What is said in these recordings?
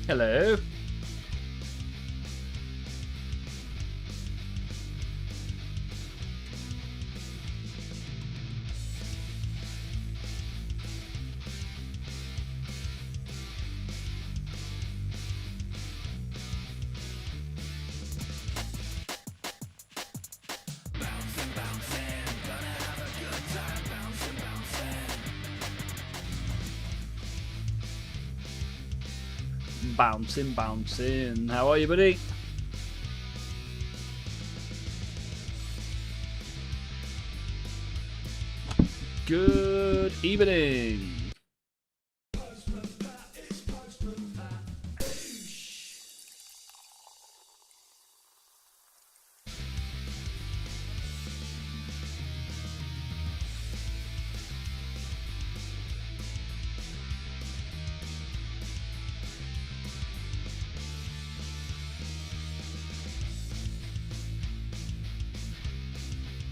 Hello. Bouncing, bouncing. How are you, buddy? Good evening.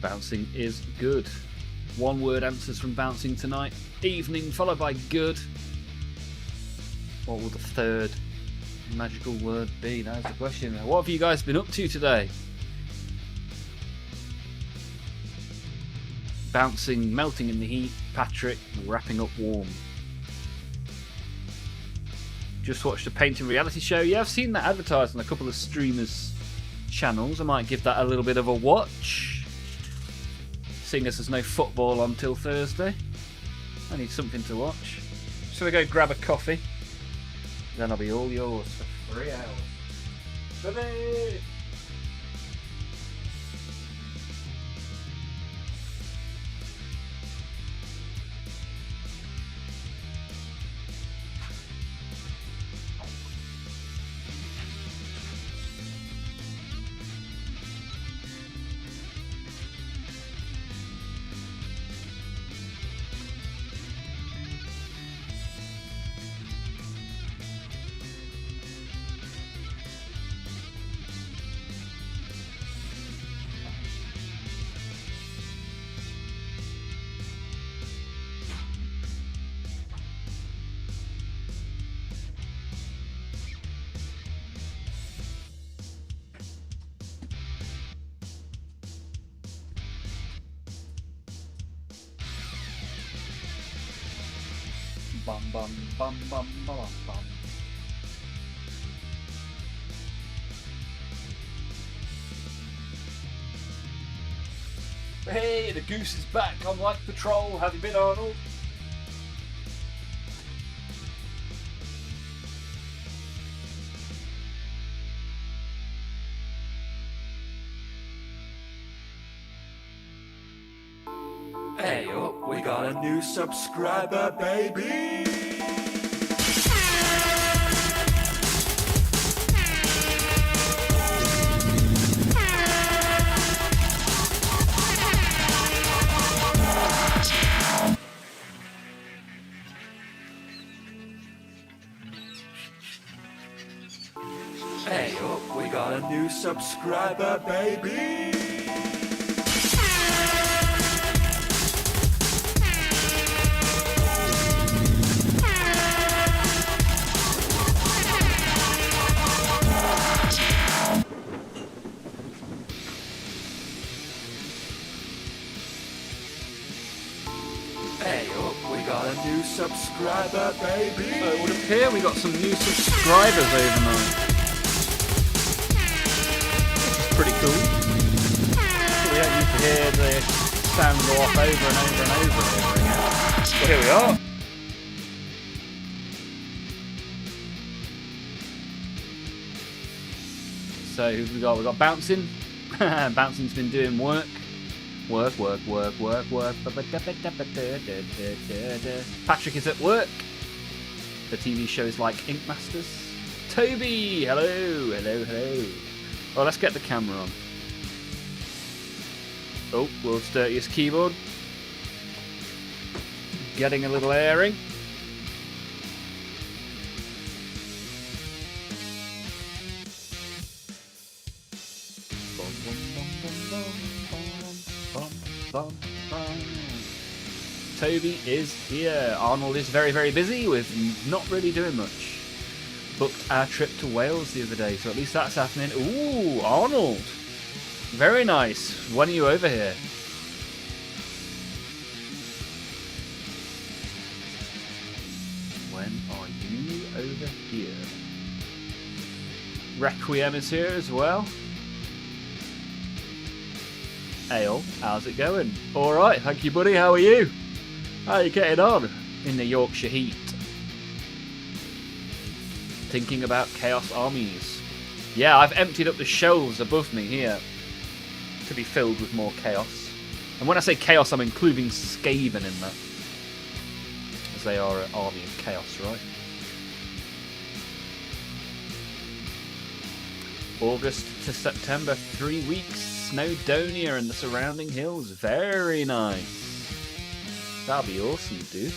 Bouncing is good. One word answers from bouncing tonight. Evening followed by good. What will the third magical word be? That's the question. What have you guys been up to today? Bouncing, melting in the heat. Patrick wrapping up warm. Just watched a painting reality show. Yeah, I've seen that advertised on a couple of streamers' channels. I might give that a little bit of a watch. Seeing as there's no football until Thursday, I need something to watch. So we go grab a coffee, then I'll be all yours for 3 hours. Baby! Bum bum bum bum bum bum. Hey, the goose is back on Light Patrol. Have you been, Arnold? Hey up, we got a new subscriber, baby! Hey up, we got a new subscriber, baby! Hey up, we got a new subscriber, baby! So it would appear we got some new subscribers overnight. Which is pretty cool. We don't need to hear the sound go off over and over and over and over again. Well, here we are. So who've we got? We've got Bouncing. Bouncing's been doing work. Work. Patrick is at work. The TV shows like Ink Masters. Toby, hello. Well, let's get the camera on. Oh, world's dirtiest keyboard. Getting a little airing. Toby is here. Arnold is very, very busy with not really doing much. booked our trip to Wales the other day, so at least that's happening. Ooh, Arnold. Very nice. When are you over here? When are you over here? Requiem is here as well. Ale, how's it going? Alright, thank you buddy, how are you? How are you getting on in the Yorkshire heat? Thinking about Chaos Armies. Yeah, I've emptied up the shelves above me here to be filled with more Chaos. And when I say Chaos, I'm including Skaven in that. As they are an army of Chaos, right? August to September, 3 weeks. Snowdonia and the surrounding hills. Very nice. That'll be awesome, dude.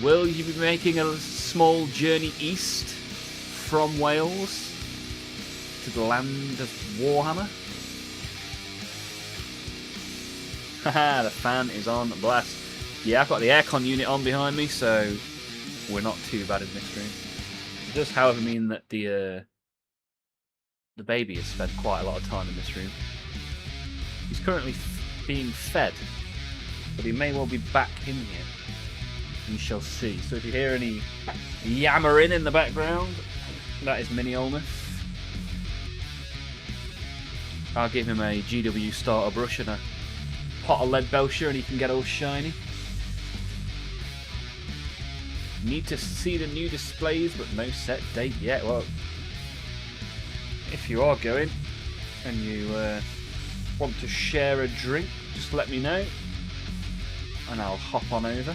Will you be making a small journey east from Wales to the land of Warhammer? Haha, the fan is on blast. Yeah, I've got the aircon unit on behind me, so we're not too bad in this room. It does, however, mean that the baby has spent quite a lot of time in this room. He's currently being fed, but he may well be back in here. We shall see. So if you hear any yammering in the background, that is Mini Olmaph. I'll give him a GW starter brush and a pot of lead belcher and he can get all shiny. Need to see the new displays, but no set date yet. Well, if you are going and you want to share a drink, just let me know and I'll hop on over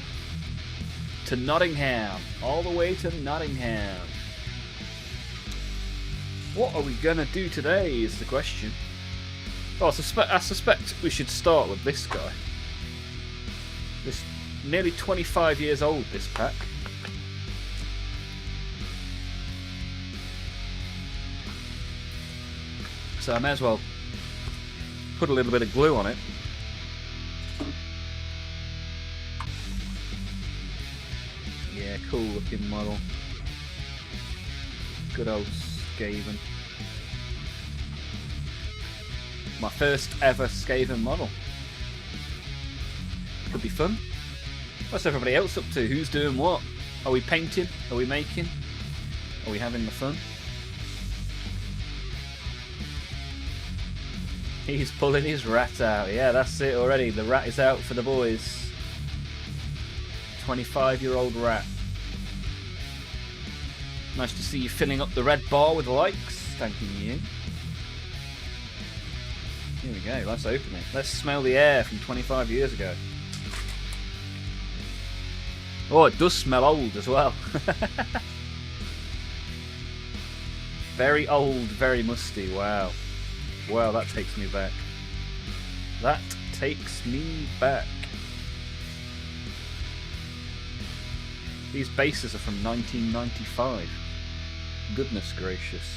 to Nottingham, all the way to Nottingham. What are we gonna do today is the question. Oh, I suspect we should start with this guy. This nearly 25 years old, this pack. So I may as well put a little bit of glue on it. Yeah, cool looking model. Good old Skaven. My first ever Skaven model. Could be fun. What's everybody else up to? Who's doing what? Are we painting? Are we making? Are we having the fun? He's pulling his rat out. Yeah, that's it already. The rat is out for the boys. 25-year-old rat. Nice to see you filling up the red bar with likes. Thanking you. Here we go. Let's open it. Let's smell the air from 25 years ago. Oh, it does smell old as well. Very old, very musty. Wow. Wow, that takes me back. That takes me back. These bases are from 1995. Goodness gracious.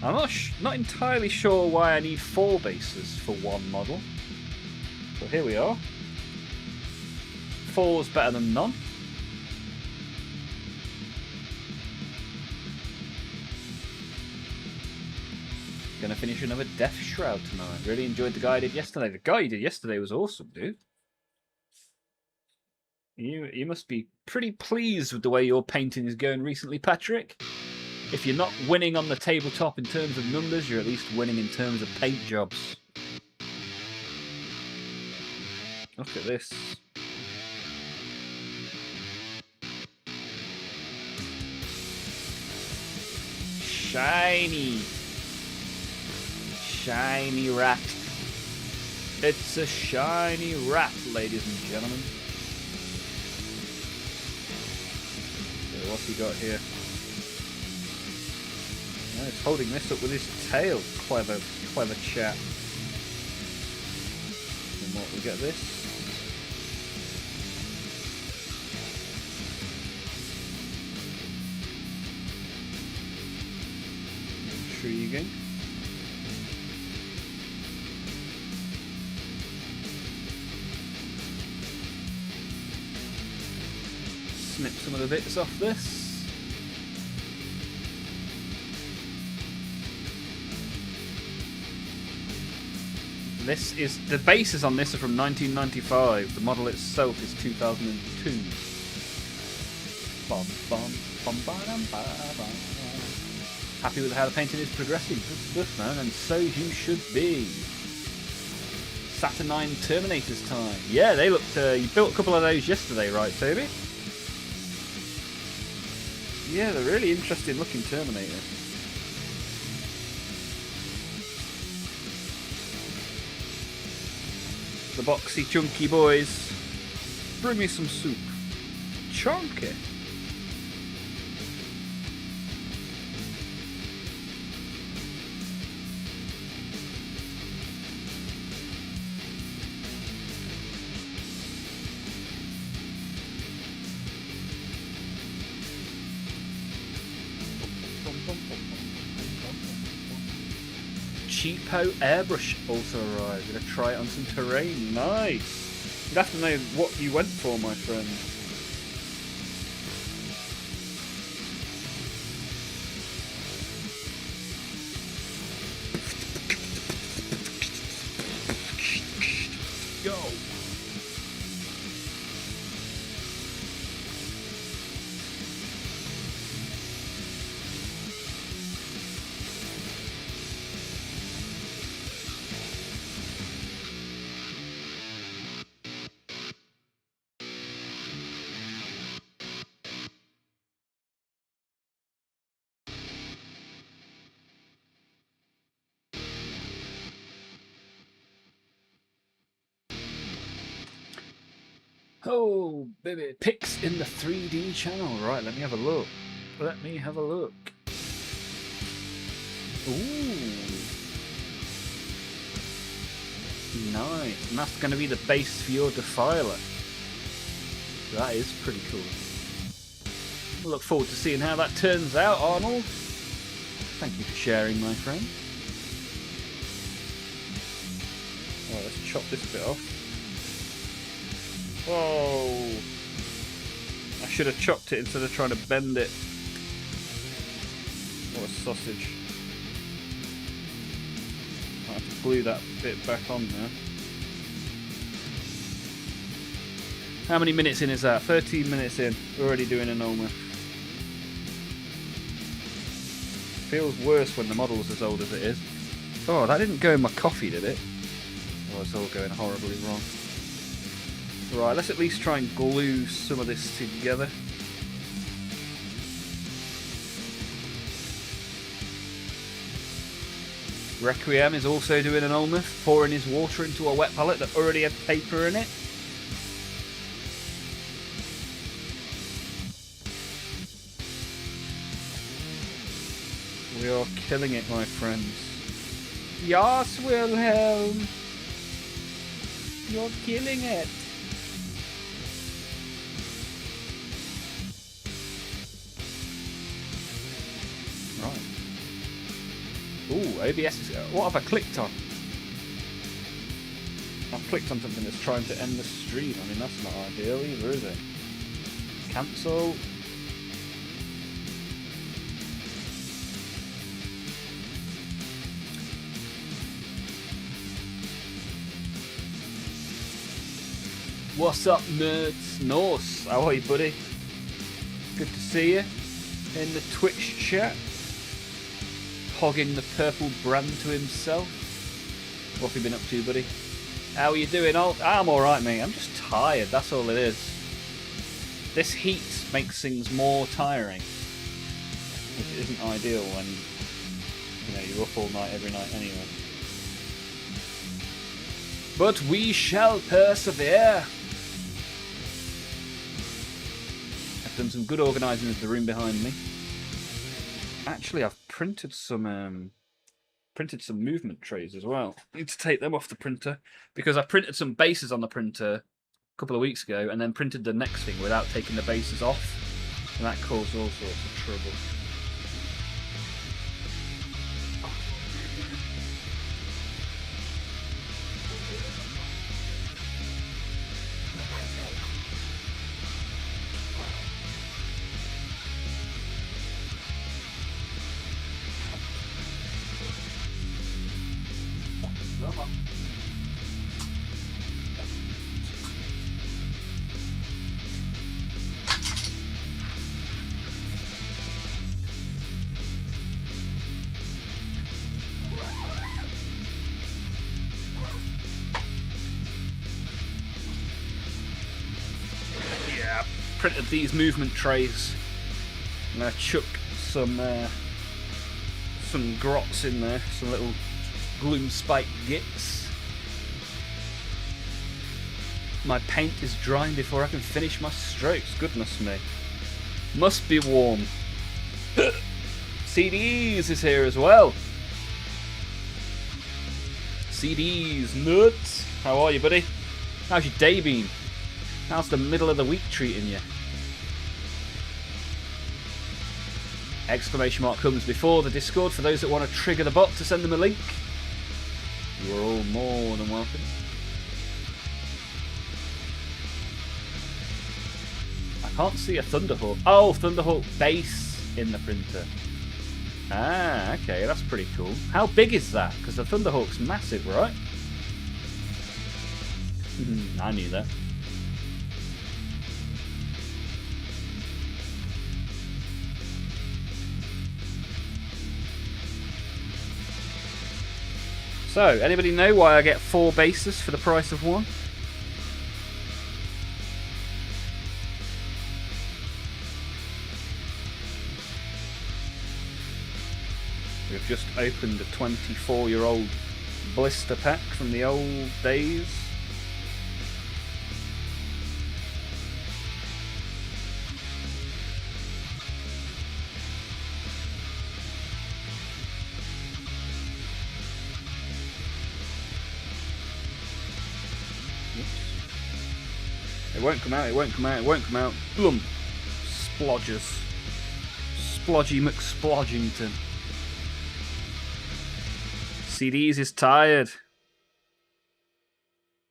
I'm not entirely sure why I need 4 bases for one model. But here we are. 4's better than none. Gonna finish another Death Shroud tonight. Really enjoyed the guy I did yesterday. The guy you did yesterday was awesome, dude. You must be pretty pleased with the way your painting is going recently, Patrick. If you're not winning on the tabletop in terms of numbers, you're at least winning in terms of paint jobs. Look at this. Shiny. Shiny rat. It's a shiny rat, ladies and gentlemen. So what's he got here? Oh, he's holding this up with his tail. Clever, clever chap. And what, we get this? Intriguing. snip some of the bits off this. This is the bases on this are from 1995. The model itself is 2002. Bum, bum, bum, ba-dum, ba-dum. Happy with how the painting is progressing. Good stuff, man, and so you should be. Saturnine Terminators time. Yeah, they looked. You built a couple of those yesterday, right, Toby? Yeah, they're really interesting looking Terminators. The boxy, chunky boys. Bring me some soup. Chunky. Cheapo airbrush also arrived. Gonna try it on some terrain. Nice. You'd have to know what you went for, my friend. Go. Oh, baby. Pics in the 3D channel. Right, let me have a look. Let me have a look. Ooh. Nice. And that's going to be the base for your defiler. That is pretty cool. I look forward to seeing how that turns out, Arnold. Thank you for sharing, my friend. Alright, let's chop this bit off. Whoa! I should have chopped it instead of trying to bend it. What a sausage. I have to glue that bit back on there. How many minutes in is that? 13 minutes in. We're already doing an Olmaph. Feels worse when the model's as old as it is. Oh, that didn't go in my coffee, did it? Oh, it's all going horribly wrong. Right, let's at least try and glue some of this together. Requiem is also doing an Olmaph, pouring his water into a wet palette that already had paper in it. We are killing it, my friends. Yes, Wilhelm! You're killing it! Right. Ooh, OBS is... What have I clicked on? I've clicked on something that's trying to end the stream. I mean, that's not ideal either, is it? Cancel. What's up, nerds? Norse, how are you, buddy? Good to see you in the Twitch chat. Hogging the purple brand to himself. What have you been up to, buddy? How are you doing? I'm alright, mate. I'm just tired, that's all it is. This heat makes things more tiring. Which isn't ideal when, you know, you're up all night every night anyway. But we shall persevere. I've done some good organising of the room behind me. Actually, I've printed some movement trays as well. I need to take them off the printer because I printed some bases on the printer a couple of weeks ago and then printed the next thing without taking the bases off, and that caused all sorts of trouble. printed these movement trays. I'm going to chuck some grots in there, some little gloom spike gits. My paint is drying before I can finish my strokes. Goodness me. Must be warm. CDs is here as well. CDs, nuts. How are you, buddy? How's your day been? How's the middle of the week treating you? Exclamation mark comes before the Discord for those that want to trigger the bot to send them a link. You are all more than welcome. I can't see a Thunderhawk. Oh, Thunderhawk base in the printer. Ah, okay, that's pretty cool. How big is that? Because the Thunderhawk's massive, right? I knew that. So, anybody know why I get 4 bases for the price of 1? We've just opened a 24-year-old blister pack from the old days. It won't come out, it won't come out, it won't come out. Blum. Splodgers. Splodgy McSplodgington. CDs is tired.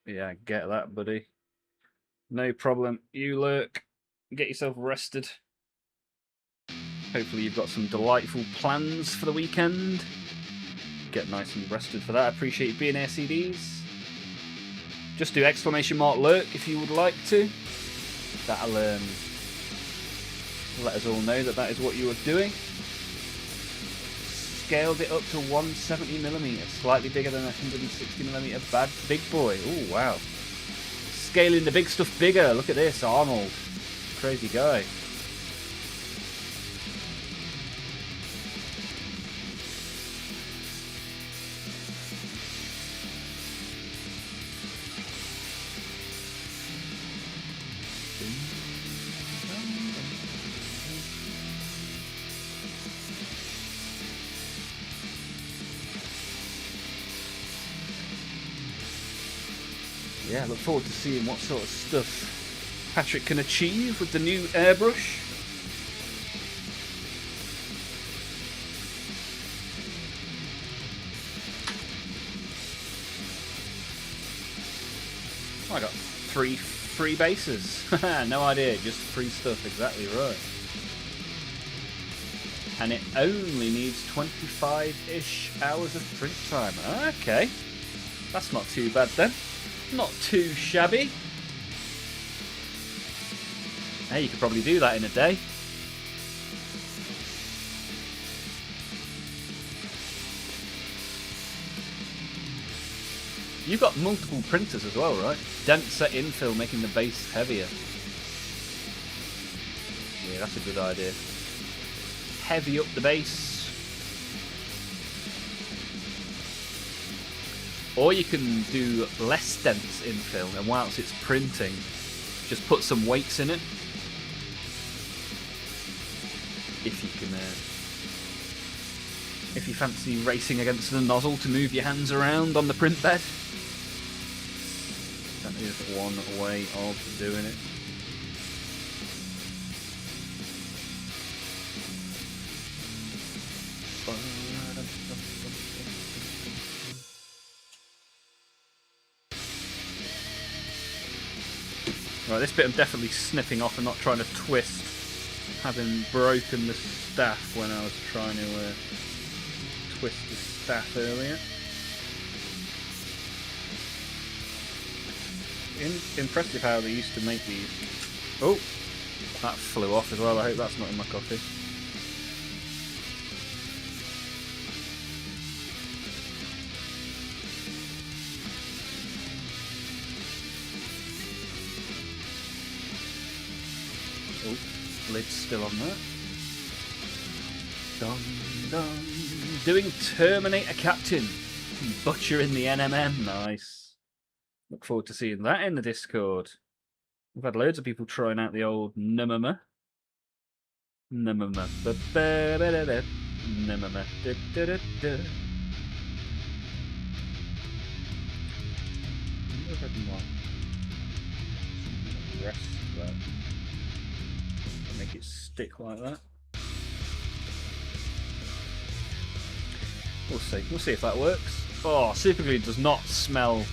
Yeah, I get that, buddy. No problem. You lurk. Get yourself rested. Hopefully you've got some delightful plans for the weekend. Get nice and rested for that. I appreciate you being here, CDs. Just do exclamation mark lurk if you would like to. That'll let us all know that that is what you are doing. Scaled it up to 170mm, slightly bigger than a 160mm bad big boy. Oh wow. Scaling the big stuff bigger. Look at this, Arnold. Crazy guy. Yeah, look forward to seeing what sort of stuff Patrick can achieve with the new airbrush. Oh, I got 3 free bases. No idea, just free stuff, exactly right. And it only needs 25-ish hours of print time. Okay, that's not too bad then. Not too shabby. Hey, you could probably do that in a day. You've got multiple printers as well, right? Denser infill, making the base heavier. Yeah, that's a good idea. Heavy up the base. Or you can do less dense infill, and whilst it's printing, just put some weights in it. If you can, if you fancy racing against the nozzle to move your hands around on the print bed. That is one way of doing it. Right, this bit I'm definitely snipping off and not trying to twist, having broken the staff when I was trying to twist the staff earlier. Impressive how they used to make these. Oh, that flew off as well. I hope that's not in my coffee. Oh, lid's still on there. Dun, dun. Doing Terminator Captain. Butcher in the NMM. Nice. Look forward to seeing that in the Discord. We've had loads of people trying out the old Numama. Numama. Numama. If I can like rest that, make it stick like that. We'll see. We'll see if that works. Oh, superglue does not smell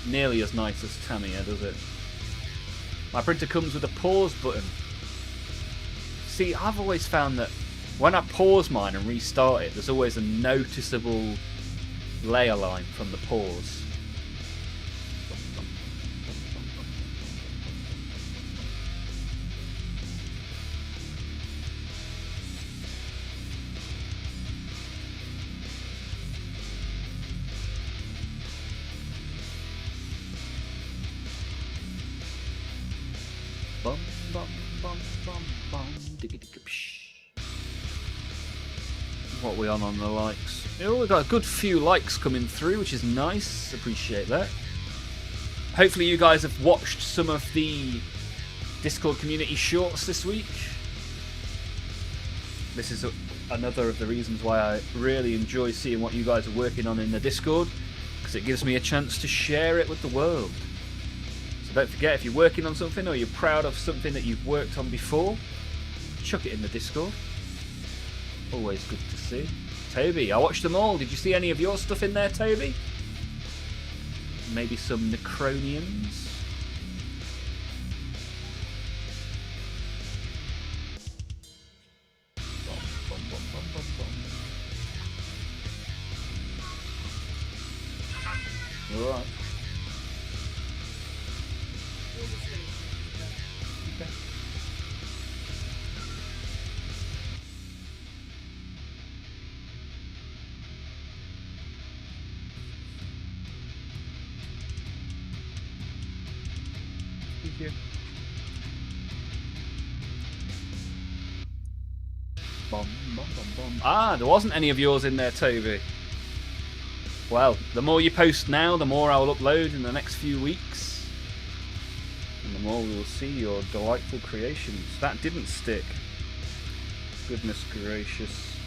nearly as nice as Tamiya, does it? My printer comes with a pause button. See, I've always found that when I pause mine and restart it, there's always a noticeable layer line from the pause. Bum, bum, bum, bum, bum, diggy, diggy, psh. What are we on the likes? Oh, we've got a good few likes coming through, which is nice. Appreciate that. Hopefully you guys have watched some of the Discord community shorts this week. This is another of the reasons why I really enjoy seeing what you guys are working on in the Discord, because it gives me a chance to share it with the world. Don't forget, if you're working on something or you're proud of something that you've worked on before, chuck it in the Discord. Always good to see. Toby, I watched them all. Did you see any of your stuff in there, Toby? Maybe some Necronians? Alright. Bum, bum, bum, bum. Ah, there wasn't any of yours in there, Toby. Well, the more you post now, the more I will upload in the next few weeks. And the more we will see your delightful creations. That didn't stick. Goodness gracious.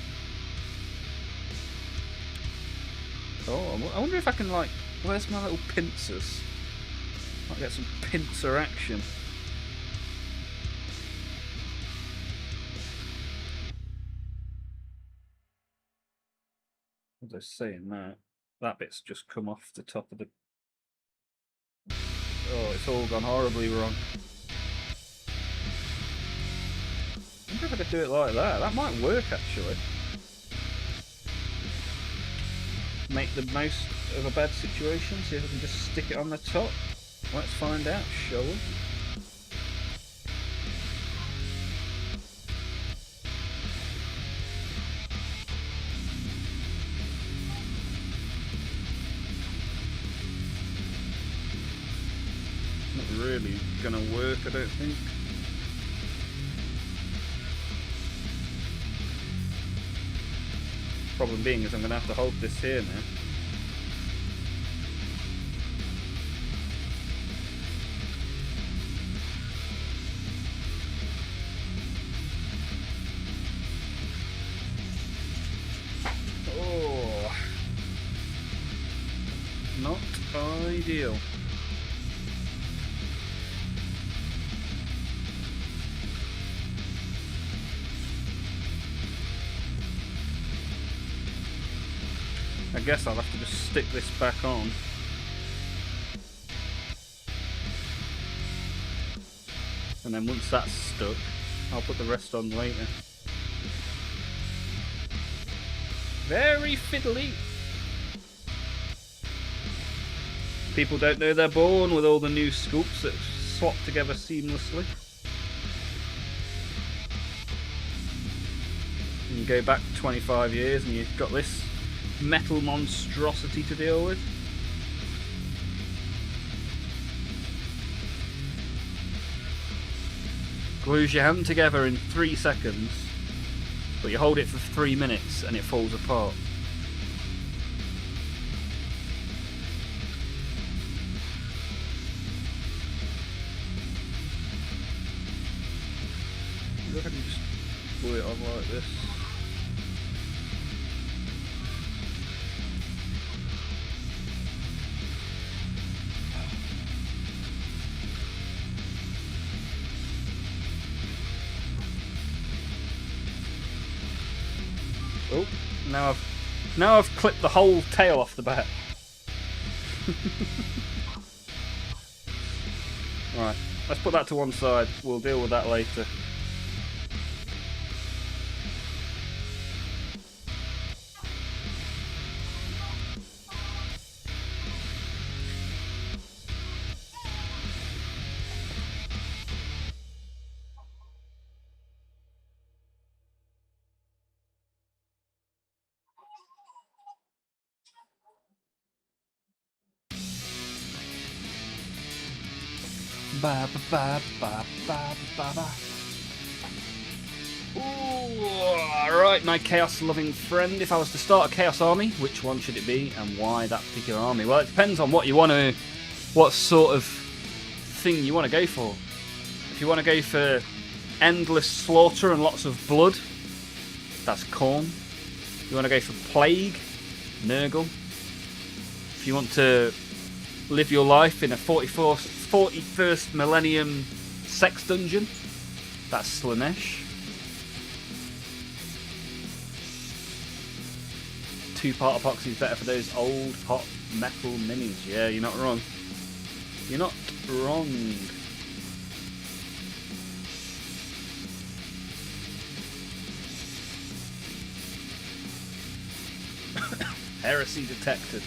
Oh, I wonder if I can, like... Where's my little pincers? Might get some pincer action. As I was saying that bit's just come off the top of the... Oh, it's all gone horribly wrong. I wonder if I could do it like that. That might work, actually. Make the most of a bad situation. See if I can just stick it on the top. Let's find out, shall we? Not really gonna work, I don't think. Problem being is I'm gonna have to hold this here now. Oh, not ideal. I guess I'll have to just stick this back on. And then once that's stuck, I'll put the rest on later. Very fiddly. People don't know they're born with all the new scoops that swap together seamlessly. You go back 25 years and you've got this metal monstrosity to deal with. glues your hand together in 3 seconds, but you hold it for 3 minutes and it falls apart. Look, I can just glue it on like this. Oh, now I've clipped the whole tail off the bat. Right, let's put that to one side. We'll deal with that later. Ba ba ba ba ba ba ba. Alright, my chaos-loving friend. If I was to start a chaos army, which one should it be, and why that particular army? Well, it depends on what sort of thing you want to go for. If you want to go for endless slaughter and lots of blood, that's Khorne. If you want to go for plague, Nurgle. If you want to live your life in a 41st millennium sex dungeon, that's Slaanesh. 2-part epoxy is better for those old hot metal minis. Yeah, you're not wrong. You're not wrong. Heresy detected.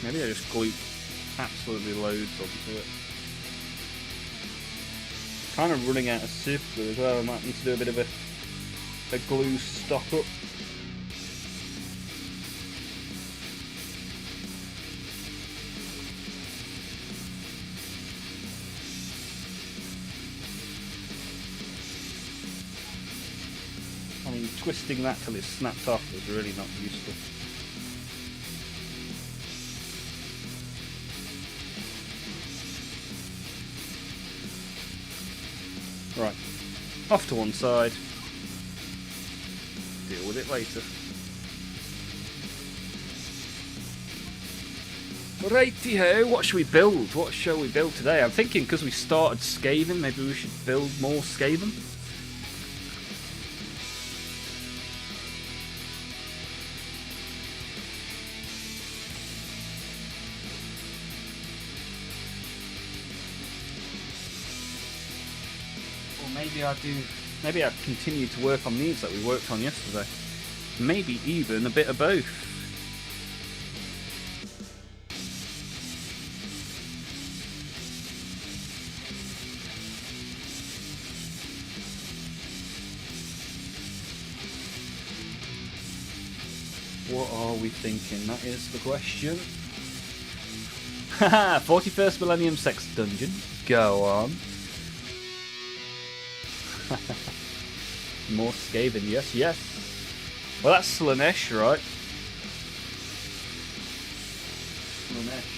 Maybe I just glue absolutely loads onto it. Kind of running out of super glue as well. I might need to do a bit of a glue stock up. I mean, twisting that till it snapped off was really not useful. Right, off to one side. Deal with it later. Righty-ho, what shall we build? What shall we build today? I'm thinking because we started Skaven, maybe we should build more Skaven. Maybe I continue to work on these that we worked on yesterday. Maybe even a bit of both. What are we thinking? That is the question. Haha, 41st Millennium Sex Dungeon. Go on. More Skaven, yes, yes. Well, that's Slaanesh, right? Slaanesh.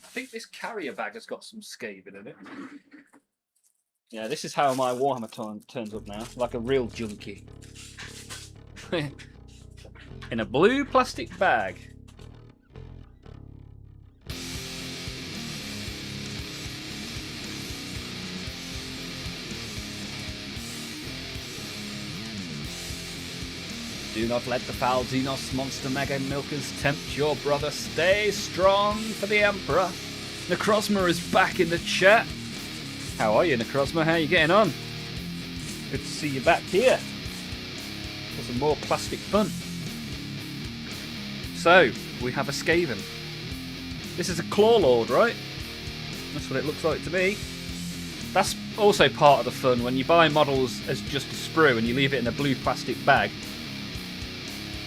I think this carrier bag has got some Skaven in it. Yeah, this is how my Warhammer turns up now, like a real junkie. In a blue plastic bag. Do not let the foul Xenos monster mega milkers tempt your brother. Stay strong for the Emperor. Necrozma is back in the chat. How are you, Necrozma? How are you getting on? Good to see you back here for some more plastic fun. So, we have a Skaven. This is a Claw Lord, right? That's what it looks like to me. That's also part of the fun. When you buy models as just a sprue and you leave it in a blue plastic bag,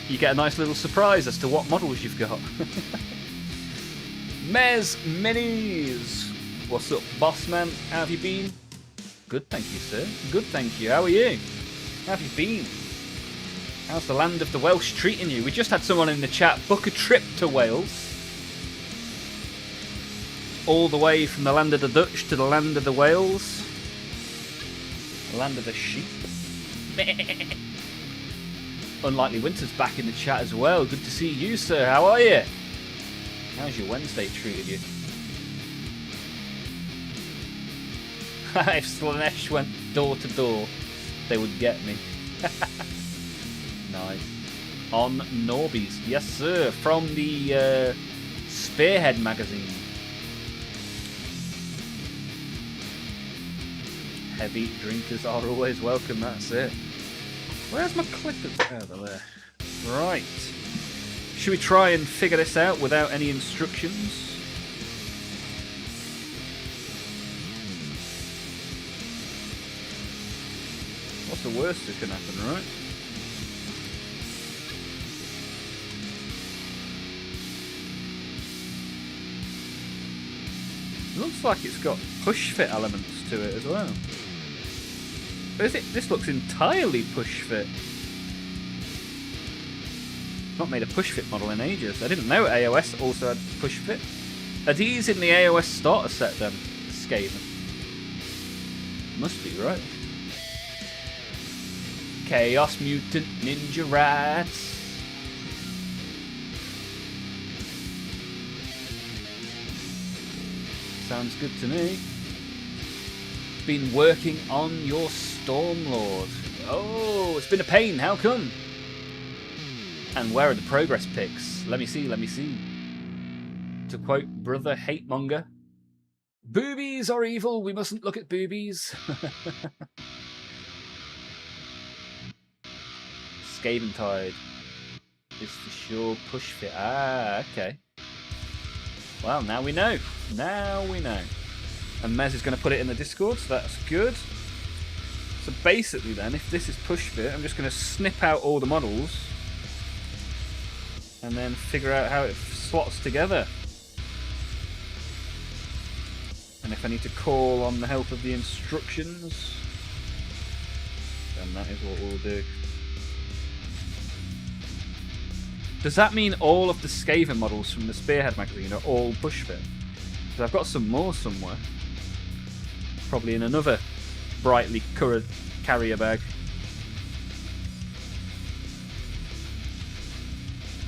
you get a nice little surprise as to what models you've got. Mez Minis! What's up, boss man? How have you been? Good, thank you, sir. Good, thank you. How are you? How have you been? How's the land of the Welsh treating you? We just had someone in the chat book a trip to Wales. All the way from the land of the Dutch to the land of the Wales. The land of the sheep. Unlikely Winter's back in the chat as well. Good to see you, sir. How are you? How's your Wednesday treated you? If Slanesh went door to door, they would get me. Nice. On Norbies. Yes, sir. From the Spearhead magazine. Heavy drinkers are always welcome, that's it. Where's my clippers? Over there. Right. Should we try and figure this out without any instructions? What's the worst that can happen, right? Looks like it's got push fit elements to it as well. But is it? This looks entirely push fit. Not made a push fit model in ages. I didn't know AOS also had push fit. Are these in the AOS starter set then? Skaven. Must be, right? Chaos Mutant Ninja Rats. Sounds good to me. Been working on your Stormlord. Oh, it's been a pain. How come? And where are the progress pics? Let me see, let me see. To quote Brother Hatemonger, boobies are evil, we mustn't look at boobies. Skaventide is for sure push fit. Ah, okay. Well, now we know. Now we know. And Mez is going to put it in the Discord, so that's good. So basically then, if this is push fit, I'm just going to snip out all the models and then figure out how it slots together. And if I need to call on the help of the instructions, then that is what we'll do. Does that mean all of the Skaven models from the Spearhead magazine are all push fit? Because I've got some more somewhere. Probably in another brightly coloured carrier bag.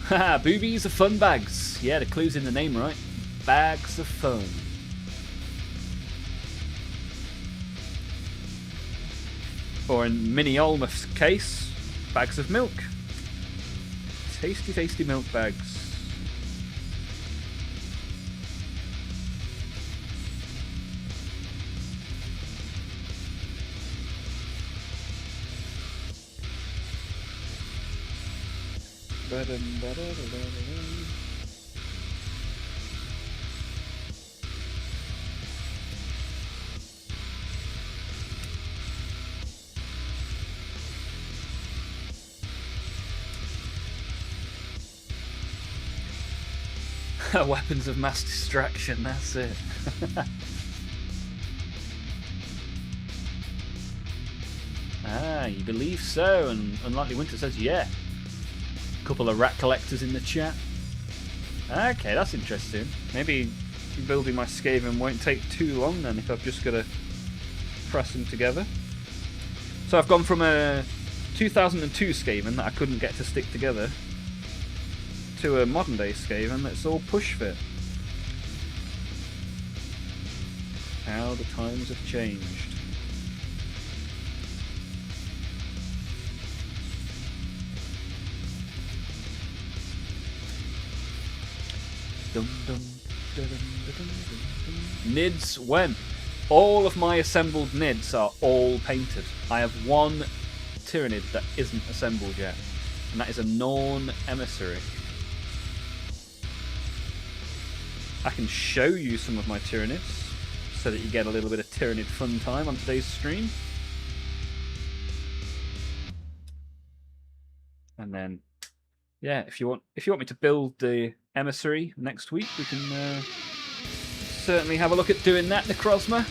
Haha, boobies are fun bags. Yeah, the clue's in the name, right? Bags of fun. Or in Mini Olmap's case, bags of milk. Tasty, tasty milk bags. Weapons of mass distraction, that's it. Ah, you believe so, and Unlikely Winter says yeah. Couple of rat collectors in the chat. Okay, that's interesting. Maybe building my Skaven won't take too long then if I've just got to press them together. So I've gone from a 2002 Skaven that I couldn't get to stick together to a modern day Skaven that's all push fit. How the times have changed. Dum, dum, da, dum, da, dum, dum, dum. Nids when? all of my assembled nids are all painted. I have one Tyrannid that isn't assembled yet, and that is a Norn Emissary. I can show you some of my Tyrannids so that you get a little bit of Tyrannid fun time on today's stream. And then, yeah, if you want me to build the Emissary next week, we can certainly have a look at doing that, Necrozma.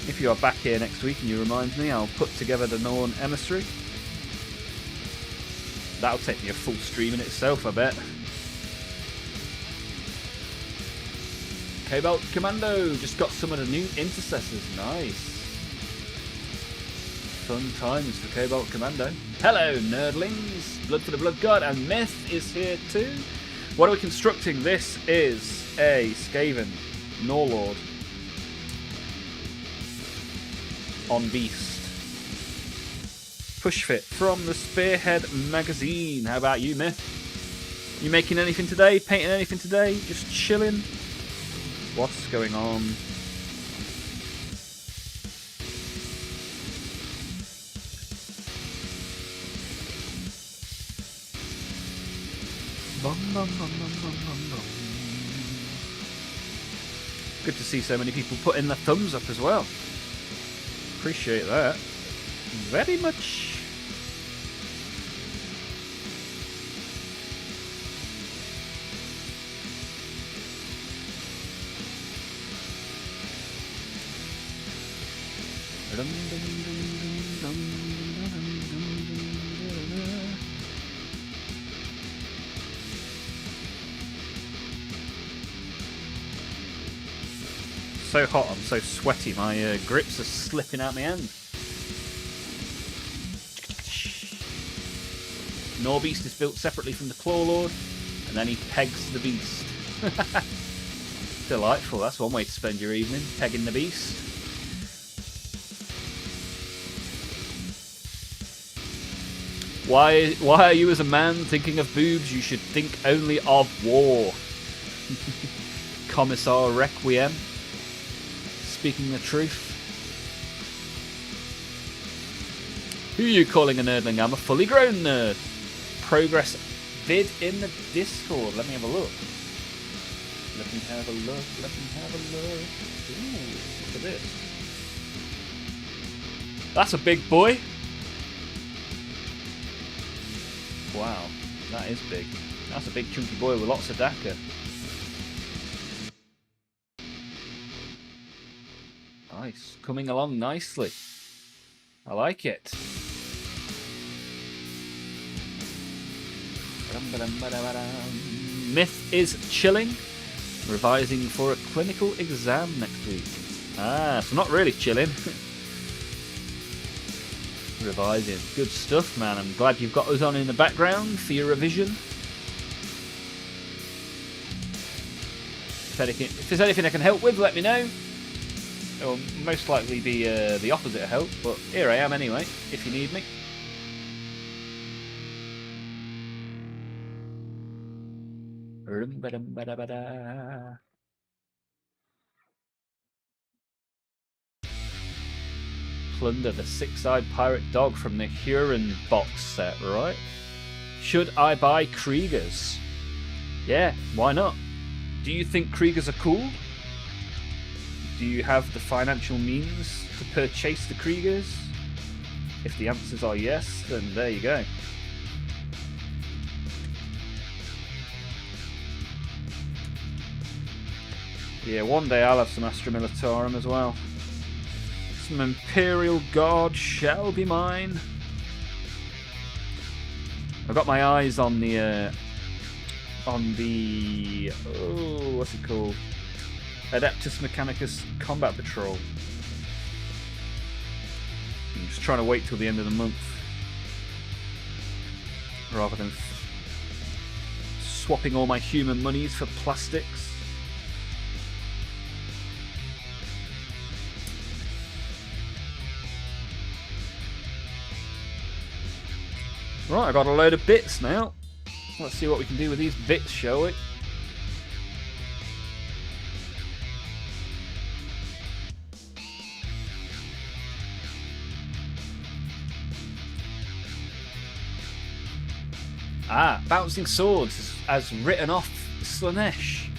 If you are back here next week and you remind me, I'll put together the Norn Emissary. That'll take me a full stream in itself, I bet. Cobalt Commando just got some of the new intercessors. Nice. Fun times for Cobalt Commando. Hello, nerdlings. Blood for the Blood God and Myth is here too. What are we constructing? This is a Skaven Norlord on Beast. Push fit from the Spearhead magazine. How about you, Myth? You making anything today? Painting anything today? Just chilling? What's going on? Good to see so many people putting their thumbs up as well. Appreciate that very much. So hot, I'm so sweaty, my grips are slipping out my hand. Norbeast is built separately from the Clawlord, and then he pegs the beast. Delightful, that's one way to spend your evening, pegging the beast. Why are you as a man thinking of boobs? You should think only of war. Commissar Requiem. Speaking the truth. Who are you calling a nerdling? I'm a fully grown nerd. Progress vid in the Discord. Let me have a look. Let me have a look. Let me have a look. Ooh, look at this. That's a big boy. Wow, that is big. That's a big chunky boy with lots of DACA. Nice. Coming along nicely. I like it. Myth is chilling. Revising for a clinical exam next week. Ah, so not really chilling. Revising. Good stuff, man. I'm glad you've got us on in the background for your revision. If there's anything I can help with, let me know. It'll most likely be the opposite of help, but here I am anyway, if you need me. Plunder the six-eyed pirate dog from the Huron box set, right? Should I buy Kriegers? Yeah, why not? Do you think Kriegers are cool? Do you have the financial means to purchase the Kriegers? If the answers are yes, then there you go. Yeah, one day I'll have some Astra Militarum as well. Some Imperial Guard shall be mine. I've got my eyes on the oh, what's it called? Adeptus Mechanicus Combat Patrol. I'm just trying to wait till the end of the month rather than swapping all my human monies for plastics. Right, I got a load of bits now. Let's see what we can do with these bits, shall we? Ah, bouncing swords as written off Slanesh.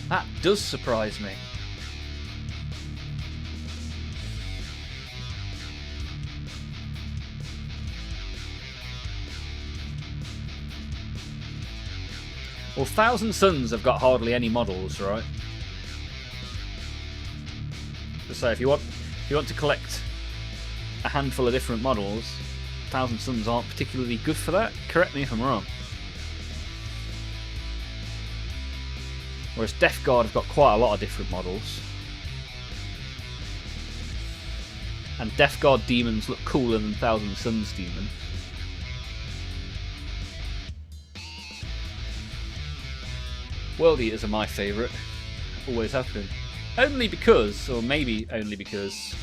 That does surprise me. Well, Thousand Suns have got hardly any models, right? So if you want to collect a handful of different models, Thousand Suns aren't particularly good for that. Correct me if I'm wrong. Whereas Death Guard have got quite a lot of different models. And Death Guard demons look cooler than Thousand Suns demons. World Eaters are my favourite. Always have been. Only because, or maybe only because,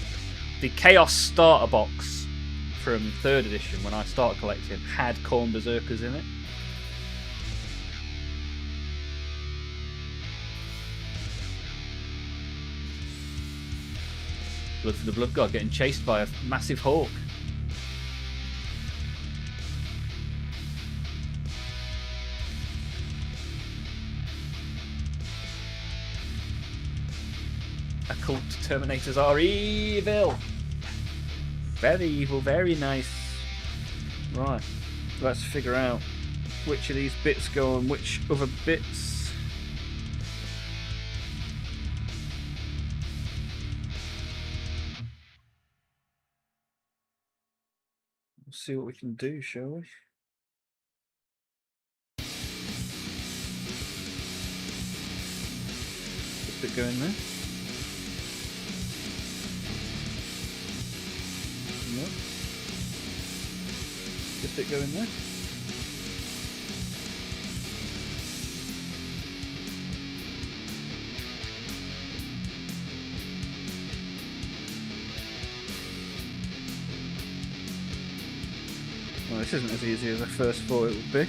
the Chaos Starter Box from 3rd edition, when I started collecting, had Khorne Berserkers in it. Blood for the Blood God getting chased by a massive hawk. Occult Terminators are evil. Very evil, very nice. Right, let's figure out which of these bits go on which other bits. We'll see what we can do, shall we? This bit go in there. No. This bit go in there. Well, this isn't as easy as I first thought it would be.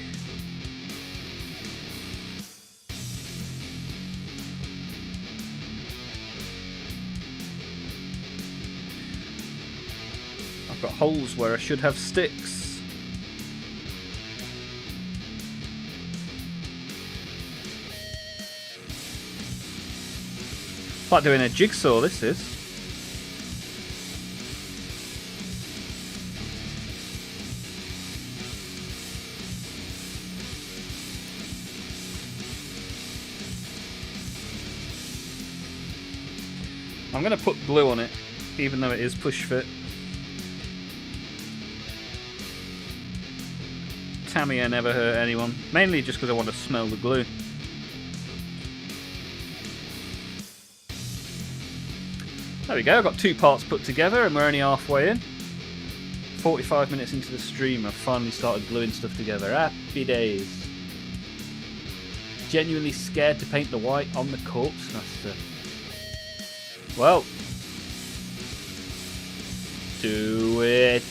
I've got holes where I should have sticks. It's like doing a jigsaw, this is. I'm going to put glue on it, even though it is push fit. Tamiya never hurt anyone, mainly just because I want to smell the glue. There we go, I've got 2 parts put together and we're only halfway in. 45 minutes into the stream, I've finally started gluing stuff together. Happy days. Genuinely scared to paint the white on the corpse master. Well, do it.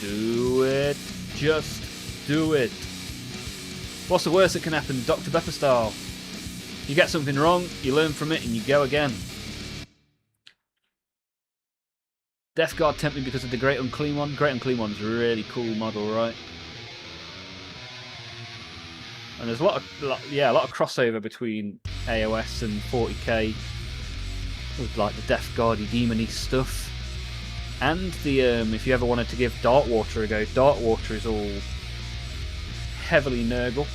Do it. Just do it. What's the worst that can happen, Dr. Pepper style? You get something wrong, you learn from it, and you go again. Death Guard tempt me because of the Great Unclean One. Great Unclean One's a really cool model, right? And there's a lot of crossover between AOS and 40k with like the Death Guardy demony stuff. And the if you ever wanted to give Darkwater a go, Darkwater is all heavily Nurgle.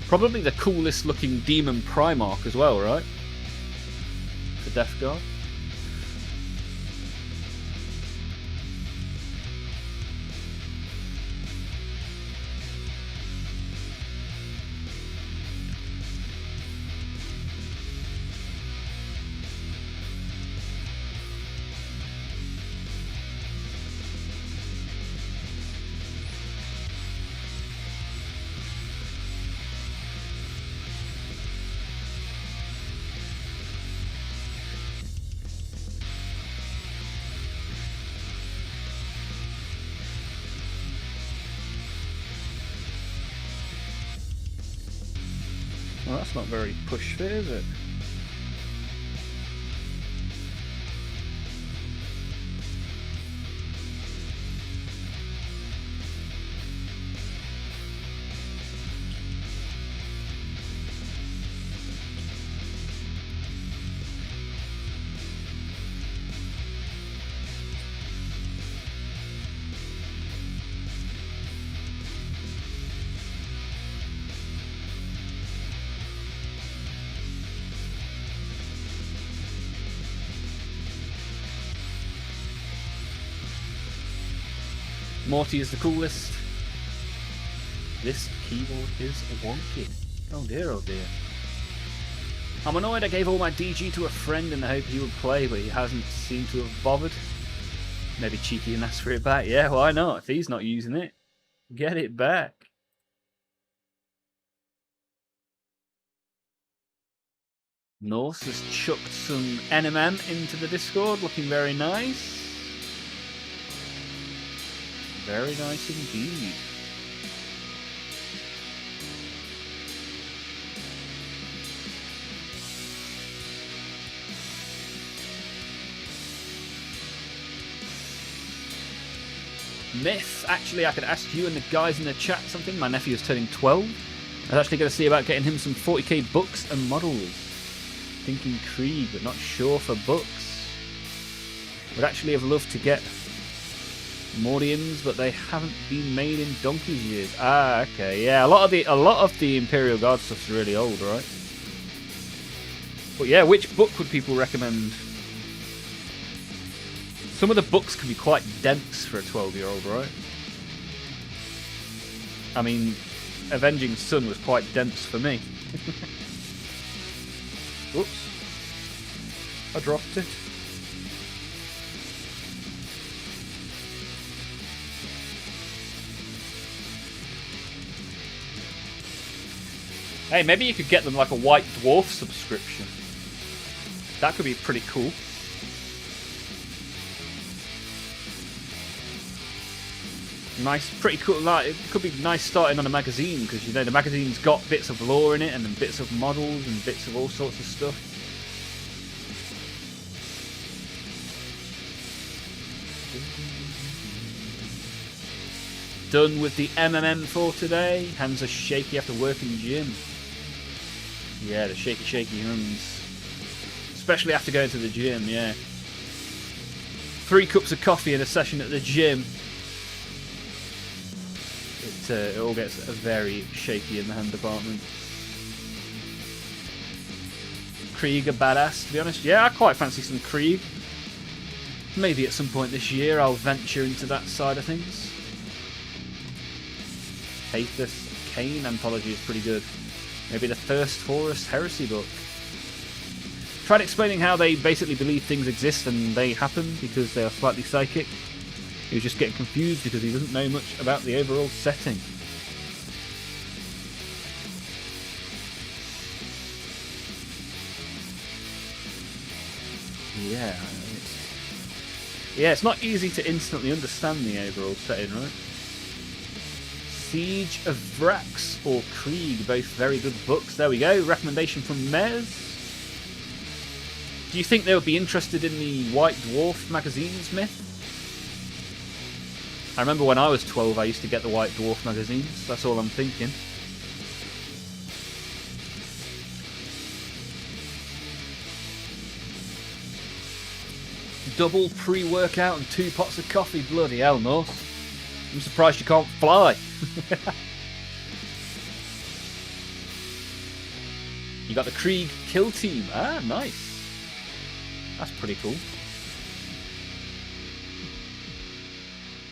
Probably the coolest looking demon Primarch as well, right? For Death Guard. that's not very push fit, is it? Morty is the coolest. This keyboard is wonky. Oh dear, oh dear. I'm annoyed I gave all my DG to a friend in the hope he would play, but he hasn't seemed to have bothered. Maybe cheeky and ask for it back. Yeah, why not? If he's not using it, get it back. Norse has chucked some NMM into the Discord, looking very nice. Very nice indeed. Myth, actually I could ask you and the guys in the chat something. My nephew is turning 12. I was actually going to see about getting him some 40k books and models. Thinking Krieg, but not sure for books. Would actually have loved to get Mordians, but they haven't been made in donkey's years. Ah, okay, yeah. A lot of the Imperial Guard stuff's really old, right? But yeah, which book would people recommend? Some of the books can be quite dense for a 12-year-old, right? I mean, Avenging Sun was quite dense for me. Oops. I dropped it. Hey, maybe you could get them like a White Dwarf subscription. That could be pretty cool. Nice, pretty cool. Like, it could be nice starting on a magazine because you know the magazine's got bits of lore in it and then bits of models and bits of all sorts of stuff. Done with the MMM for today. Hands are shaky after work in the gym. Yeah, the shaky hands. Especially after going to the gym, yeah. 3 cups of coffee in a session at the gym. It all gets very shaky in the hand department. Krieg a badass, to be honest. Yeah, I quite fancy some Krieg. Maybe at some point this year I'll venture into that side of things. Pathos Kane anthology is pretty good. Maybe the First Forest Heresy book. Tried explaining how they basically believe things exist and they happen because they are slightly psychic. He was just getting confused because he doesn't know much about the overall setting. Yeah, it's not easy to instantly understand the overall setting, right? Siege of Vrax or Krieg, both very good books. There we go, recommendation from Mez. Do you think they would be interested in the White Dwarf magazines, Myth? I remember when I was 12 I used to get the White Dwarf magazines, that's all I'm thinking. Double pre-workout and 2 pots of coffee, bloody hell, Norse. I'm surprised you can't fly. You got the Krieg kill team, ah, nice. That's pretty cool.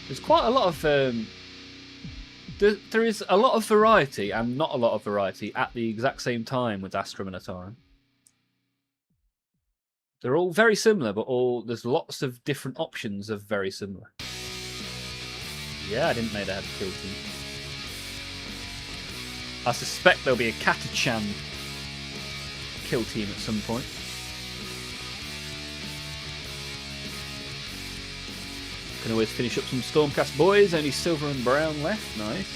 There's quite a lot of there is a lot of variety and not a lot of variety at the exact same time with Astra Minotaur. They're all very similar, but there's lots of different options of very similar. Yeah, I didn't know they had a kill team. I suspect there'll be a Katachan kill team at some point. Can always finish up some Stormcast boys. Only silver and brown left. Nice.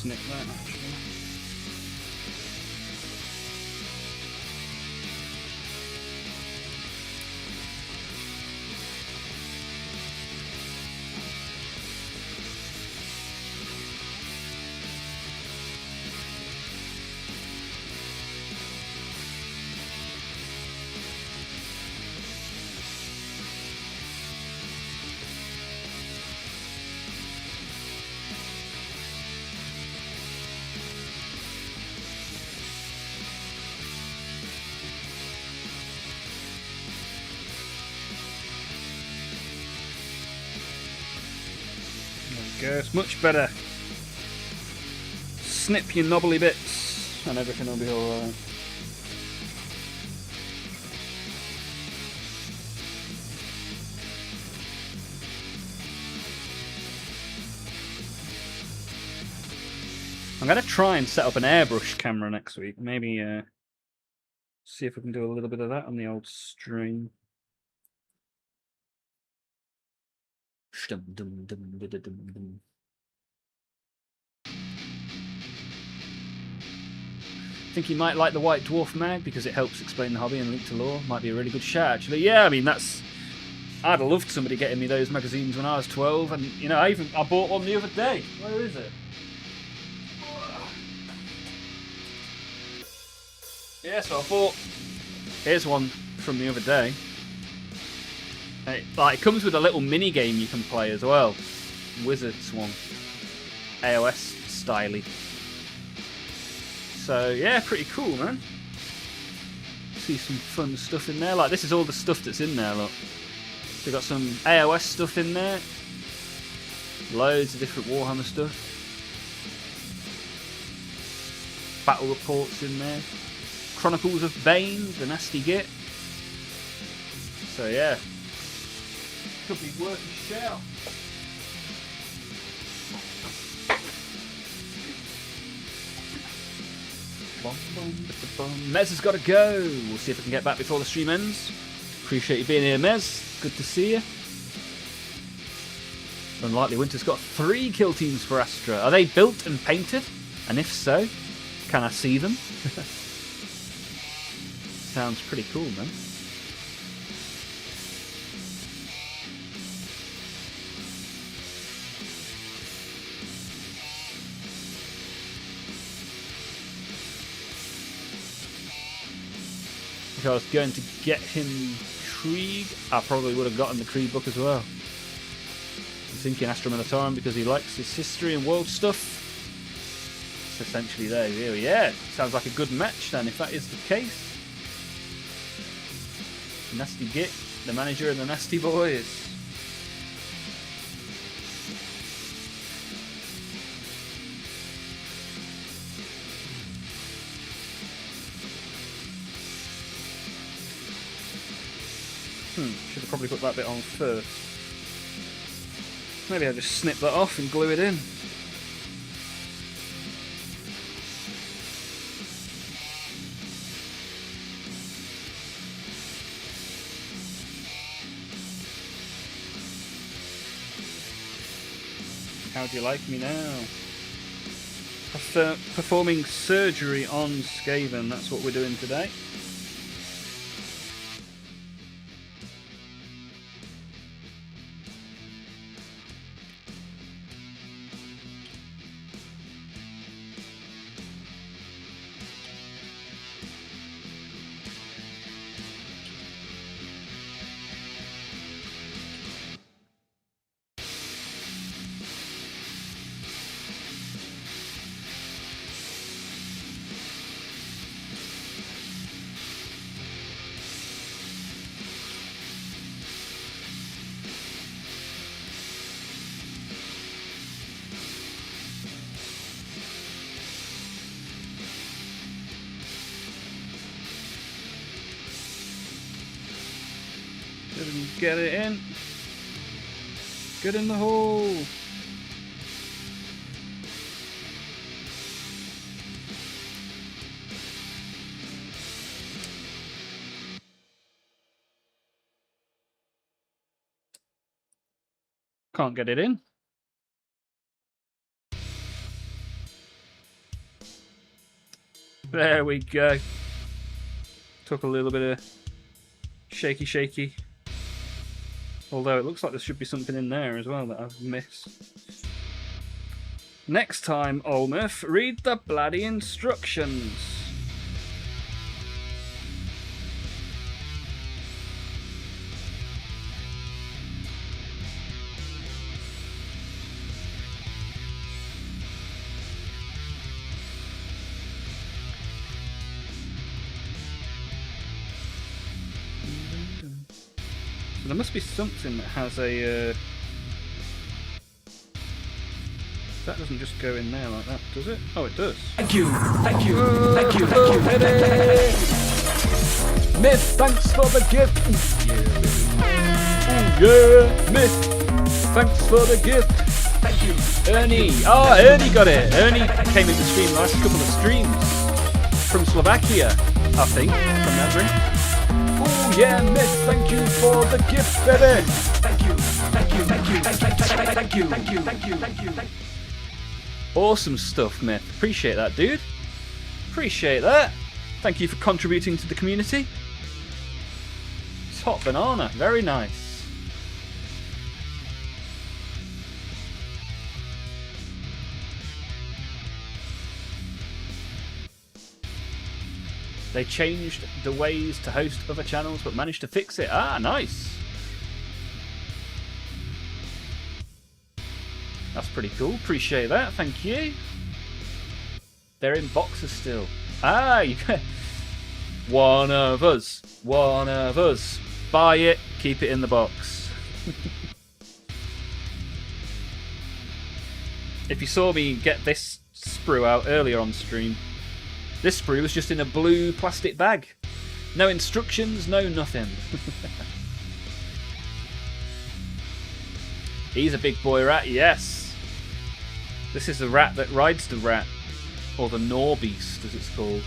snip that actually. It's much better. Snip your knobbly bits and everything will be alright. I'm going to try and set up an airbrush camera next week. Maybe see if we can do a little bit of that on the old stream. I think you might like the White Dwarf mag because it helps explain the hobby and link to lore. Might be a really good shout, actually. Yeah, I mean, I'd have loved somebody getting me those magazines when I was 12, and you know, I bought one the other day. Where is it? Yeah, so I bought. Here's one from the other day. It comes with a little mini game you can play as well. Wizards one, AOS styly. So yeah, pretty cool, man. See some fun stuff in there. Like this is all the stuff that's in there. Look, they got some AOS stuff in there. Loads of different Warhammer stuff. Battle reports in there. Chronicles of Bane, the nasty git. So yeah, could be worth a shout. Mez has got to go. We'll see if we can get back before the stream ends. Appreciate you being here, Mez. Good to see you. Unlikely Winter's got 3 kill teams for Astra. Are they built and painted? And if so, can I see them? Sounds pretty cool, man. If I was going to get him Krieg, I probably would have gotten the Krieg book as well. I'm thinking Astra Militarum because he likes his history and world stuff. It's essentially there. Yeah, sounds like a good match then, if that is the case. Nasty Git, the manager and the Nasty Boys. Should have probably put that bit on first. Maybe I'll just snip that off and glue it in. How do you like me now? Performing surgery on Skaven, that's what we're doing today. Didn't get it in. Get in the hole. Can't get it in. There we go. Took a little bit of shaky. Although it looks like there should be something in there as well that I've missed. Next time, Olmaph, read the bloody instructions. There must be something that has a... That doesn't just go in there like that, does it? Oh, it does. Thank you. Myth, thanks for the gift. Yeah, Myth, thanks for the gift. Thank you. Ernie, Ernie got it. Ernie came in the stream the last couple of streams from Slovakia, I think, from memory. Oh yeah, Myth, thank you for the gift, baby. Thank you. Awesome stuff, Myth. Appreciate that, dude. Appreciate that. Thank you for contributing to the community. Top banana. Very nice. They changed the ways to host other channels but managed to fix it. Ah, nice. That's pretty cool. Appreciate that. Thank you. They're in boxes still. Ah, you one of us. One of us. Buy it. Keep it in the box. If you saw me get this sprue out earlier on stream, this sprue was just in a blue plastic bag. No instructions, no nothing. He's a big boy rat, yes. This is the rat that rides the rat. Or the Norbeast, as it's called.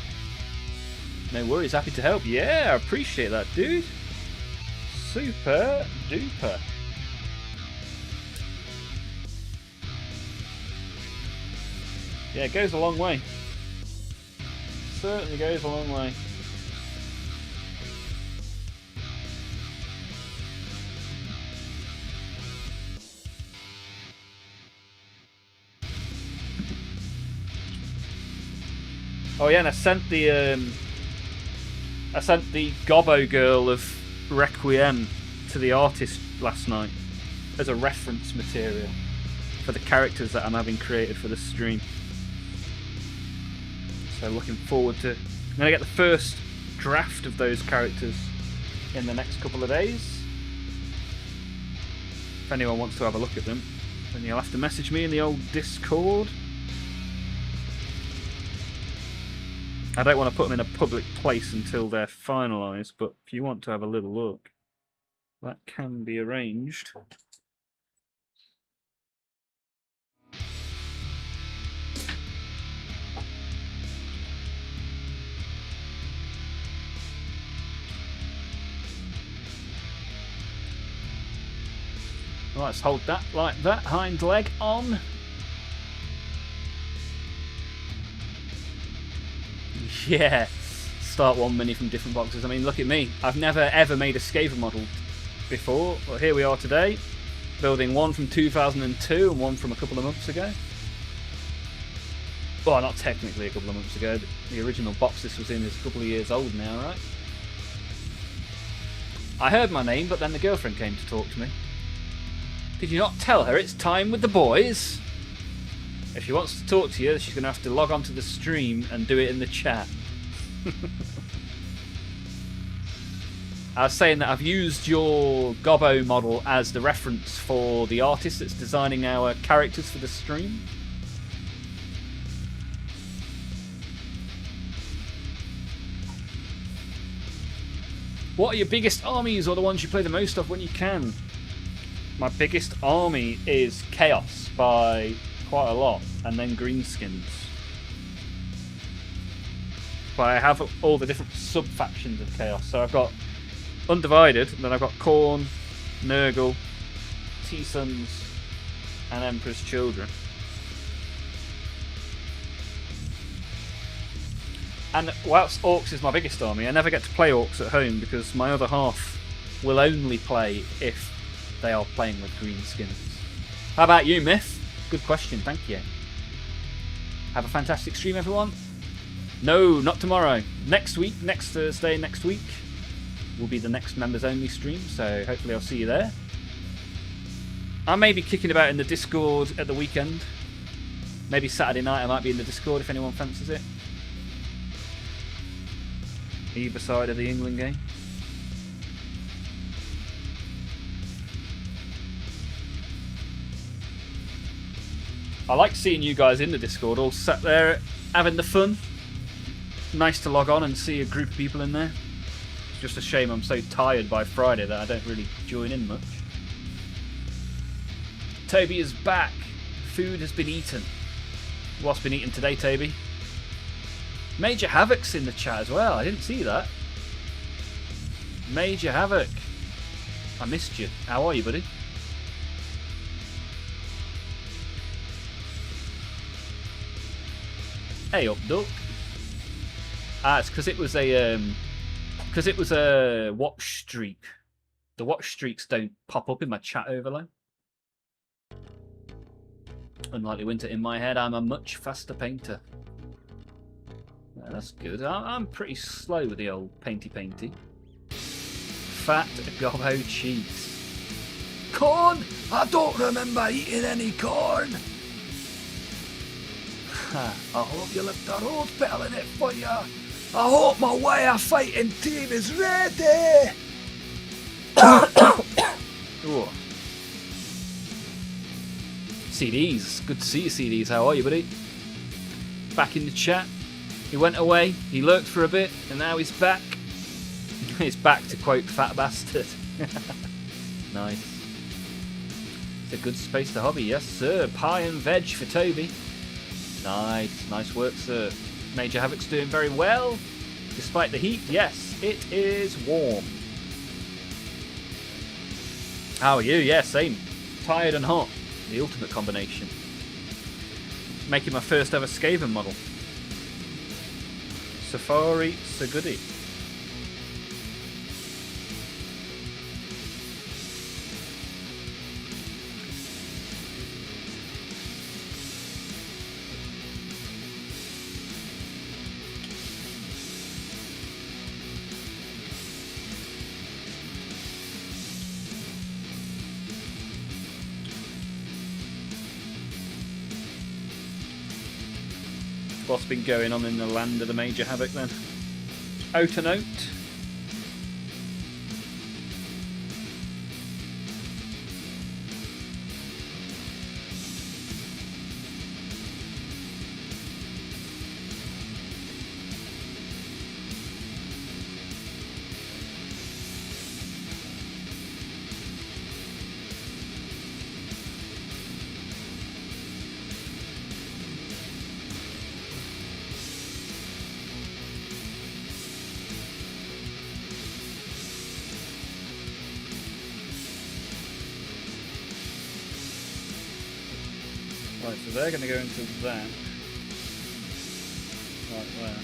No worries, happy to help. Yeah, I appreciate that, dude. Super duper. Yeah, it goes a long way. Certainly goes a long way. Oh yeah, and I sent the Gobbo girl of Requiem to the artist last night as a reference material for the characters that I'm having created for the stream. So looking forward to... I'm going to get the first draft of those characters in the next couple of days. If anyone wants to have a look at them, then you'll have to message me in the old Discord. I don't want to put them in a public place until they're finalised, but if you want to have a little look, that can be arranged. Right, let's hold that like that, hind leg on. Yeah, start one mini from different boxes. I mean, look at me. I've never ever made a Skaver model before, but here we are today, building one from 2002 and one from a couple of months ago. Well, not technically a couple of months ago. The original box this was in is a couple of years old now, right? I heard my name, but then the girlfriend came to talk to me. Did you not tell her it's time with the boys? If she wants to talk to you, she's going to have to log on to the stream and do it in the chat. I was saying that I've used your Gobbo model as the reference for the artist that's designing our characters for the stream. What are your biggest armies, or the ones you play the most of when you can? My biggest army is Chaos by quite a lot, and then Greenskins. But I have all the different sub-factions of Chaos. So I've got Undivided, and then I've got Khorne, Nurgle, T-Sons, and Emperor's Children. And whilst Orcs is my biggest army, I never get to play Orcs at home because my other half will only play if they are playing with green skins. How about you, Myth? Good question, thank you. Have a fantastic stream, everyone. No, not tomorrow. Next week, next Thursday, next week will be the next members only stream, so hopefully I'll see you there. I may be kicking about in the Discord at the weekend. Maybe Saturday night I might be in the Discord if anyone fancies it. Either side of the England game. I like seeing you guys in the Discord all sat there having the fun. Nice to log on and see a group of people in there. It's just a shame I'm so tired by Friday that I don't really join in much. Toby is back. Food has been eaten. What's been eaten today, Toby? Major Havoc's in the chat as well. I didn't see that. Major Havoc. I missed you. How are you, buddy? Hey up, Duck. Ah, it's because it was a watch streak. The watch streaks don't pop up in my chat overlay. Unlike the winter in my head, I'm a much faster painter. Yeah, that's good. I'm pretty slow with the old painty. Fat gobbo cheeks. Corn? I don't remember eating any corn. I hope you left the rose petal in it for you. I hope my way of fighting team is ready. Ooh. CDs. Good to see you, CDs. How are you, buddy? Back in the chat. He went away, he lurked for a bit, and now he's back. He's back to quote Fat Bastard. Nice. It's a good space to hobby, yes sir. Pie and veg for Toby. Nice, nice work, sir. Major Havoc's doing very well. Despite the heat, yes, it is warm. How are you? Yeah, same. Tired and hot. The ultimate combination. Making my first ever Skaven model. Safari Sagudi. What's been going on in the land of the Major Havoc then? Out and out. Right, so they're going to go into that. Right there.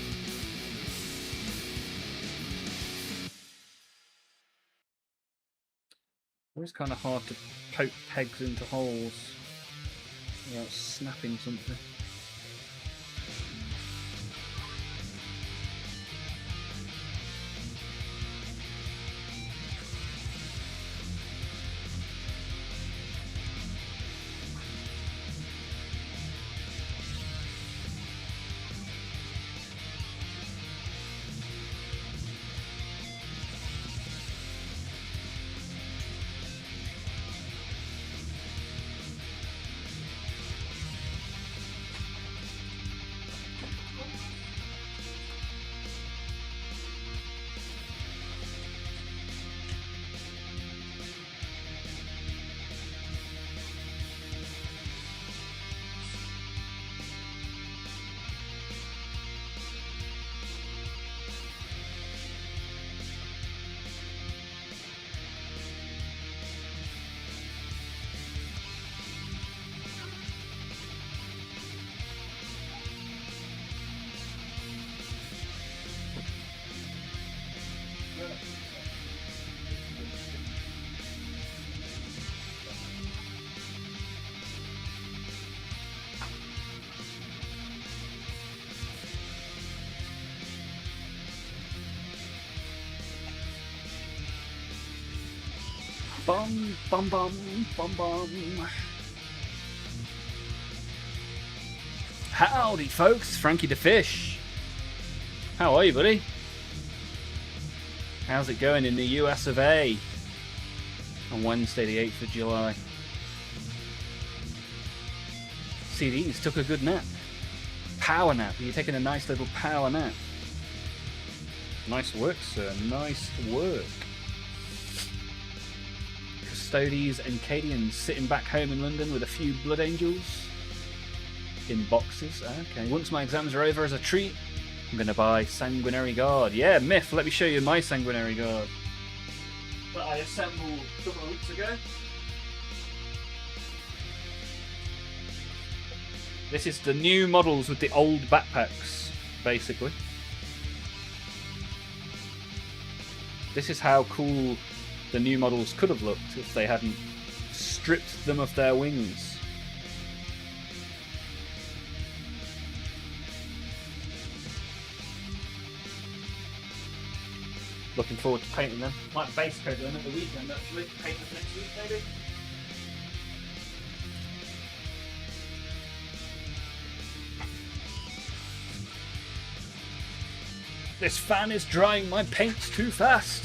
Always kind of hard to poke pegs into holes without snapping something. Bum, bum, bum, bum, bum. Howdy, folks. Frankie the Fish. How are you, buddy? How's it going in the US of A on Wednesday, the 8th of July? CDs took a good nap. Power nap. You're taking a nice little power nap. Nice work, sir. Nice work. Custodes and Cadians sitting back home in London with a few blood angels in boxes. Okay. Once my exams are over, as a treat, I'm going to buy Sanguinary Guard. Yeah, Myth, let me show you my Sanguinary Guard that I assembled a couple of weeks ago. This is the new models with the old backpacks, basically. This is how cool the new models could have looked if they hadn't stripped them of their wings. Looking forward to painting them. Might base coat them at the weekend actually. Paint them next week maybe. This fan is drying my paints too fast.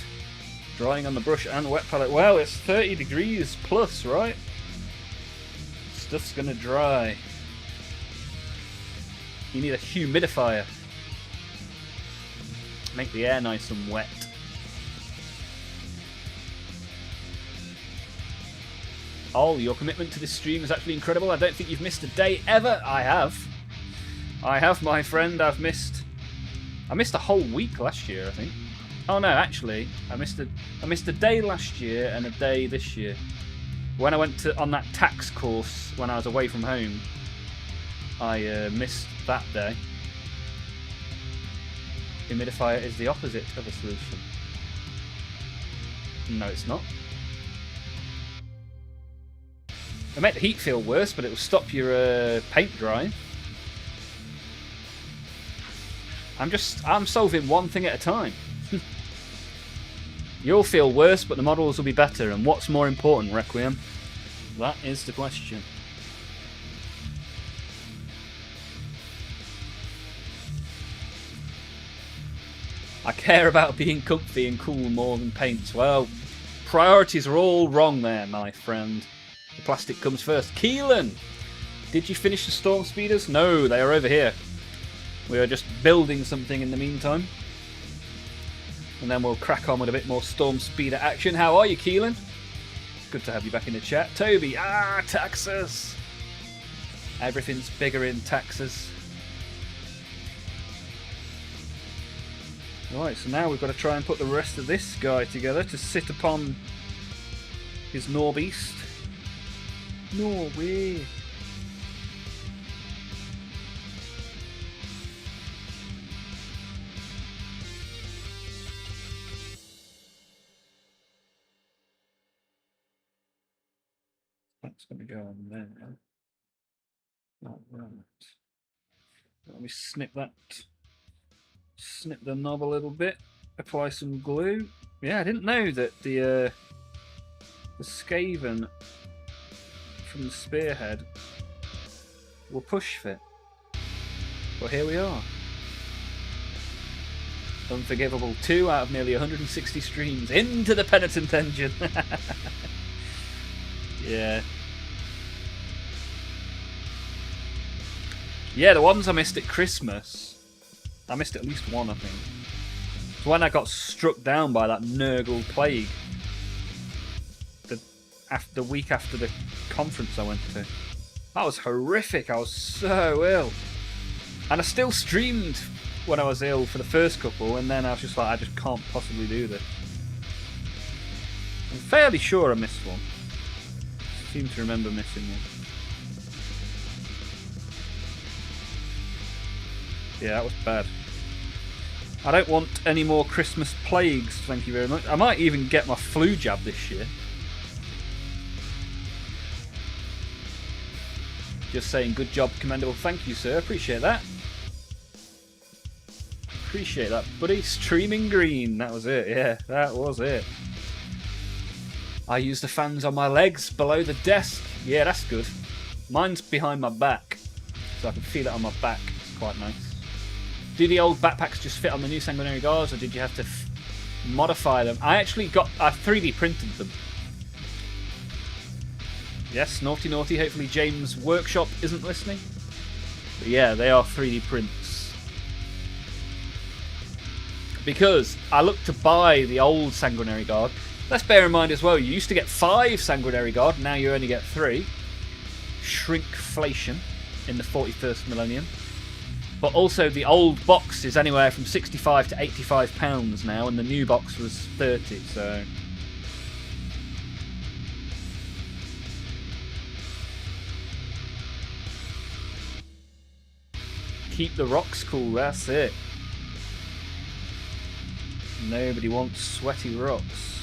Drying on the brush and wet palette. Well, it's 30 degrees plus, right? Stuff's gonna dry. You need a humidifier. Make the air nice and wet. Oh, your commitment to this stream is actually incredible. I don't think you've missed a day ever. I have. I have, my friend. I missed a whole week last year, I think. Oh no, actually, I missed a day last year and a day this year. When I went on that tax course when I was away from home, I missed that day. Humidifier is the opposite of a solution. No, it's not. It make the heat feel worse, but it will stop your paint drying. I'm solving one thing at a time. You'll feel worse, but the models will be better. And what's more important, Requiem? That is the question. I care about being comfy and cool more than paints. Well, priorities are all wrong there, my friend. The plastic comes first. Keelan! Did you finish the storm speeders? No, they are over here. We are just building something in the meantime. And then we'll crack on with a bit more storm speeder action. How are you, Keelan? Good to have you back in the chat. Toby, taxes! Everything's bigger in taxes. Right, so now we've got to try and put the rest of this guy together to sit upon his Norbeast. Norway. That's going to go on there. All right. Let me snip that. Snip the knob a little bit. Apply some glue. Yeah, I didn't know that the Skaven from the spearhead will push fit. But here we are. Unforgivable. 2 out of nearly 160 streams into the penitent engine. Yeah. Yeah, the ones I missed at Christmas. I missed at least one, I think. It's when I got struck down by that Nurgle plague. The week after the conference I went to. That was horrific. I was so ill. And I still streamed when I was ill for the first couple, and then I was just like, I just can't possibly do this. I'm fairly sure I missed one. I seem to remember missing one. Yeah, that was bad. I don't want any more Christmas plagues, thank you very much. I might even get my flu jab this year. Just saying, good job, commendable. Thank you, sir. Appreciate that. Appreciate that, buddy. Streaming green. That was it. Yeah, that was it. I use the fans on my legs below the desk. Yeah, that's good. Mine's behind my back, so I can feel it on my back. It's quite nice. Do the old backpacks just fit on the new Sanguinary Guards, or did you have to modify them? I 3D printed them. Yes, naughty naughty. Hopefully James' workshop isn't listening. But yeah, they are 3D prints. Because I looked to buy the old Sanguinary Guard. Let's bear in mind as well, you used to get 5 Sanguinary Guard, now you only get 3. Shrinkflation in the 41st millennium. But also the old box is anywhere from 65 to £85 now, and the new box was 30, so... Keep the rocks cool, that's it. Nobody wants sweaty rocks.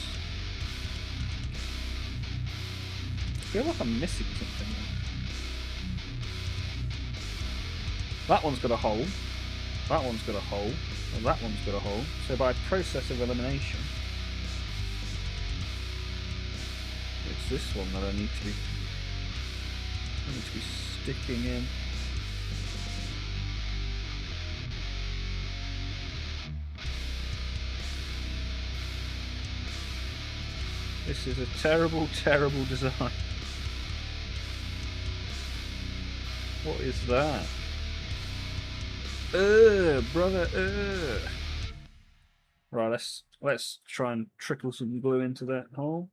I feel like I'm missing something. That one's got a hole. That one's got a hole. And that one's got a hole. So by process of elimination, it's this one that I need to be sticking in. This is a terrible, terrible design. What is that? Brother, Right, let's try and trickle some glue into that hole.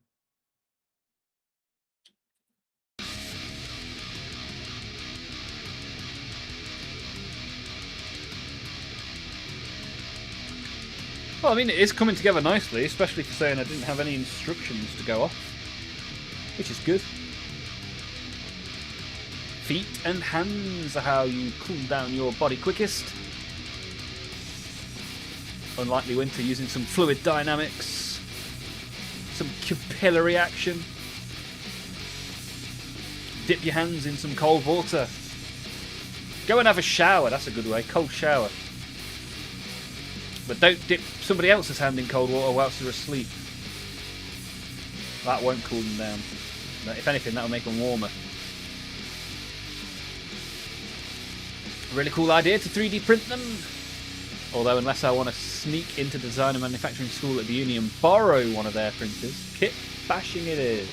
Well, I mean, it is coming together nicely, especially for saying I didn't have any instructions to go off, which is good. Feet and hands are how you cool down your body quickest. Unlikely winter using some fluid dynamics, some capillary action. Dip your hands in some cold water. Go and have a shower, that's a good way, cold shower. But don't dip somebody else's hand in cold water whilst they're asleep. That won't cool them down. If anything, that'll make them warmer. Really cool idea to 3D print them. Although unless I want to sneak into design and manufacturing school at the uni and borrow one of their printers, kit bashing it is.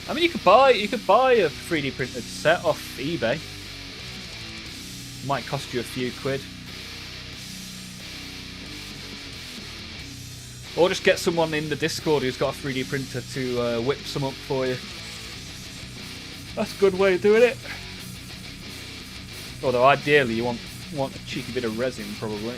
I mean, you could buy a 3D printed set off eBay. Might cost you a few quid. Or just get someone in the Discord who's got a 3D printer to whip some up for you. That's a good way of doing it. Although ideally you want a cheeky bit of resin, probably.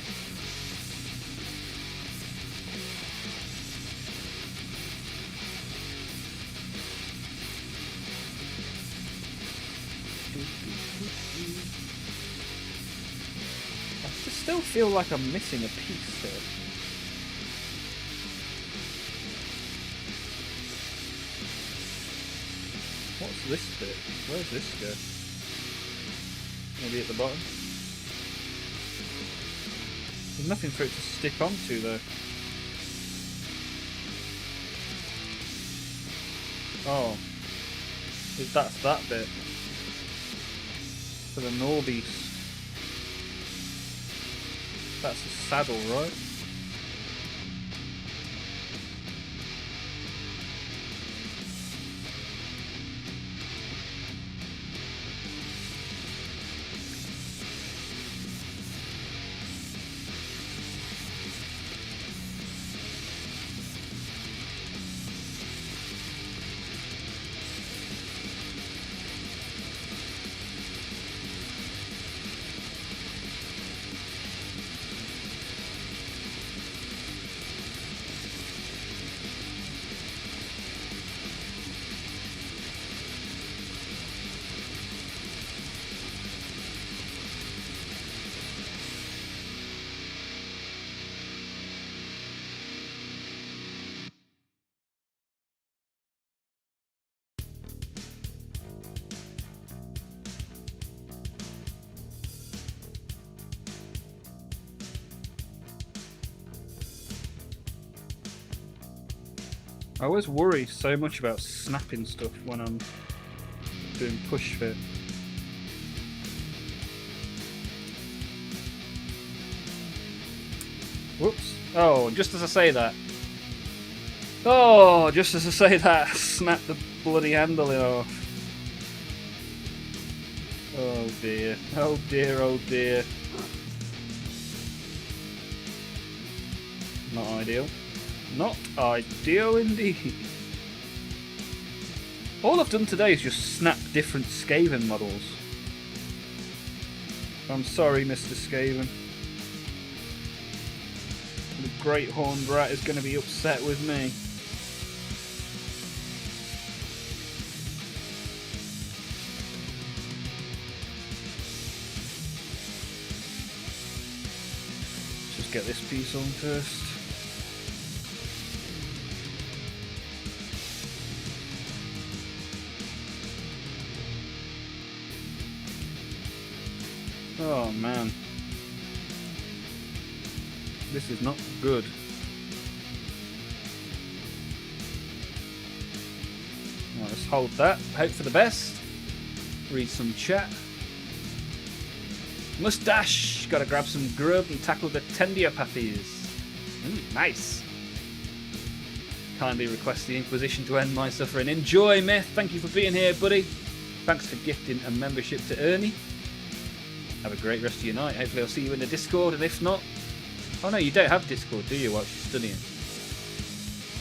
I still feel like I'm missing a piece here. What's this bit? Where's this go? Maybe at the bottom? There's nothing for it to stick onto though. Oh. That's that bit. For the Norbies. That's the saddle, right? I always worry so much about snapping stuff when I'm doing push fit. Whoops. Oh, just as I say that. Oh, just as I say that, snap the bloody handle off. Oh dear. Oh dear, oh dear. Not ideal. Not ideal indeed. All I've done today is just snap different Skaven models. I'm sorry, Mr. Skaven. The Great Horned Rat is going to be upset with me. Just get this piece on first. Oh man. This is not good. Right, let's hold that. Hope for the best. Read some chat. Mustache! Gotta grab some grub and tackle the tendiopathies. Nice. Kindly request the Inquisition to end my suffering. Enjoy, Myth. Thank you for being here, buddy. Thanks for gifting a membership to Ernie. Have a great rest of your night. Hopefully I'll see you in the Discord, and if not... Oh no, you don't have Discord, do you, whilst you're studying?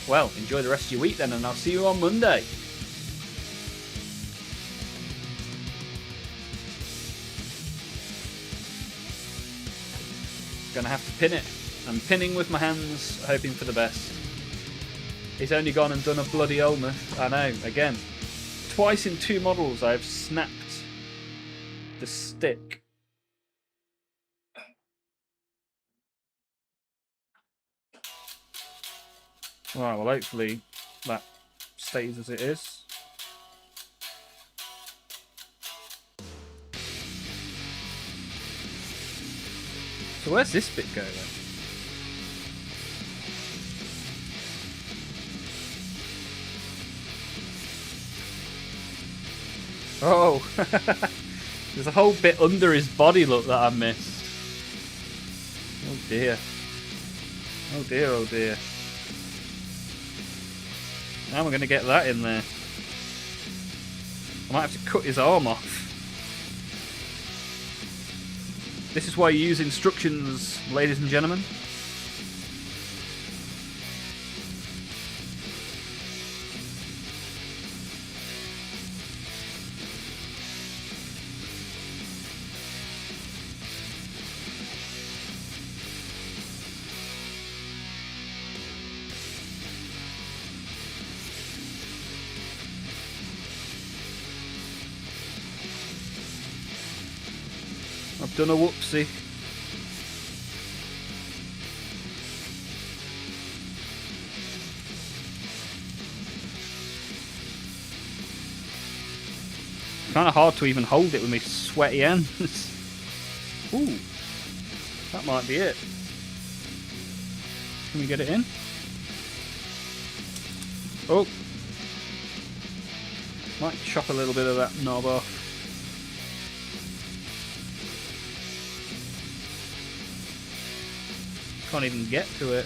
Well, enjoy the rest of your week then, and I'll see you on Monday. Gonna have to pin it. I'm pinning with my hands, hoping for the best. He's only gone and done a bloody Olmaph. I know, again. Twice in 2 models I've snapped the stick. Right, well hopefully that stays as it is. So where's this bit go then? Oh, there's a whole bit under his body, look, that I missed. Oh dear. Oh dear, oh dear. How am I going to get that in there? I might have to cut his arm off. This is why you use instructions, ladies and gentlemen. I've done a whoopsie. Kind of hard to even hold it with my sweaty hands. Ooh, that might be it. Can we get it in? Oh, might chop a little bit of that knob off. Can't even get to it.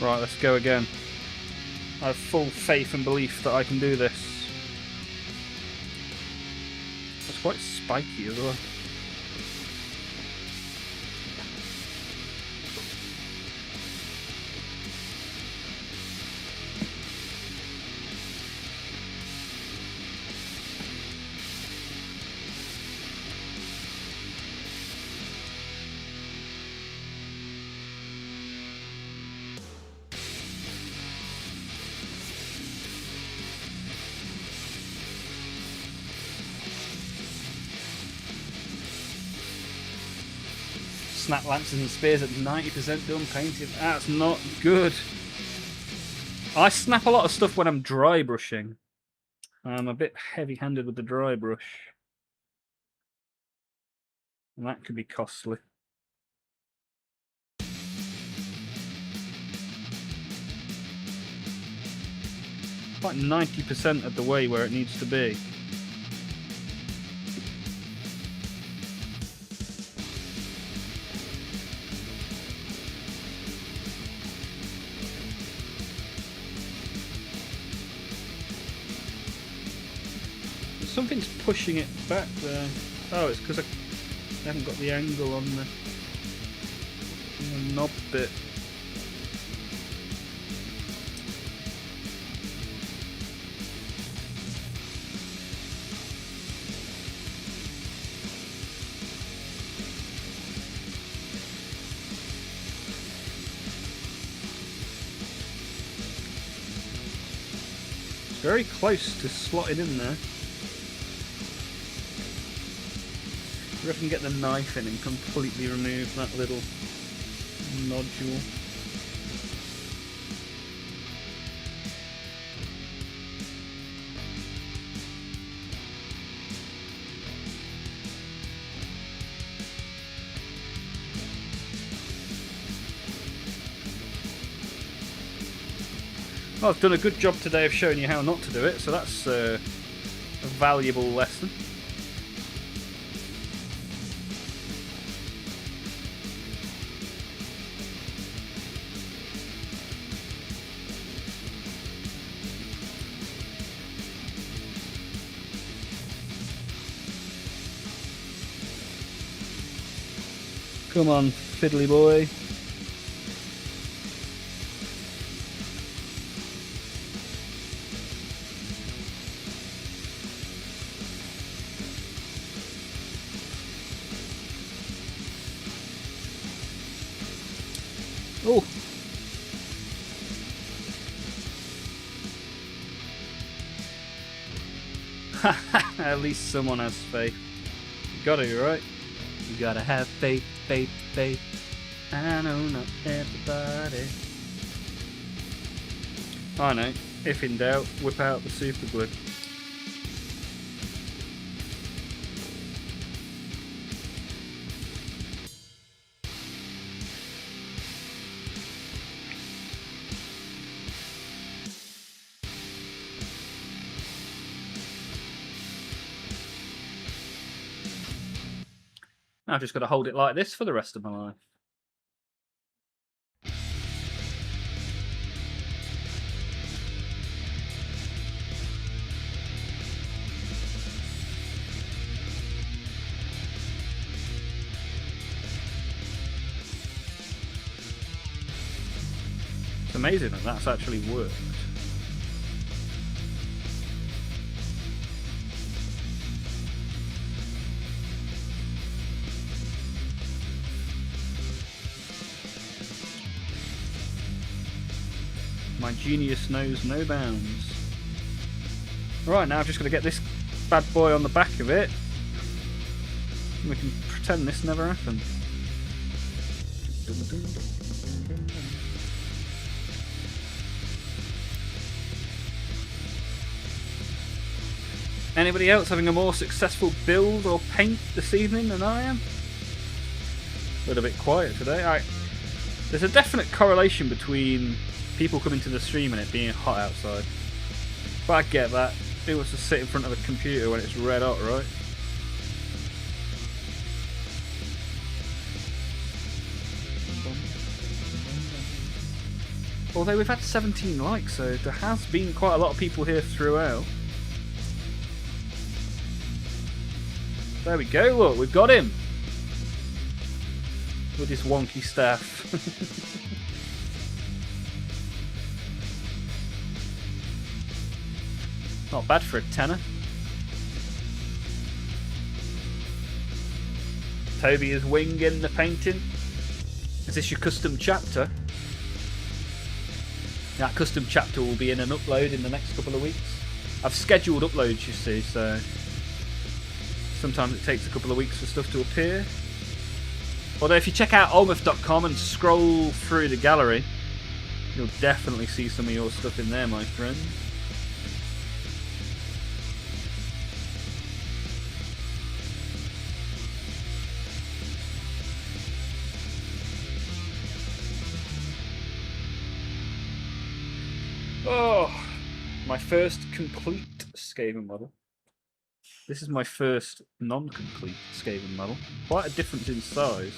Right, let's go again. I have full faith and belief that I can do this. It's quite spiky as well. snap lances and spears at 90% done painted. That's not good. I snap a lot of stuff when I'm dry brushing. I'm a bit heavy-handed with the dry brush. And that could be costly. Like 90% of the way where it needs to be. Something's pushing it back there. Oh, it's because I haven't got the angle on the knob bit. It's very close to slotting in there. I reckon get the knife in and completely remove that little nodule. Well, I've done a good job today of showing you how not to do it, so that's a valuable lesson. Come on, fiddly boy. Oh. At least someone has faith. You got it, right? You gotta have faith, faith, faith. I know not everybody. I know. If in doubt, whip out the super glue. I've just got to hold it like this for the rest of my life. It's amazing that that's actually worked. My genius knows no bounds. Right, now I've just got to get this bad boy on the back of it. And we can pretend this never happened. Anybody else having a more successful build or paint this evening than I am? A little bit quiet today. There's a definite correlation between people coming to the stream and it being hot outside. But I get that. Who wants to sit in front of a computer when it's red hot, right? Although we've had 17 likes, so there has been quite a lot of people here throughout. There we go, look, we've got him! With his wonky staff. Not bad for a tenner. Toby is winging the painting. Is this your custom chapter? That custom chapter will be in an upload in the next couple of weeks. I've scheduled uploads, you see, so sometimes it takes a couple of weeks for stuff to appear. Although if you check out olmaph.com and scroll through the gallery, you'll definitely see some of your stuff in there, my friend. Oh, my first complete Skaven model. This is my first non-complete Skaven model. Quite a difference in size.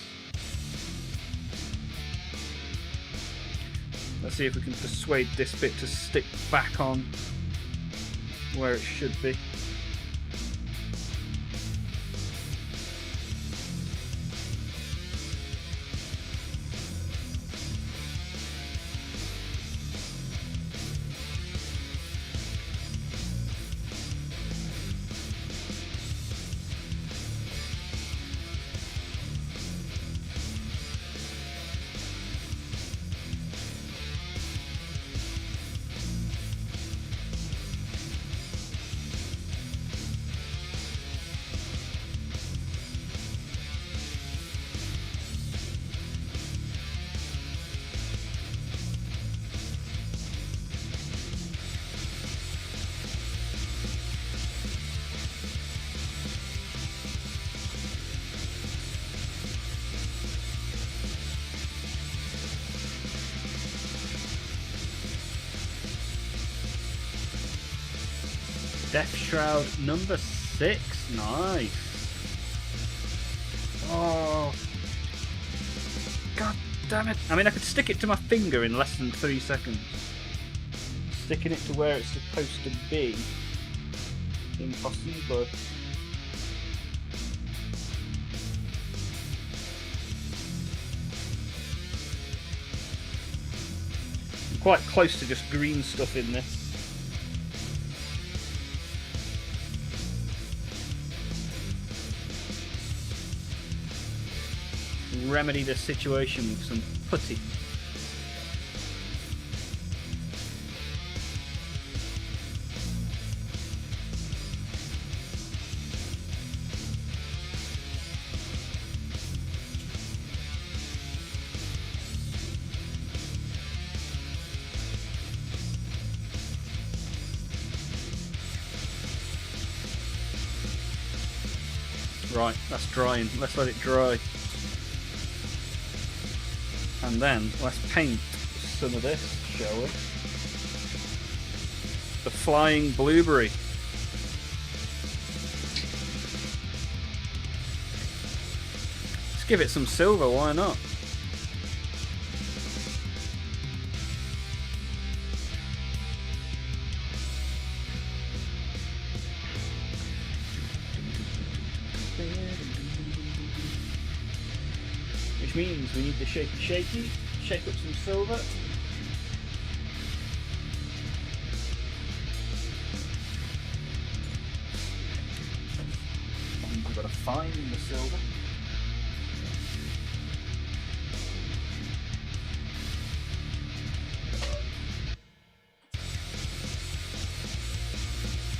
Let's see if we can persuade this bit to stick back on where it should be. Death Shroud number 6. Nice. Oh. God damn it. I mean, I could stick it to my finger in less than 3 seconds. Sticking it to where it's supposed to be. Impossible. I'm quite close to just green stuff in this. Remedy the situation with some putty. Right, that's drying. Let's let it dry. And then let's paint some of this, shall we? The Flying Blueberry. Let's give it some silver, why not? Which means we need the shaky, shake up some silver. And we've got to find the silver.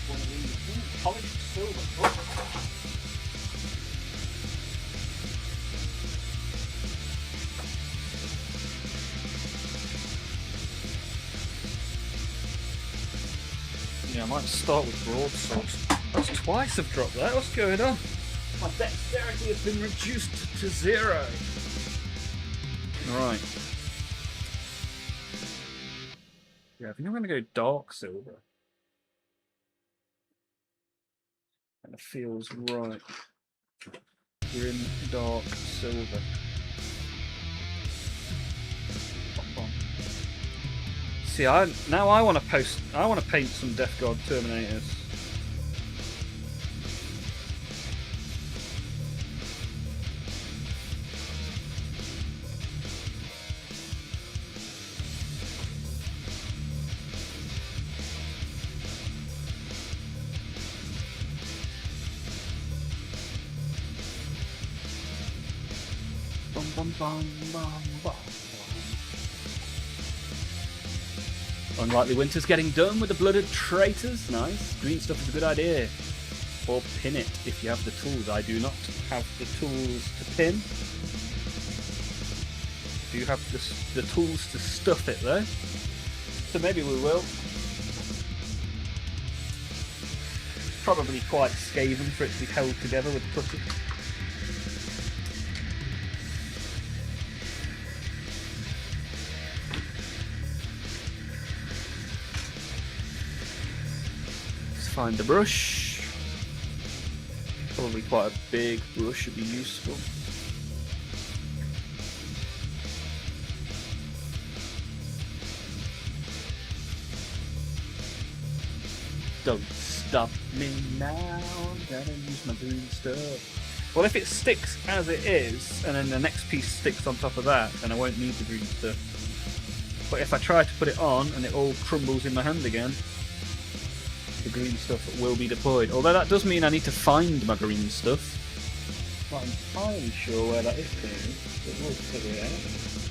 One of these polished silver. Oh. Yeah, I might start with broadswords. That's twice I've dropped that. What's going on? My dexterity has been reduced to 0. Right. Yeah, I think I'm going to go dark silver. And it feels right. Grim dark silver. See, now I want to paint some Death Guard Terminators. Bum bum bum bum bum. Unlikely Winter's getting done with the blooded traitors. Nice. Green stuff is a good idea. Or pin it if you have the tools. I do not have the tools to pin. do have the tools to stuff it though. So maybe we will. Probably quite scathing for it to be held together with putty. Let's find the brush. Probably quite a big brush would be useful. Don't stop me now, gotta use my green stuff. Well, if it sticks as it is, and then the next piece sticks on top of that, then I won't need the green stuff. But if I try to put it on and it all crumbles in my hand again, the green stuff will be deployed. Although that does mean I need to find my green stuff. Not entirely sure where that is, but we'll figure it out.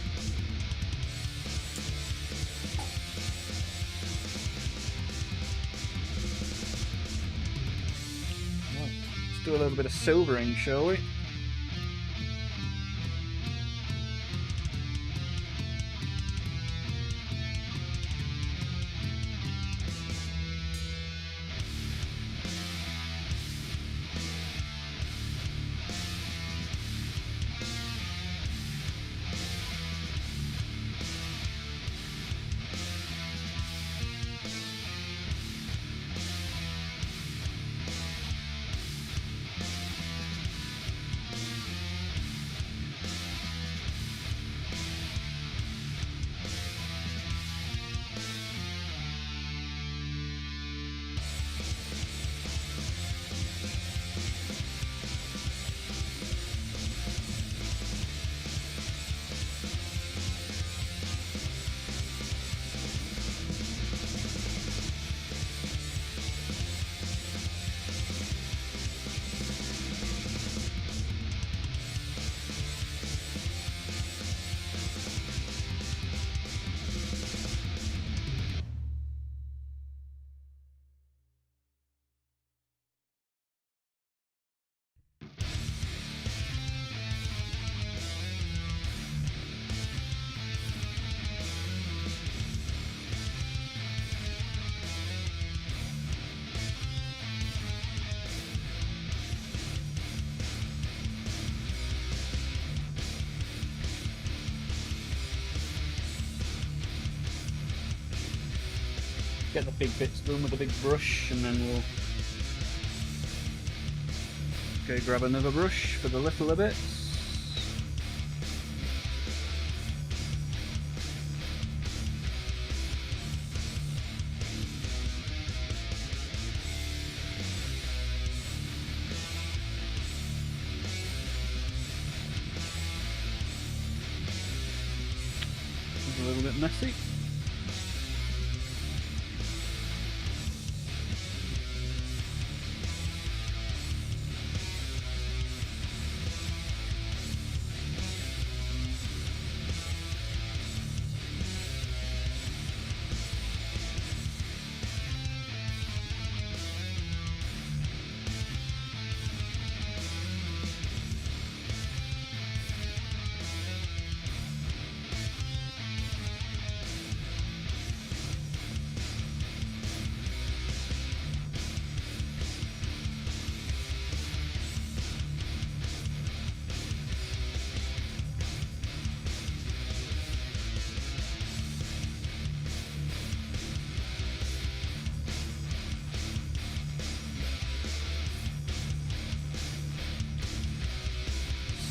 Do a little bit of silvering, shall we? Get the big bits done with a big brush, and then we'll go grab another brush for the littler bits. It's a little bit messy.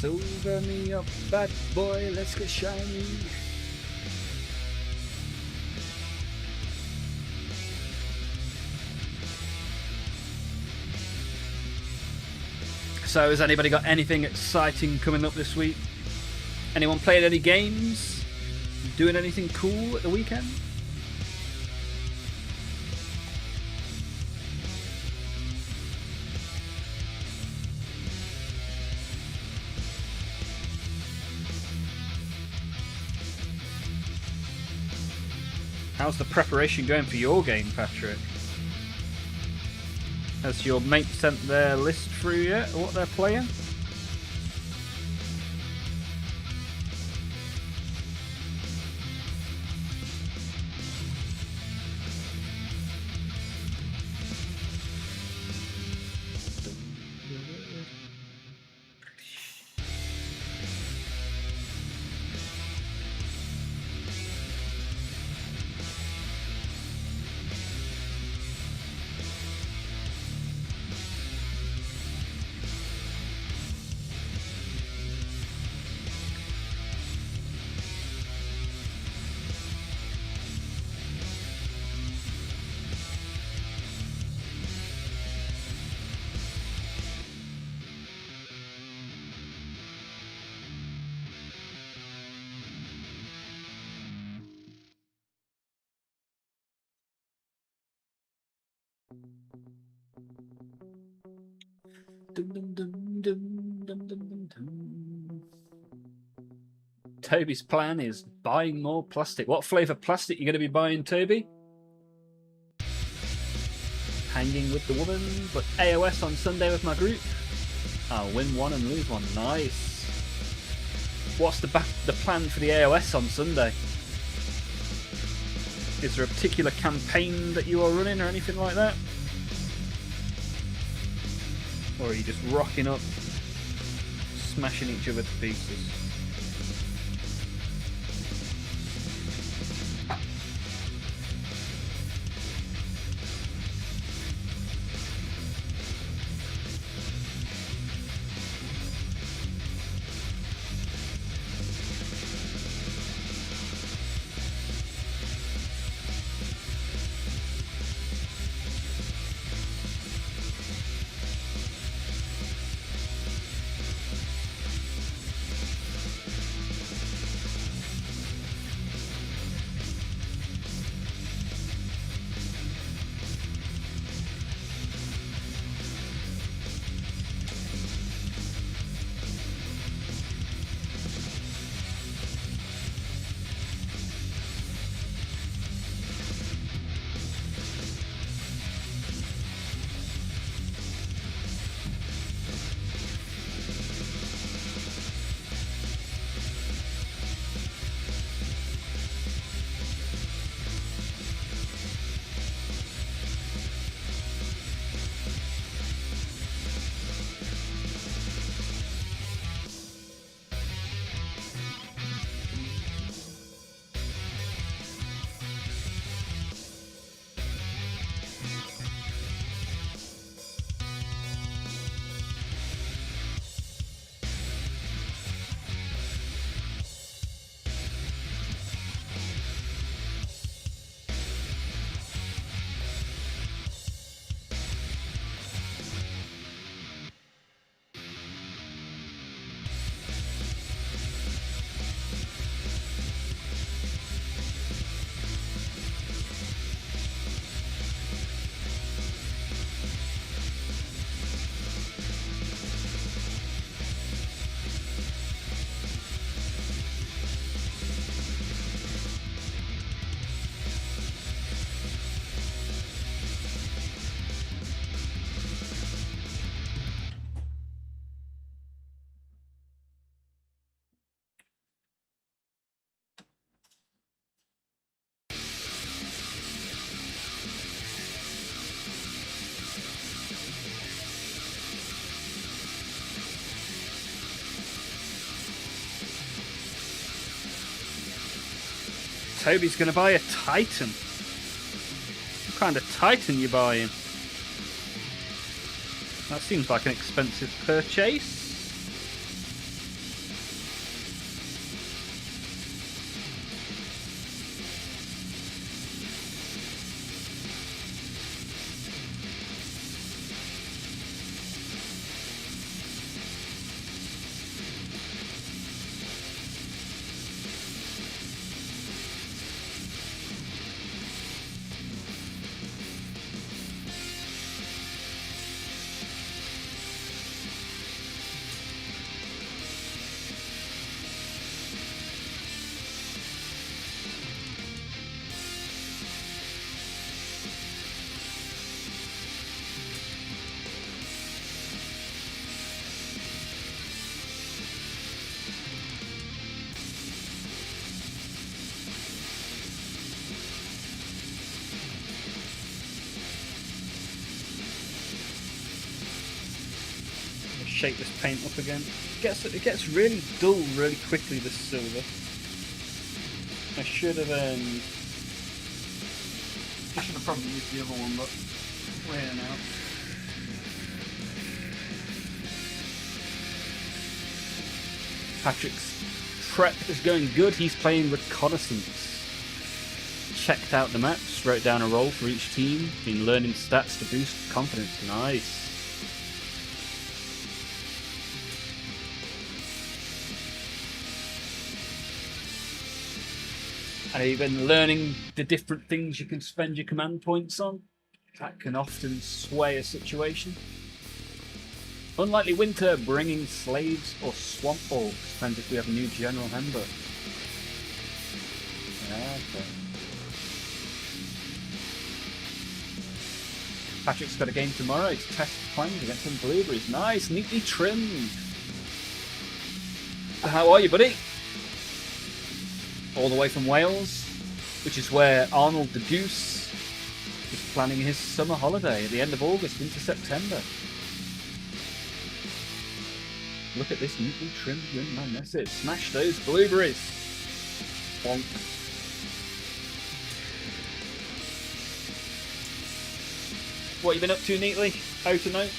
Silver me up, bad boy, let's get shiny. So has anybody got anything exciting coming up this week? Anyone playing any games? Doing anything cool at the weekend? How's the preparation going for your game, Patrick? Has your mate sent their list through yet, or what they're playing? Toby's plan is buying more plastic. What flavour plastic you going to be buying, Toby? Hanging with the woman, but AOS on Sunday with my group. I'll win one and lose one. Nice. What's the plan for the AOS on Sunday? Is there a particular campaign that you are running or anything like that? Or are you just rocking up, smashing each other to pieces? Toby's going to buy a Titan. What kind of Titan you buying? That seems like an expensive purchase. Shake this paint up again. It gets really dull really quickly, this silver. I should have probably used the other one, but we're here now. Patrick's prep is going good. He's playing reconnaissance. Checked out the maps, wrote down a role for each team, been learning stats to boost confidence. Nice. And you've been learning the different things you can spend your command points on. That can often sway a situation. Unlikely winter bringing slaves or swamp orcs. Depends if we have a new general handbook. Okay. Patrick's got a game tomorrow to test plans against some blueberries. Nice, neatly trimmed. How are you, buddy? All the way from Wales, which is where Arnold the Goose is planning his summer holiday at the end of August into September. Look at this neatly trimmed in my message. Smash those blueberries. Bonk. What have you been up to, Neatly? How to note?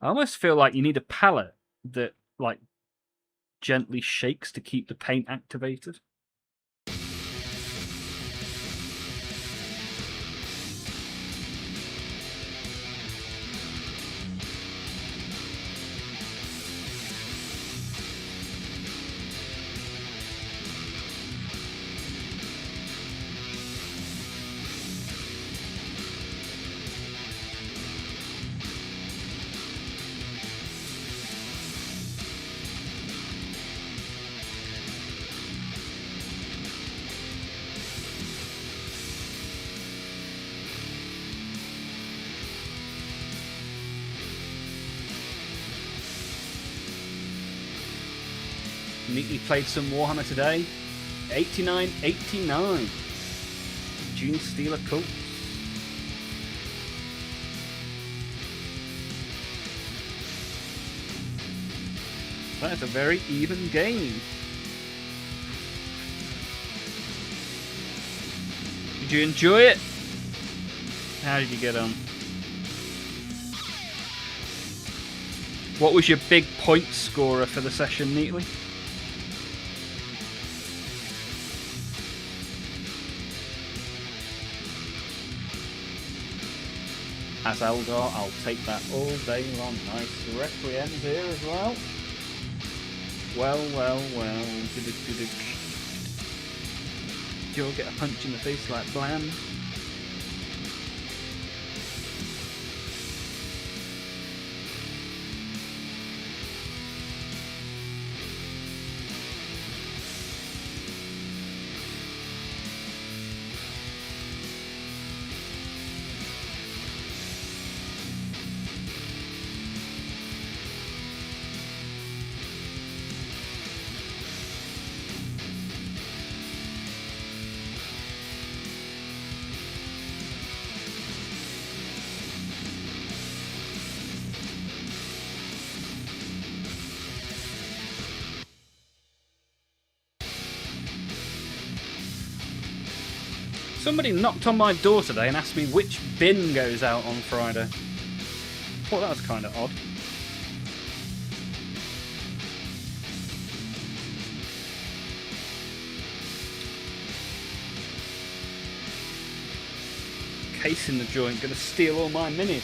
I almost feel like you need a palette that, like, gently shakes to keep the paint activated. Neatly played some Warhammer today. 8989. Gene Stealer Cult. That's a very even game. Did you enjoy it? How did you get on? What was your big point scorer for the session, Neatly? As Eldar, I'll take that all day long. Nice Requiem here as well. Well. You'll get a punch in the face like Blam. Somebody knocked on my door today and asked me which bin goes out on Friday. I thought that was kind of odd. Case in the joint, gonna steal all my minis.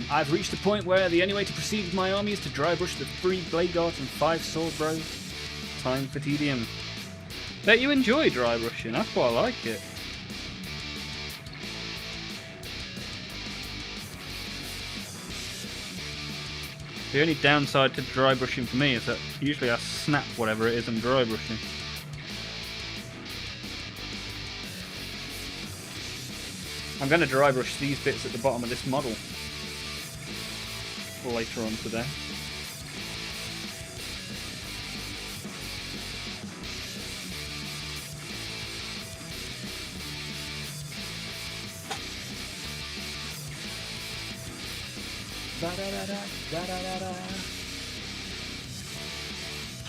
I've reached a point where the only way to proceed with my army is to dry brush the 3 blade guards and 5 sword bros. Time for tedium. Bet you enjoy dry brushing, I quite like it. The only downside to dry brushing for me is that usually I snap whatever it is I'm dry brushing. I'm going to dry brush these bits at the bottom of this model later on today.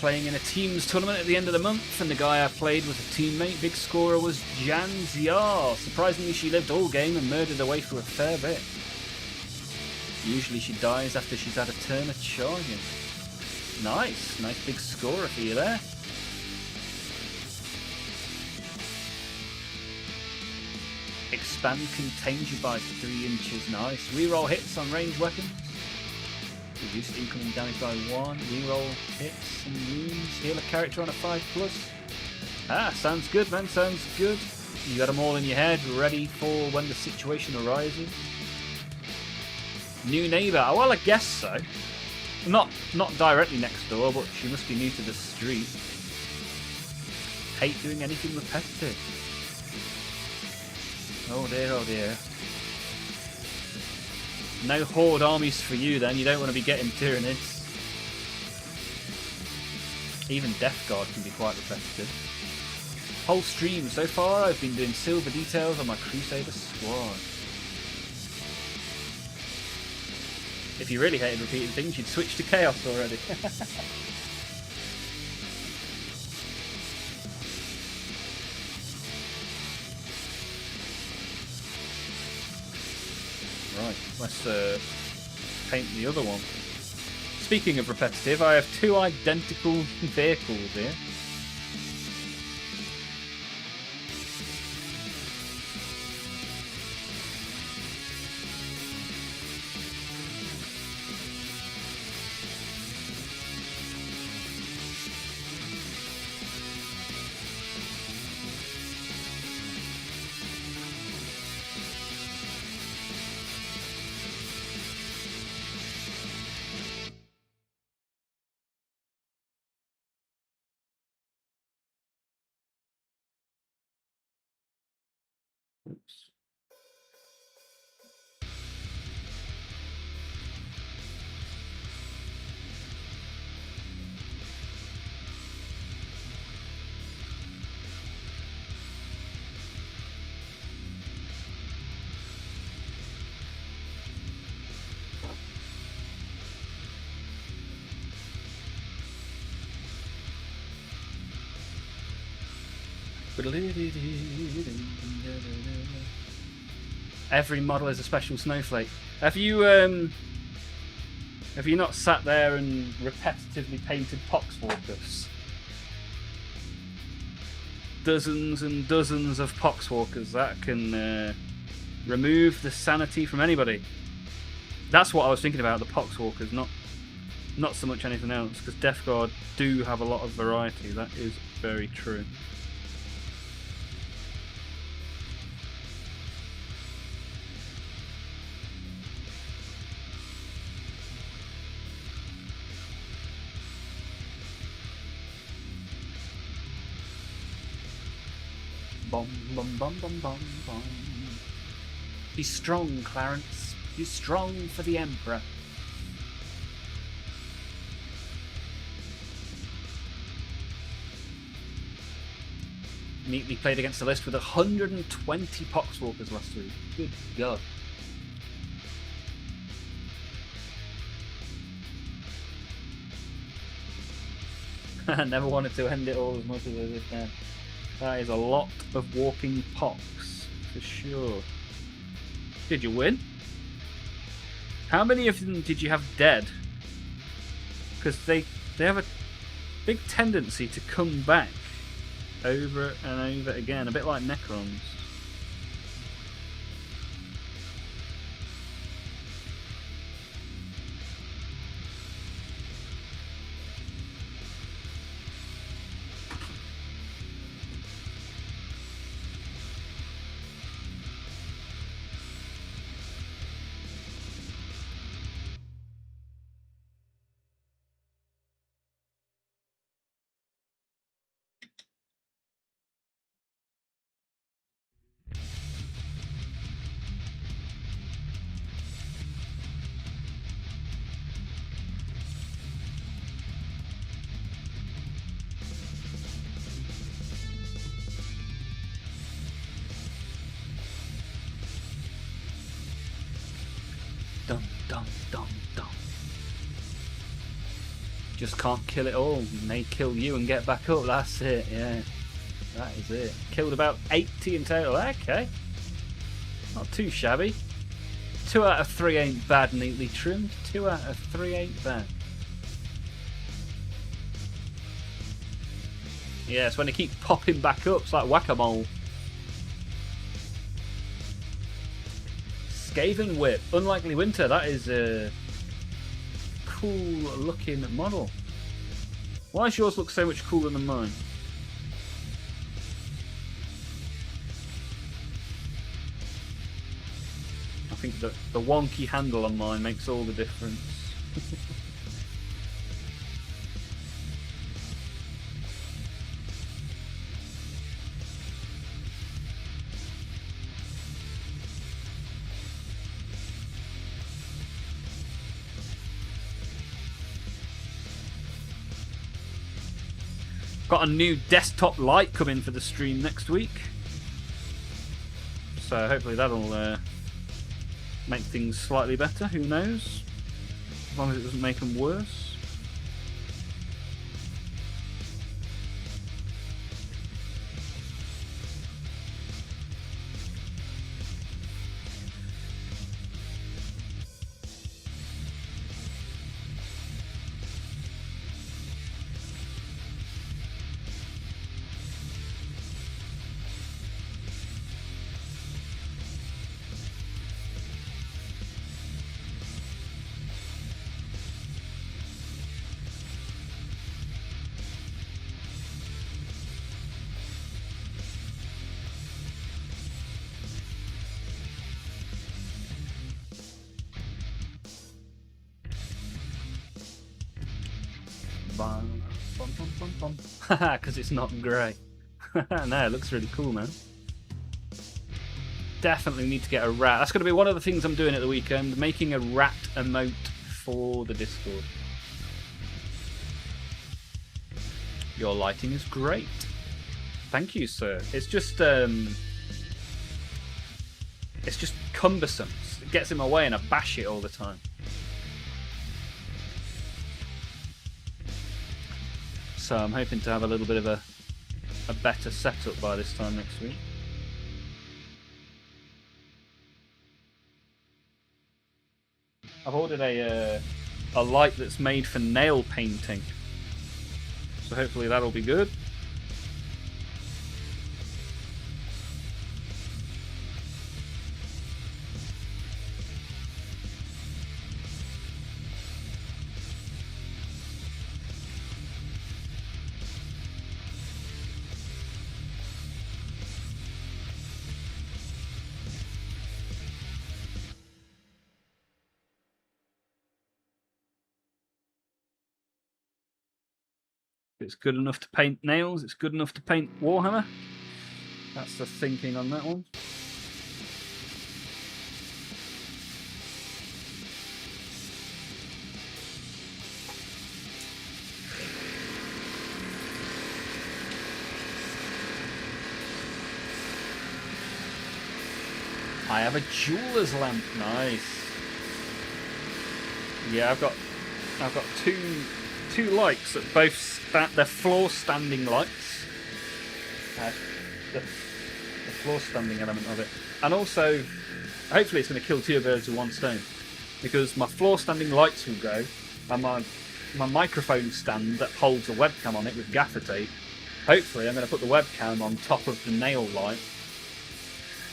playing in a teams tournament at the end of the month, and the guy I played was a teammate. Big scorer was Jan Ziar. Surprisingly, she lived all game and murdered away for a fair bit. Usually she dies after she's had a turn of charging. Nice big scorer for you there. Expand contains you by 3 inches. Nice. Reroll hits on ranged weapons. Reduce incoming damage by 1. Reroll hits and wounds. Heal a character on a 5+. Ah, sounds good, man. Sounds good. You got them all in your head, ready for when the situation arises. New neighbour. Oh, well, I guess so. Not directly next door, but she must be new to the street. Hate doing anything repetitive. Oh dear, oh dear. No horde armies for you then, you don't want to be getting Tyranids. Even Death Guard can be quite repetitive. Whole stream so far I've been doing silver details on my Crusader squad. If you really hated repeating things, you'd switch to Chaos already. Right, let's paint the other one. Speaking of repetitive, I have 2 identical vehicles here. Oops. Every model is a special snowflake. Have you not sat there and repetitively painted Poxwalkers? Dozens and dozens of Poxwalkers. That can remove the sanity from anybody. That's what I was thinking about, the Poxwalkers, not so much anything else, because Death Guard do have a lot of variety. That is very true. Bum, bum, bum, bum, bum, bum. Be strong, Clarence. Be strong for the Emperor. Neatly played against a list with 120 Poxwalkers last week. Good God. I never wanted to end it all as much as I did now. That is a lot of walking Pox, for sure. Did you win? How many of them did you have dead? Because they have a big tendency to come back over and over again, a bit like Necrons. Dum dum dum dum. Just can't kill it all. And they kill you and get back up. That's it, yeah. That is it. Killed about 80 in total. Okay. Not too shabby. 2 out of 3 ain't bad, neatly trimmed. 2 out of 3 ain't bad. Yeah, it's when they keep popping back up. It's like whack-a-mole. Skaven Whip. Unlikely Winter. That is a cool looking model. Why does yours look so much cooler than mine? I think the wonky handle on mine makes all the difference. Got a new desktop light coming for the stream next week, so hopefully that'll make things slightly better. Who knows? As long as it doesn't make them worse. Haha, because it's not grey. No, it looks really cool, man. Definitely need to get a rat. That's going to be one of the things I'm doing at the weekend, making a rat emote for the Discord. Your lighting is great. Thank you, sir. It's just cumbersome. It gets in my way and I bash it all the time. So I'm hoping to have a little bit of a better setup by this time next week. I've ordered a light that's made for nail painting, so hopefully that'll be good. It's good enough to paint nails, it's good enough to paint Warhammer. That's the thinking on that one. I have a jeweler's lamp. Nice. Yeah, I've got two lights that both they're floor standing lights. The floor standing element of it, and also hopefully it's going to kill 2 birds with 1 stone, because my floor standing lights will go, and my microphone stand that holds a webcam on it with gaffer tape. Hopefully I'm going to put the webcam on top of the nail light,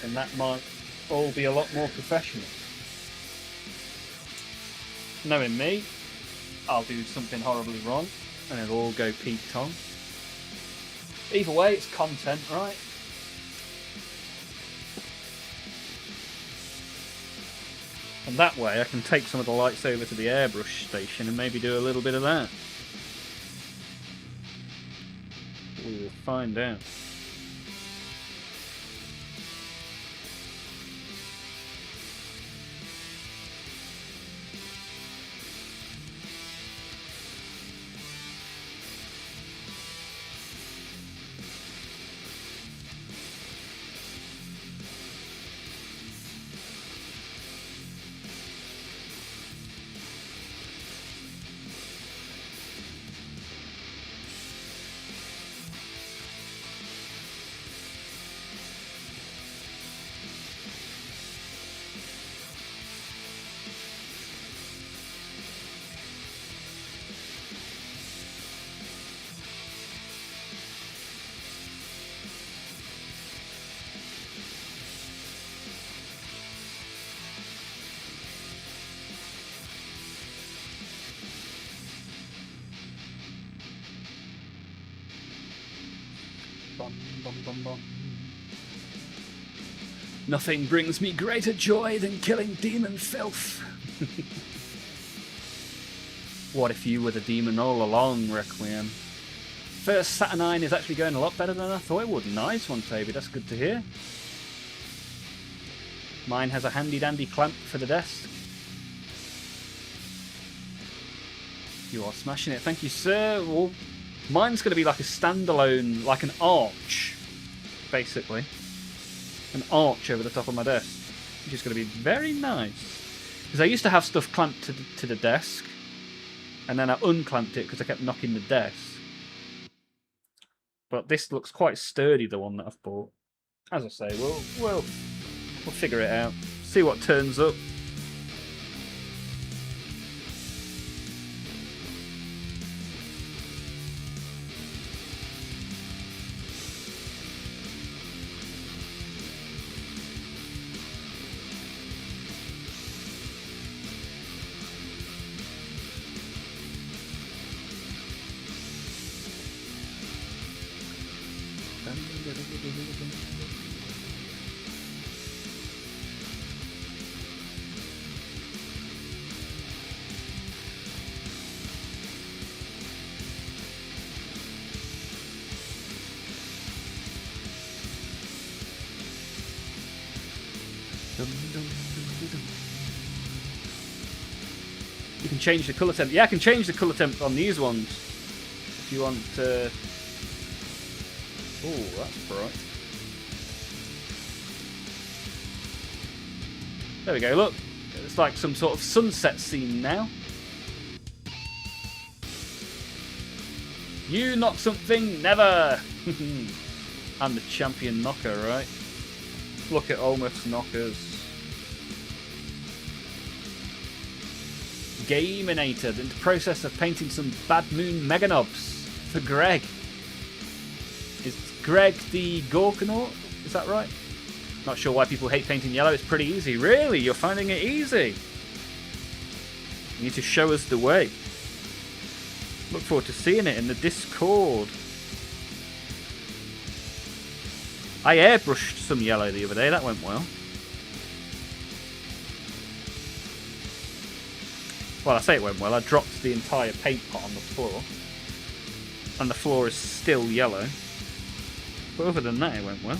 and that might all be a lot more professional. Knowing me, I'll do something horribly wrong and it'll all go Pete Tong. Either way, it's content, right? And that way I can take some of the lights over to the airbrush station and maybe do a little bit of that. We'll find out. Bum, bum, bum, bum. Nothing brings me greater joy than killing demon filth. What if you were the demon all along, Requiem? First Saturnine is actually going a lot better than I thought it would. Nice one, Toby. That's good to hear. Mine has a handy-dandy clamp for the desk. You are smashing it. Thank you, sir. Well, mine's going to be like a standalone, like an arch, basically. An arch over the top of my desk, which is going to be very nice. Because I used to have stuff clamped to the desk, and then I unclamped it because I kept knocking the desk. But this looks quite sturdy, the one that I've bought. As I say, we'll figure it out. See what turns up. You can change the colour temp. Yeah, I can change the colour temp on these ones. If you want to... Oh, that's bright. There we go, look. It's like some sort of sunset scene now. You knock something, never! I'm the champion knocker, right? Look at Olmaph's knockers. Gaminator, in the process of painting some Bad Moon Mega Knobs for Greg. Is Greg the Gorkanaut? Is that right? Not sure why people hate painting yellow. It's pretty easy. Really? You're finding it easy? You need to show us the way. Look forward to seeing it in the Discord. I airbrushed some yellow the other day. That went well. Well, I say it went well. I dropped the entire paint pot on the floor. And the floor is still yellow. But other than that, it went well.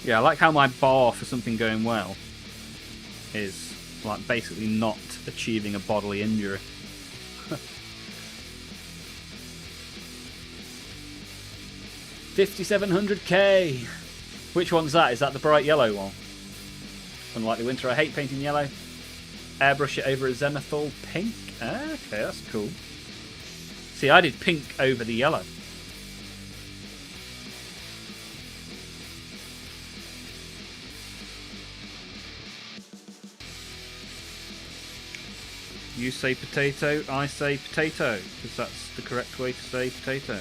Yeah, I like how my bar for something going well is like basically not achieving a bodily injury. 5700k. Which one's that? Is that the bright yellow one? Unlike the winter, I hate painting yellow. Airbrush it over a zenithal pink. Ah, okay, that's cool. See, I did pink over the yellow. You say potato, I say potato, because that's the correct way to say potato.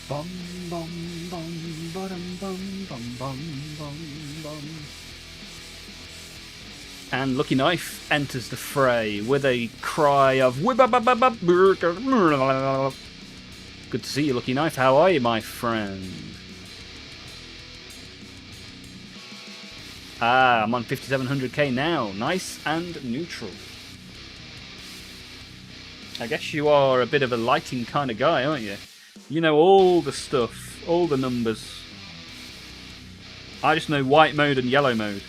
Bum bum bum bum bum bum bum bum. And Lucky Knife enters the fray with a cry of good to see you, Lucky Knife. How are you, my friend? Ah, I'm on 5700k now. Nice and neutral. I guess you are a bit of a lighting kind of guy, aren't you? You know all the stuff, all the numbers. I just know white mode and yellow mode.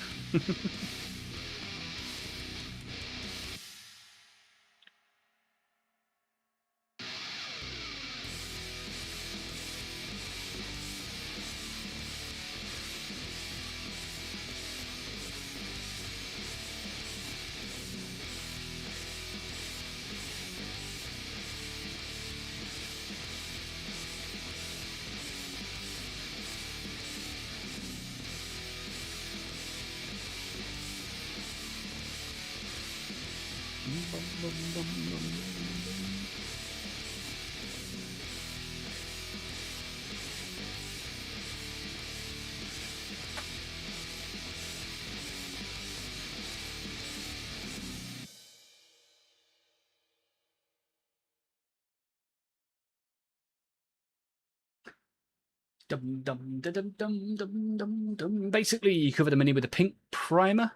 Dum, dum, da, dum, dum, dum, dum, dum. Basically, you cover the mini with a pink primer.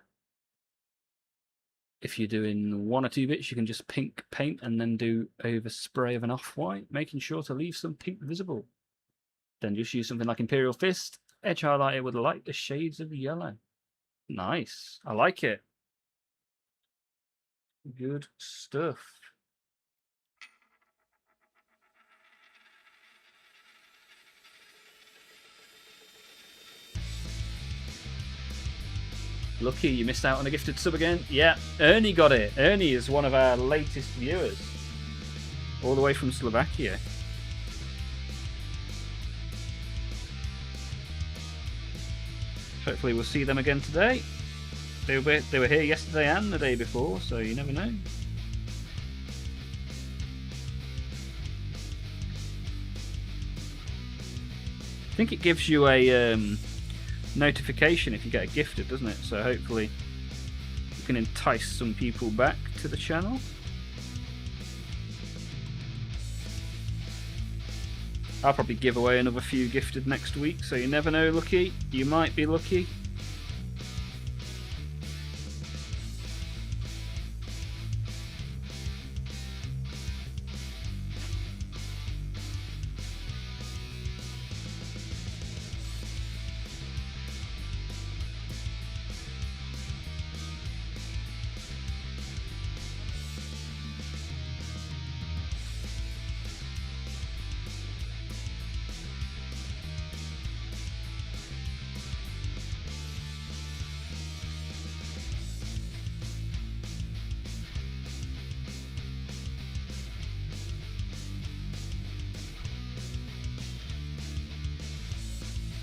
If you're doing 1 or 2 bits, you can just pink paint and then do overspray of an off-white, making sure to leave some pink visible. Then just use something like Imperial Fist, edge highlight it with lighter shades of yellow. Nice. I like it. Good stuff. Lucky, you missed out on a gifted sub again. Yeah, Ernie got it. Ernie is one of our latest viewers. All the way from Slovakia. Hopefully we'll see them again today. They were here yesterday and the day before, so you never know. I think it gives you a notification if you get a gifted, doesn't it? So hopefully you can entice some people back to the channel. I'll probably give away another few gifted next week, so you never know, Lucky. You might be lucky.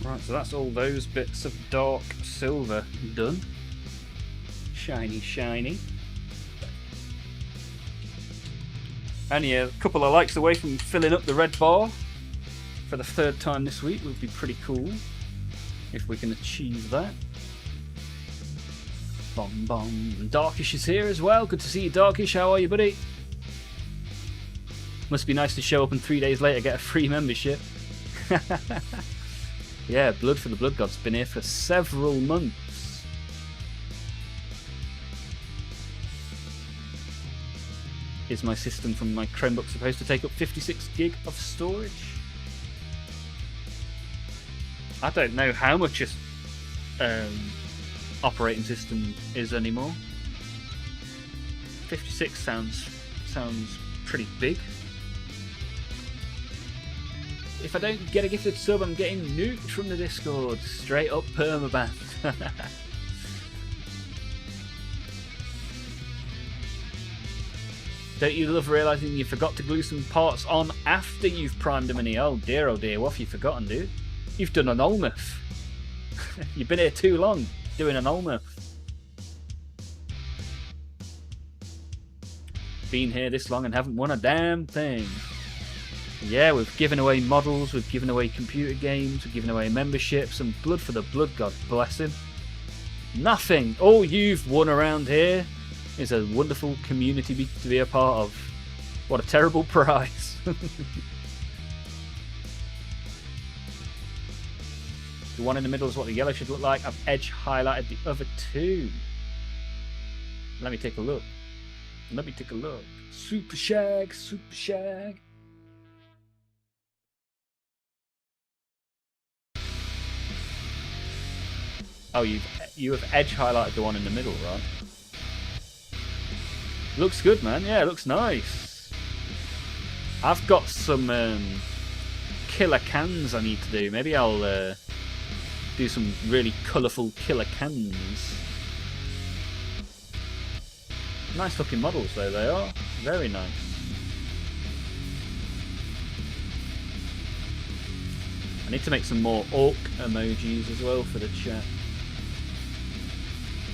Right, so that's all those bits of dark silver done. Shiny, shiny. Only a couple of likes away from filling up the red bar for the 3rd time this week would be pretty cool if we can achieve that. Bom bom. Darkish is here as well. Good to see you, Darkish. How are you, buddy? Must be nice to show up and 3 days later get a free membership. Yeah, Blood for the Blood God's been here for several months. Is my system from my Chromebook supposed to take up 56 gig of storage? I don't know how much operating system is anymore. 56 sounds pretty big. If I don't get a gifted sub, I'm getting nuked from the Discord. Straight up permaban. Don't you love realising you forgot to glue some parts on after you've primed a mini? Oh dear, what have you forgotten, dude? You've done an Olmaph. You've been here too long doing an Olmaph. Been here this long and haven't won a damn thing. Yeah, we've given away models, we've given away computer games, we've given away memberships, and blood for the blood, God bless him. Nothing. All you've won around here is a wonderful community to be a part of. What a terrible prize. The one in the middle is what the yellow should look like. I've edge highlighted the other two. Let me take a look. Let me take a look. Super shag, super shag. Oh, you have edge highlighted the one in the middle, right? Looks good, man. Yeah, it looks nice. I've got some killer cans I need to do. Maybe I'll do some really colourful killer cans. Nice looking models though, they are. Very nice. I need to make some more orc emojis as well for the chat.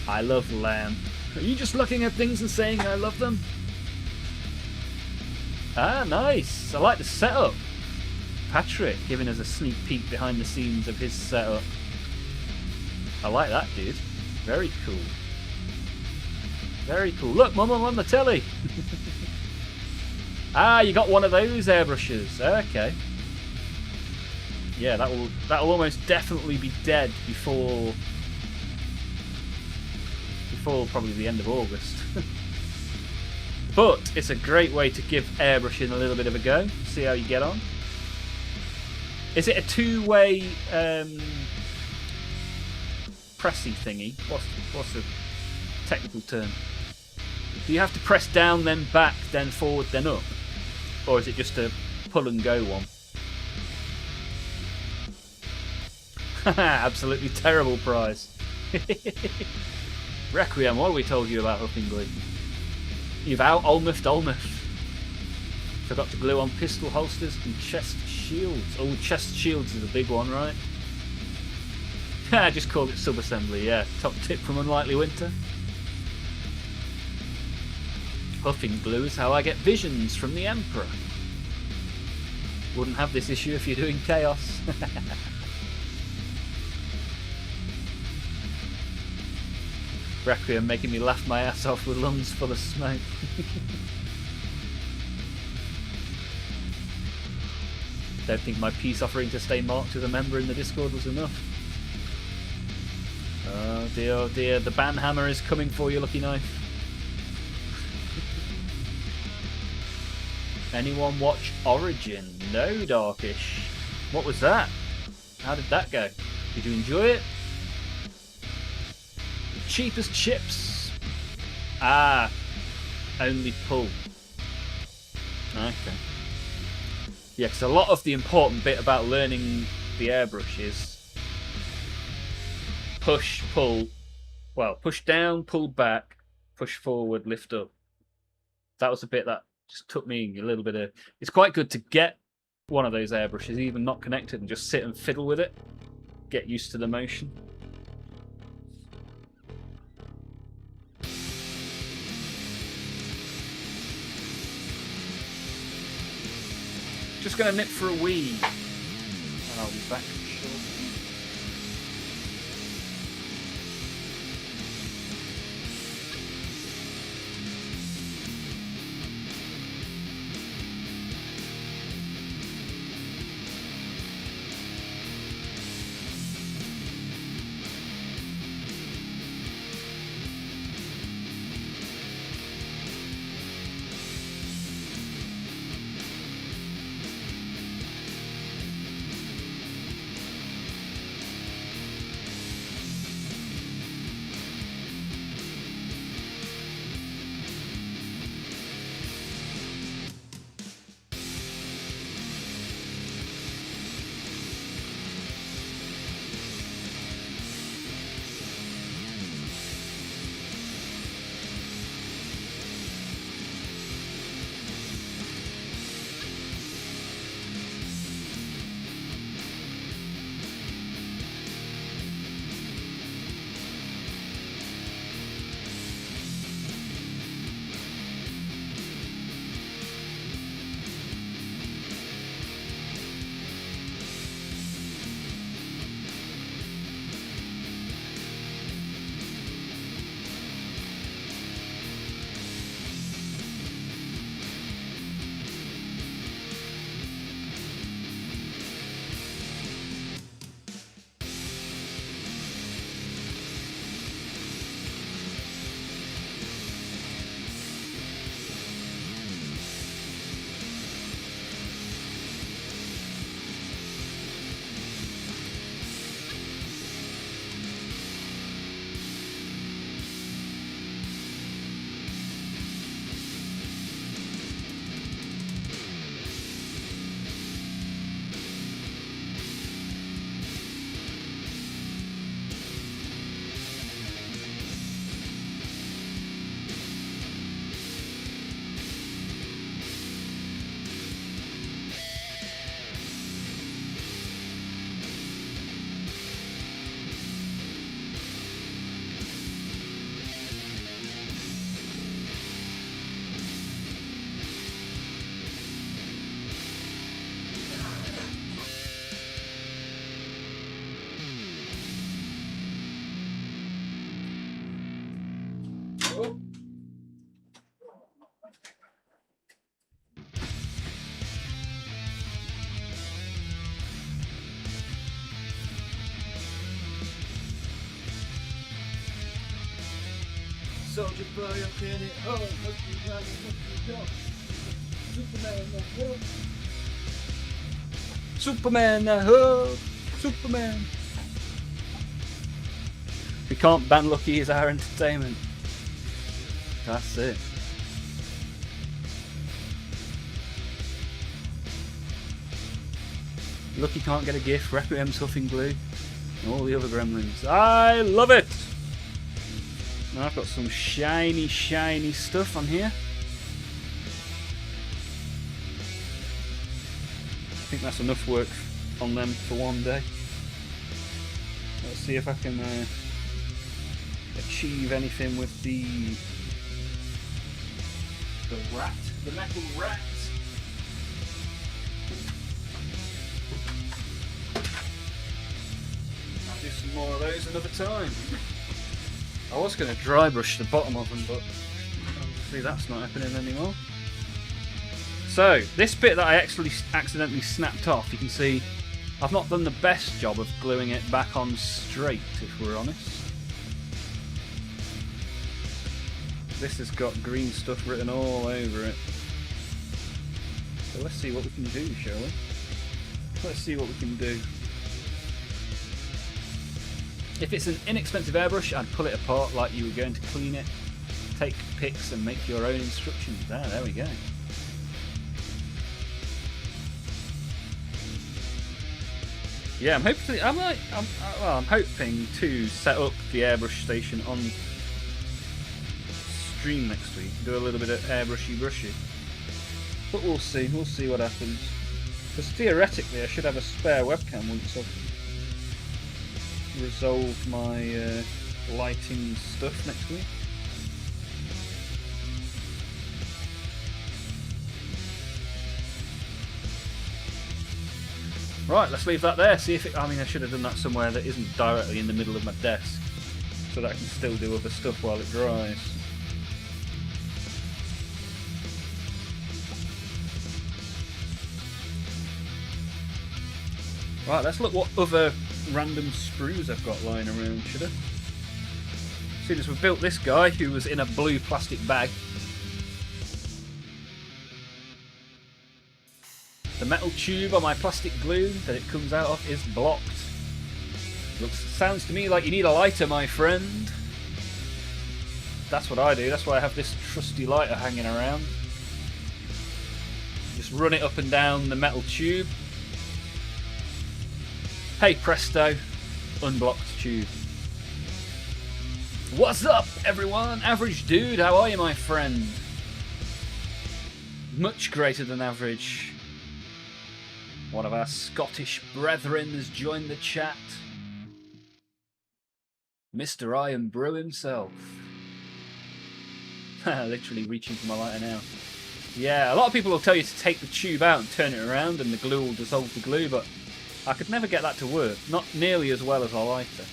I love lamb. Are you just looking at things and saying I love them? Ah, nice. I like the setup. Patrick giving us a sneak peek behind the scenes of his setup. I like that, dude. Very cool. Very cool. Look, Mum, I'm on the telly. Ah, you got one of those airbrushes. Okay. Yeah, that'll almost definitely be dead before probably the end of August. But it's a great way to give airbrushing a little bit of a go. See how you get on. Is it a two-way pressy thingy? What's the technical term? Do you have to press down, then back, then forward, then up? Or is it just a pull and go one? Absolutely terrible prize. Requiem, what have we told you about Uppingly? You've out Olmaph. Forgot to glue on pistol holsters and chest shields. Oh, chest shields is a big one, right? I just called it sub-assembly, yeah. Top tip from Unlikely Winter. Huffing glue is how I get visions from the Emperor. Wouldn't have this issue if you're doing chaos. Requiem making me laugh my ass off with lungs full of smoke. Don't think my peace offering to stay marked with a member in the Discord was enough. Oh dear, the banhammer is coming for you, Lucky Knife. Anyone watch Origin? No, Darkish. What was that? How did that go? Did you enjoy it? Cheapest chips. Ah, only pull. Okay. Yeah, because a lot of the important bit about learning the airbrush is push, pull. Well, push down, pull back, push forward, lift up. That was a bit that just took me a little bit of... It's quite good to get one of those airbrushes, even not connected, and just sit and fiddle with it. Get used to the motion. Just going to nip for a wee, and I'll be back shortly. Oh. Soldier boy, I'm getting home. Must be running, must be gone. Superman, the Superman, the Superman. We can't ban Lucky as our entertainment. That's it. Lucky can't get a gift. Requiem's huffing glue. And all the other gremlins. I love it! Now I've got some shiny, shiny stuff on here. I think that's enough work on them for one day. Let's see if I can achieve anything with the rat, the metal rat. I'll do some more of those another time. I was going to dry brush the bottom of them, but obviously that's not happening anymore. So, this bit that I actually accidentally snapped off, you can see I've not done the best job of gluing it back on straight, if we're honest. This has got green stuff written all over it. So let's see what we can do, shall we? Let's see what we can do. If it's an inexpensive airbrush, I'd pull it apart like you were going to clean it, take pics and make your own instructions. There we go. Yeah, I'm hoping to set up the airbrush station on stream next week. Do a little bit of airbrushy brushy. But we'll see what happens. Because theoretically I should have a spare webcam once I've resolved my lighting stuff next week. Right, let's leave that there. See if it. I mean, I should have done that somewhere that isn't directly in the middle of my desk, so that I can still do other stuff while it dries. Right, let's look what other random sprues I've got lying around, should I? As soon as we've built this guy, who was in a blue plastic bag. The metal tube on my plastic glue that it comes out of is blocked. Sounds to me like you need a lighter, my friend. That's what I do, that's why I have this trusty lighter hanging around. Just run it up and down the metal tube. Hey presto, unblocked tube. What's up everyone? Average dude, how are you my friend? Much greater than average. One of our Scottish brethren has joined the chat. Mr. Iron Brew himself. Literally reaching for my lighter now. Yeah, a lot of people will tell you to take the tube out and turn it around and the glue will dissolve the glue, but I could never get that to work. Not nearly as well as a lighter.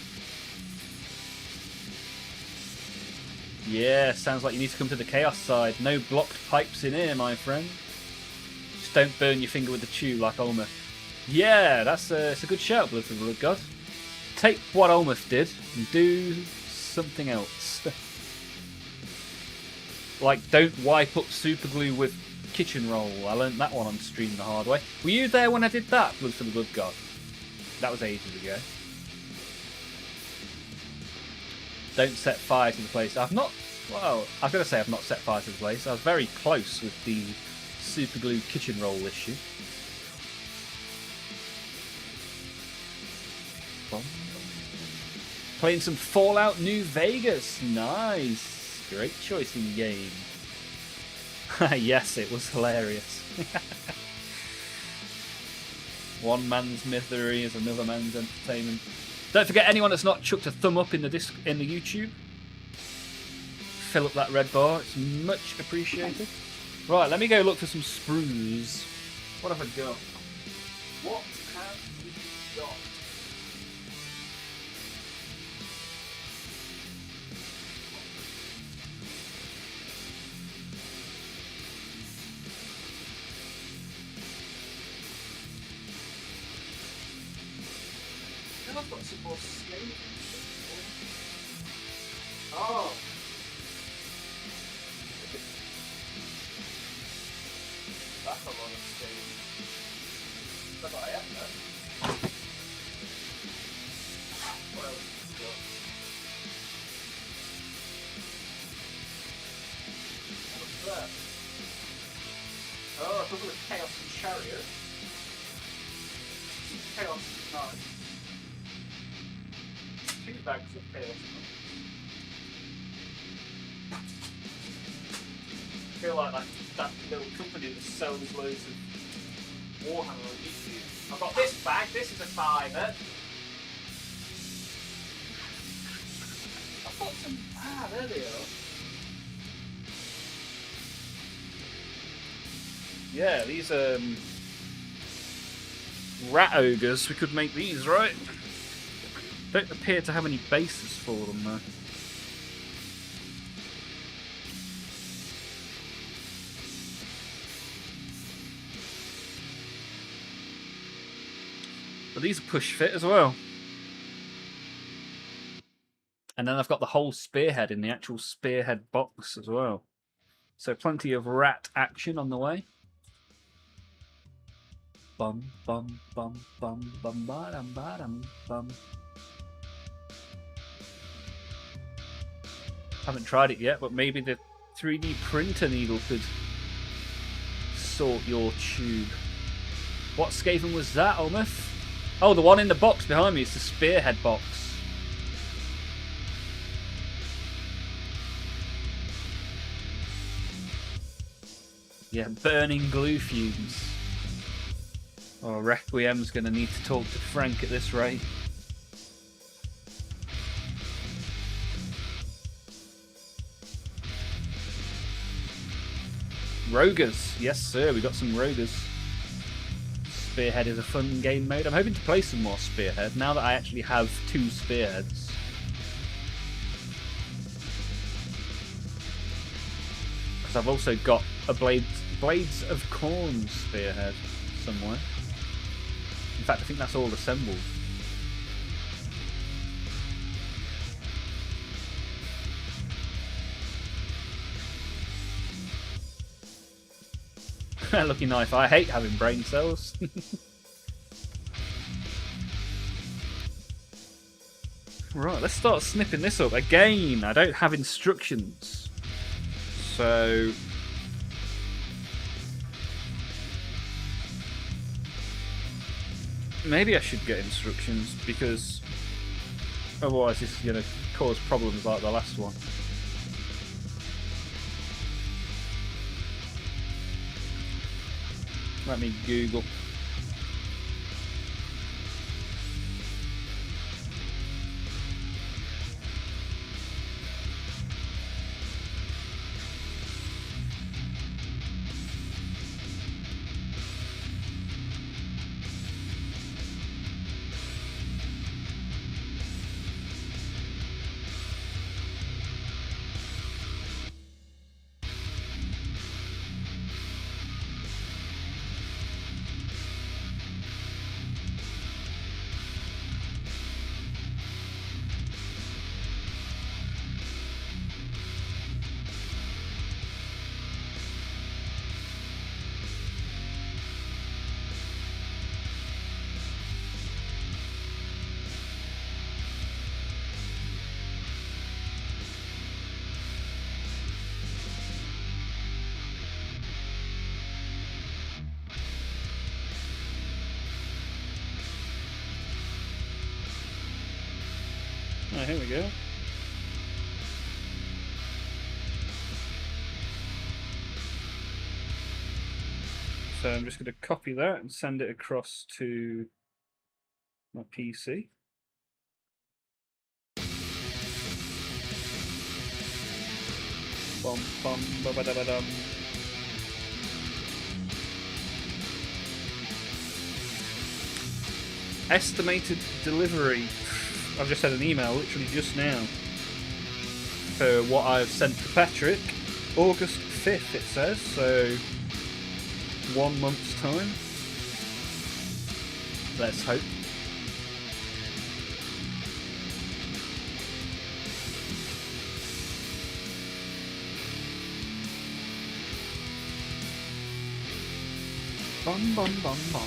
Yeah, sounds like you need to come to the chaos side. No blocked pipes in here, my friend. Just don't burn your finger with the tube like Olmaph. Yeah, it's a good shout, Blood for the Blood God. Take what Olmaph did and do something else. Like, don't wipe up super glue with kitchen roll. I learnt that one on stream the hard way. Were you there when I did that, Blood for the Blood God? That was ages ago. Don't set fire to the place. I've not... Well, I was going to say I've not set fire to the place. I was very close with the super glue kitchen roll issue. Playing some Fallout New Vegas. Nice. Great choice in game. Yes, it was hilarious. One man's misery is another man's entertainment. Don't forget, anyone that's not chucked a thumb up in the YouTube, fill up that red bar. It's much appreciated. Right, let me go look for some sprues. What have I got? What have we got? got some more skin. Oh. That's a lot of skin. That's what I have, though. What else has it got? What's that? Oh, a couple of chaos and chariot. Chaos is nice. 2 bags of chaos. I feel like that little company that sells loads of Warhammer on YouTube. I've got this bag, this is a £5. I've got some. Ah, there they are. Yeah, these rat ogres, we could make these, right? Don't appear to have any bases for them though. But these are push fit as well. And then I've got the whole spearhead in the actual spearhead box as well. So plenty of rat action on the way. Bum bum bum bum bum bum bum bum. Haven't tried it yet, but maybe the 3D printer needle could sort your tube. What Skaven was that, Olmaph? Oh, the one in the box behind me is the spearhead box. Yeah, burning glue fumes. Oh, Requiem's going to need to talk to Frank at this rate. Roguers. Yes, sir, we got some Roguers. Spearhead is a fun game mode. I'm hoping to play some more Spearhead now that I actually have 2 Spearheads. Because I've also got a Blades of Corn Spearhead somewhere. In fact, I think that's all assembled. Lucky knife. I hate having brain cells. Right, let's start snipping this up. Again, I don't have instructions. So... maybe I should get instructions, because otherwise this is going to cause problems like the last one. Let me Google. Oh, here we go. So I'm just going to copy that and send it across to my PC. Bum bum ba ba da ba dum. Estimated delivery. I've just had an email literally just now for what I've sent to Patrick. August 5th it says, so 1 month's time. Let's hope. Bum bum bum bum.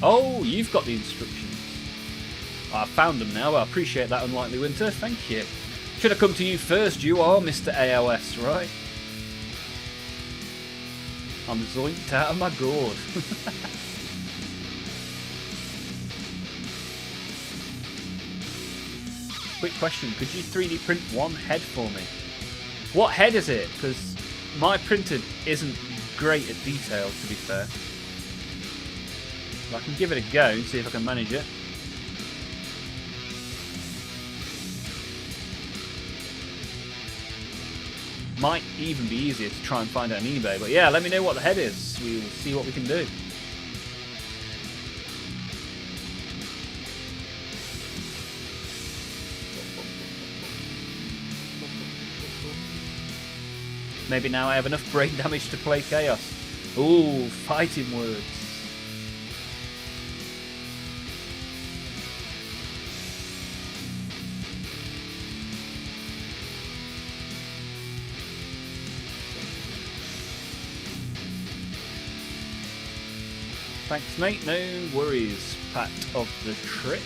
Oh, you've got the instructions. I found them now. I appreciate that, Unlikely Winter. Thank you. Should have come to you first. You are Mr. AOS, right? I'm zoinked out of my gourd. Quick question. Could you 3D print one head for me? What head is it? Because my printer isn't great at detail, to be fair. But I can give it a go and see if I can manage it. Might even be easier to try and find it on eBay. But yeah, let me know what the head is. We'll see what we can do. Maybe now I have enough brain damage to play Chaos. Ooh, fighting words. Thanks, mate. No worries. Part of the trick.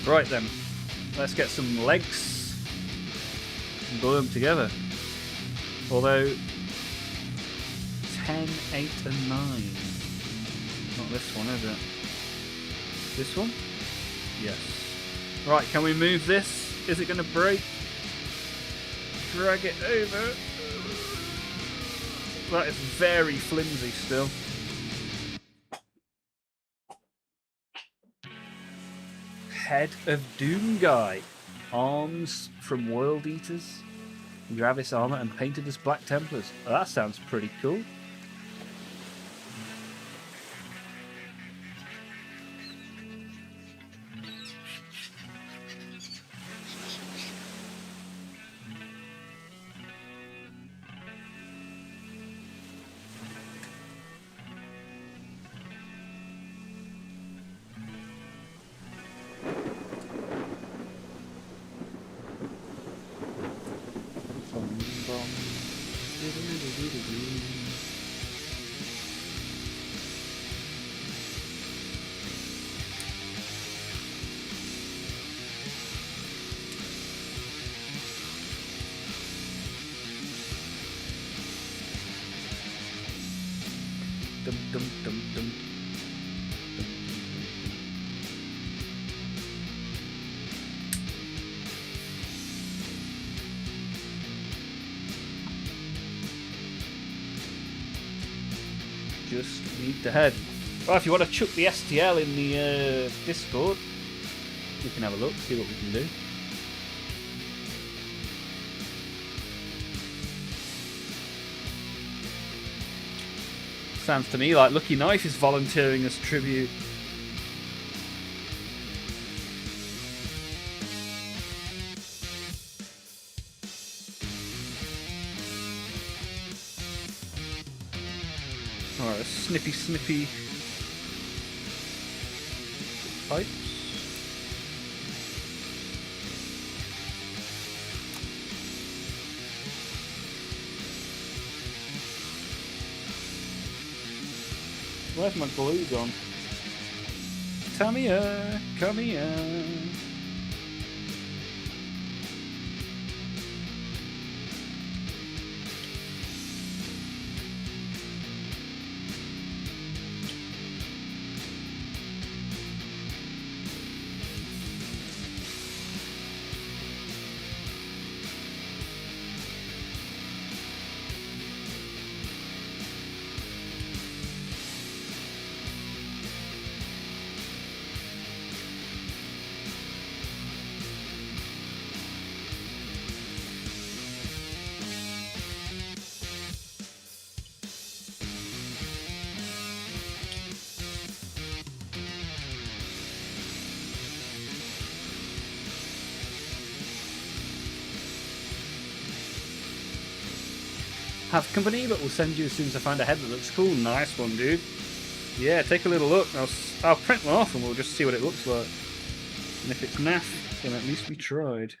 Right then, let's get some legs and glue them together. Although 10, 8 and 9. Not this one, is it? This one? Yes. Right, can we move this? Is it going to break? Drag it over. That is very flimsy still. Head of Doom Guy. Arms from World Eaters. Gravis armor and painted as Black Templars. Oh, that sounds pretty cool. Dum dum dum dum. Just need the head. Well, if you want to chuck the STL in the Discord, we can have a look, see what we can do. Sounds to me like Lucky Knife is volunteering as tribute. Alright, a snippy pipes. Where's my glue gone? Come here, come here. have company, but we'll send you as soon as I find a head that looks cool. Nice one, dude. Yeah, take a little look. I'll print one off and we'll just see what it looks like. And if it's naff, then at least we tried.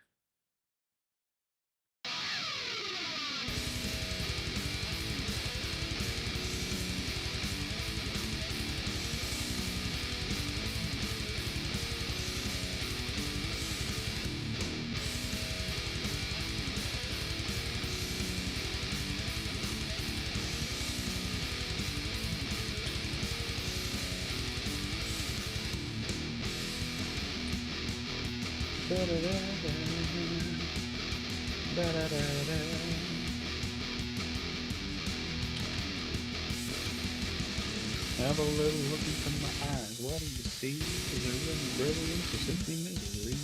Have a little look into my eyes. What do you see? Is there really brilliance or simply misery?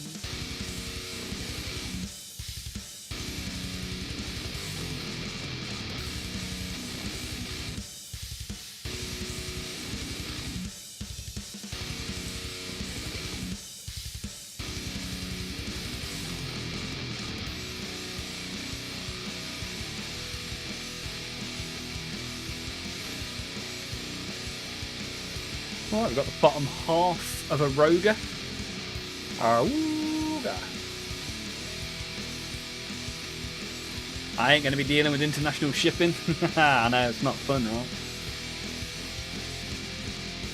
Right, we've got the bottom half of a Roga. Aruga. I ain't going to be dealing with international shipping. I know, it's not fun, right?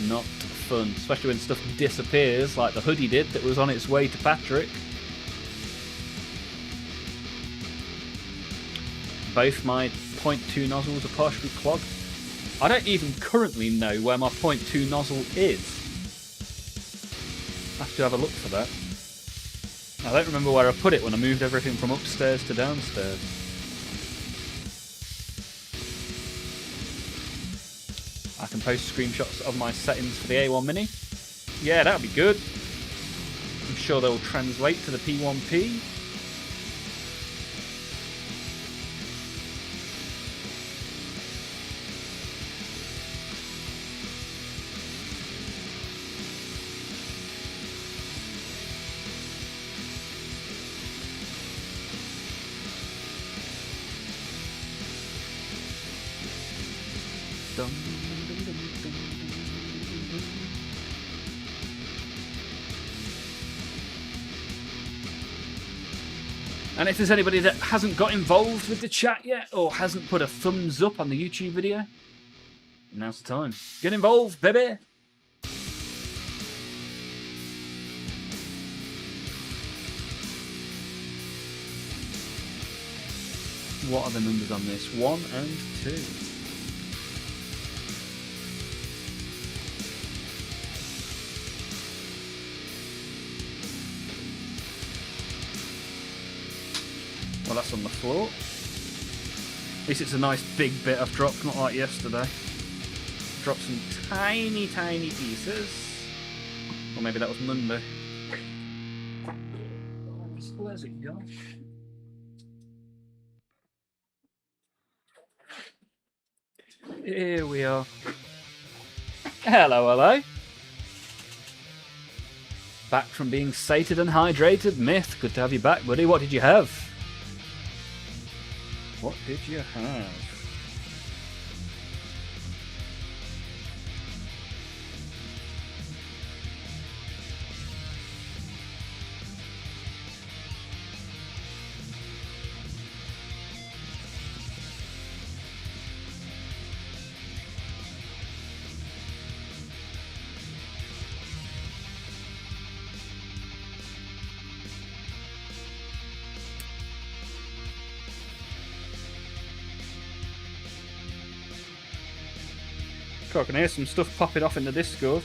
Not fun. Especially when stuff disappears, like the hoodie did that was on its way to Patrick. Both my 0.2 nozzles are partially clogged. I don't even currently know where my 0.2 nozzle is. I have to have a look for that. I don't remember where I put it when I moved everything from upstairs to downstairs. I can post screenshots of my settings for the A1 Mini. Yeah, that would be good. I'm sure they will translate to the P1P. And if there's anybody that hasn't got involved with the chat yet or hasn't put a thumbs up on the YouTube video, now's the time. Get involved, baby! What are the numbers on this? 1 and 2. Well, that's on the floor. At least it's a nice big bit I've dropped, not like yesterday. Dropped some tiny, tiny pieces. Or maybe that was Monday. Where's it gone? Here we are. Hello, hello. Back from being sated and hydrated. Myth, good to have you back, buddy. What did you have? What did you have? I can hear some stuff popping off in the Discord.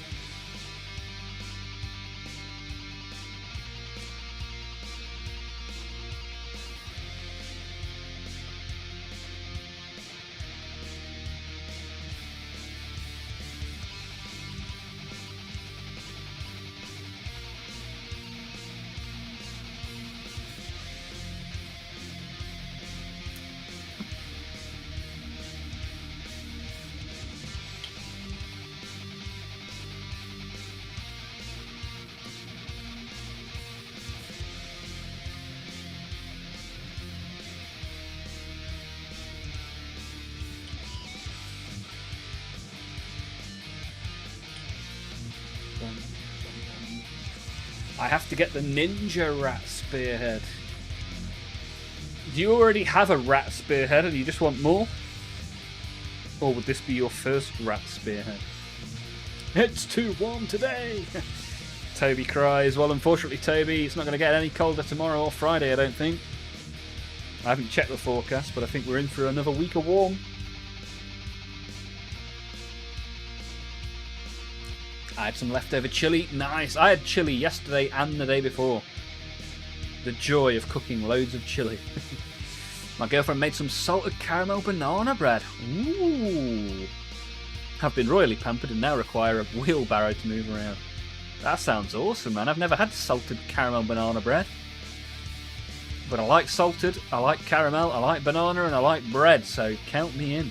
I have to get the ninja rat spearhead. Do you already have a rat spearhead and you just want more? Or would this be your first rat spearhead? It's too warm today! Toby cries. Well, unfortunately, Toby, it's not going to get any colder tomorrow or Friday, I don't think. I haven't checked the forecast, but I think we're in for another week of warm. I had some leftover chili. Nice. I had chili yesterday and the day before. The joy of cooking loads of chili. My girlfriend made some salted caramel banana bread. Ooh. I've been royally pampered and now require a wheelbarrow to move around. That sounds awesome, man. I've never had salted caramel banana bread. But I like salted, I like caramel, I like banana, and I like bread, so count me in.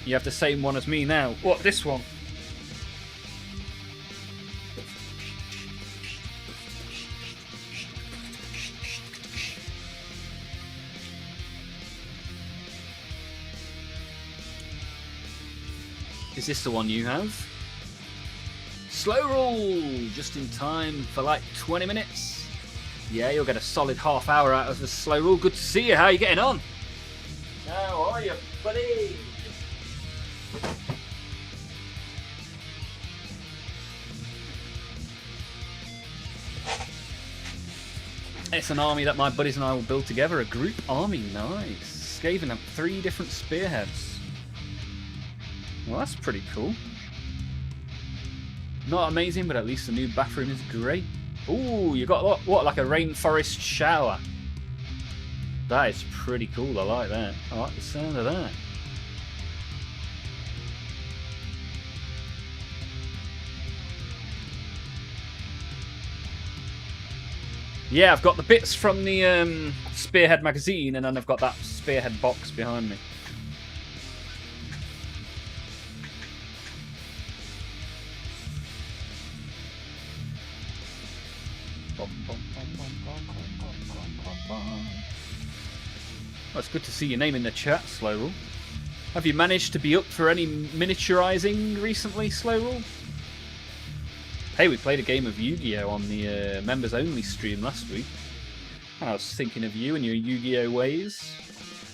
You have the same one as me now. What, this one? Is this the one you have? Slow roll! Just in time for like 20 minutes. Yeah, you'll get a solid half hour out of the slow roll. Good to see you. How are you getting on? How are you, buddy? It's an army that my buddies and I will build together. A group army. Nice. Skaven have 3 different spearheads. Well, that's pretty cool. Not amazing, but at least the new bathroom is great. Ooh, you got what, like a rainforest shower? That is pretty cool. I like that. I like the sound of that. Yeah, I've got the bits from the Spearhead magazine, and then I've got that Spearhead box behind me. Well, it's good to see your name in the chat, Slowroll. Have you managed to be up for any miniaturizing recently, Slowroll? Hey, we played a game of Yu-Gi-Oh! On the members-only stream last week. And I was thinking of you and your Yu-Gi-Oh! Ways.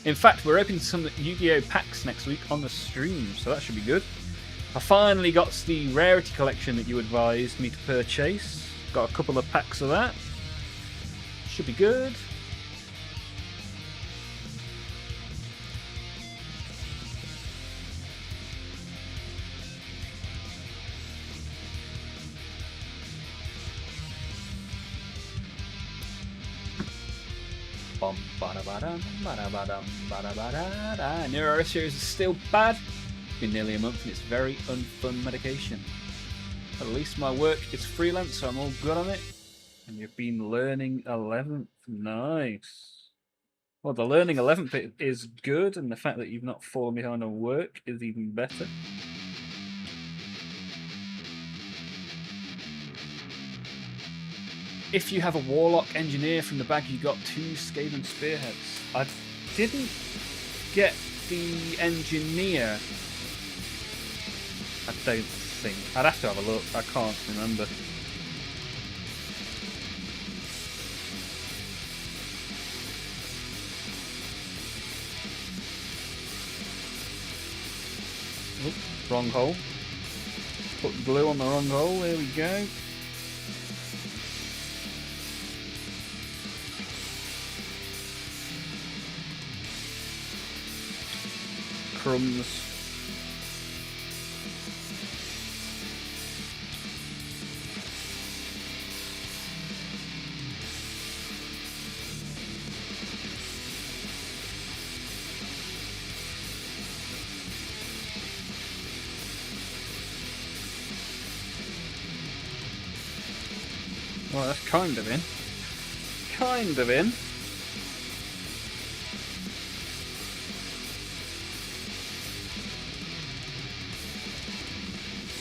In fact, we're opening some Yu-Gi-Oh! Packs next week on the stream, so that should be good. I finally got the Rarity Collection that you advised me to purchase. Got a couple of packs of that. Should be good. Neuro series is still bad. It's been nearly a month and it's very unfun medication. At least my work is freelance, so I'm all good on it. And you've been learning 11th. Nice. Well, the learning 11th bit is good, and the fact that you've not fallen behind on work is even better. If you have a Warlock Engineer from the bag, you got 2 Skaven Spearheads. I didn't get the Engineer. I don't think. I'd have to have a look. I can't remember. Oops, wrong hole. Put glue on the wrong hole. There we go. Crumbs. Well, that's kind of in. Kind of in.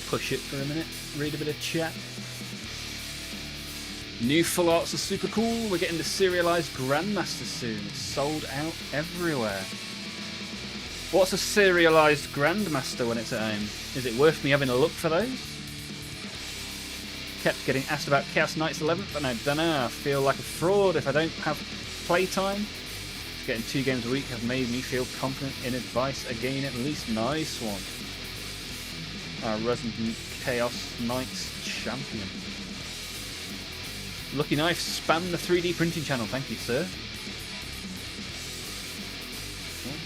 Push it for a minute, read a bit of chat. New full arts are super cool. We're getting the serialized Grandmaster soon. It's sold out everywhere. What's a serialised Grandmaster when it's at home? Is it worth me having a look for those? Kept getting asked about Chaos Knights 11th, but I don't know. I feel like a fraud if I don't have playtime. Getting 2 games a week have made me feel confident in advice again at least. Nice one. Our resident Chaos Knights champion. Lucky Knife, spam the 3D printing channel. Thank you, sir.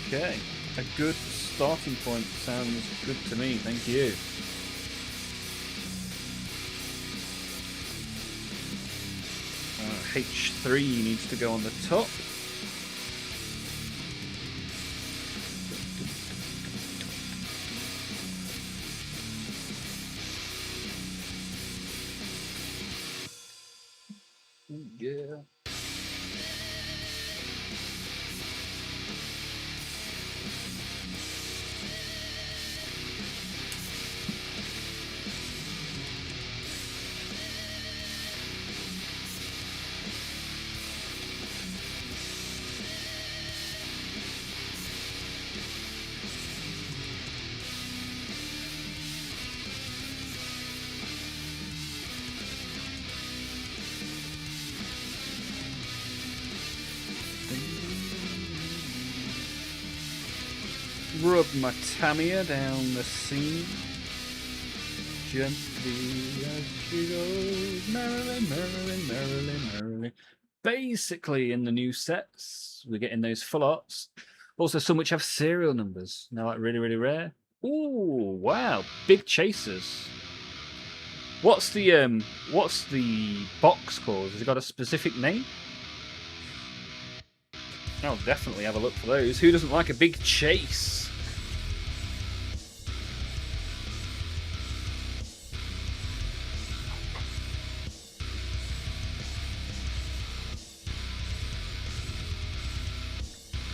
Okay. A good starting point. Sounds good to me. Thank you. H3 needs to go on the top. Yeah. Rub my Tamiya down the seam gently as she goes, merrily, merrily, merrily, merrily. Basically, in the new sets, we're getting those full arts. Also, some which have serial numbers. Now, like really, really rare. Ooh, wow, big chasers. What's the box called? Has it got a specific name? I'll definitely have a look for those. Who doesn't like a big chase?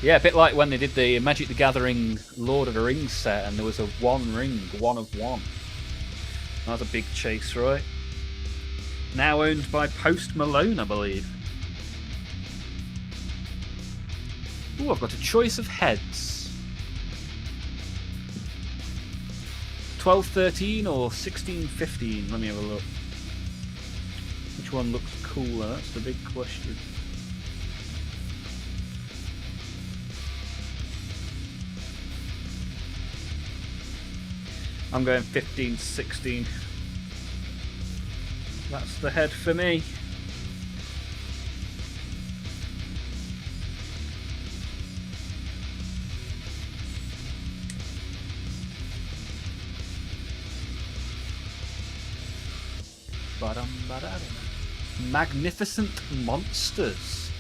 Yeah, a bit like when they did the Magic the Gathering Lord of the Rings set and there was a one ring, one of one. That was a big chase, right? Now owned by Post Malone, I believe. Ooh, I've got a choice of heads. 12-13 or 16-15? Let me have a look. Which one looks cooler? That's the big question. I'm going 15-16. That's the head for me. Magnificent Monsters.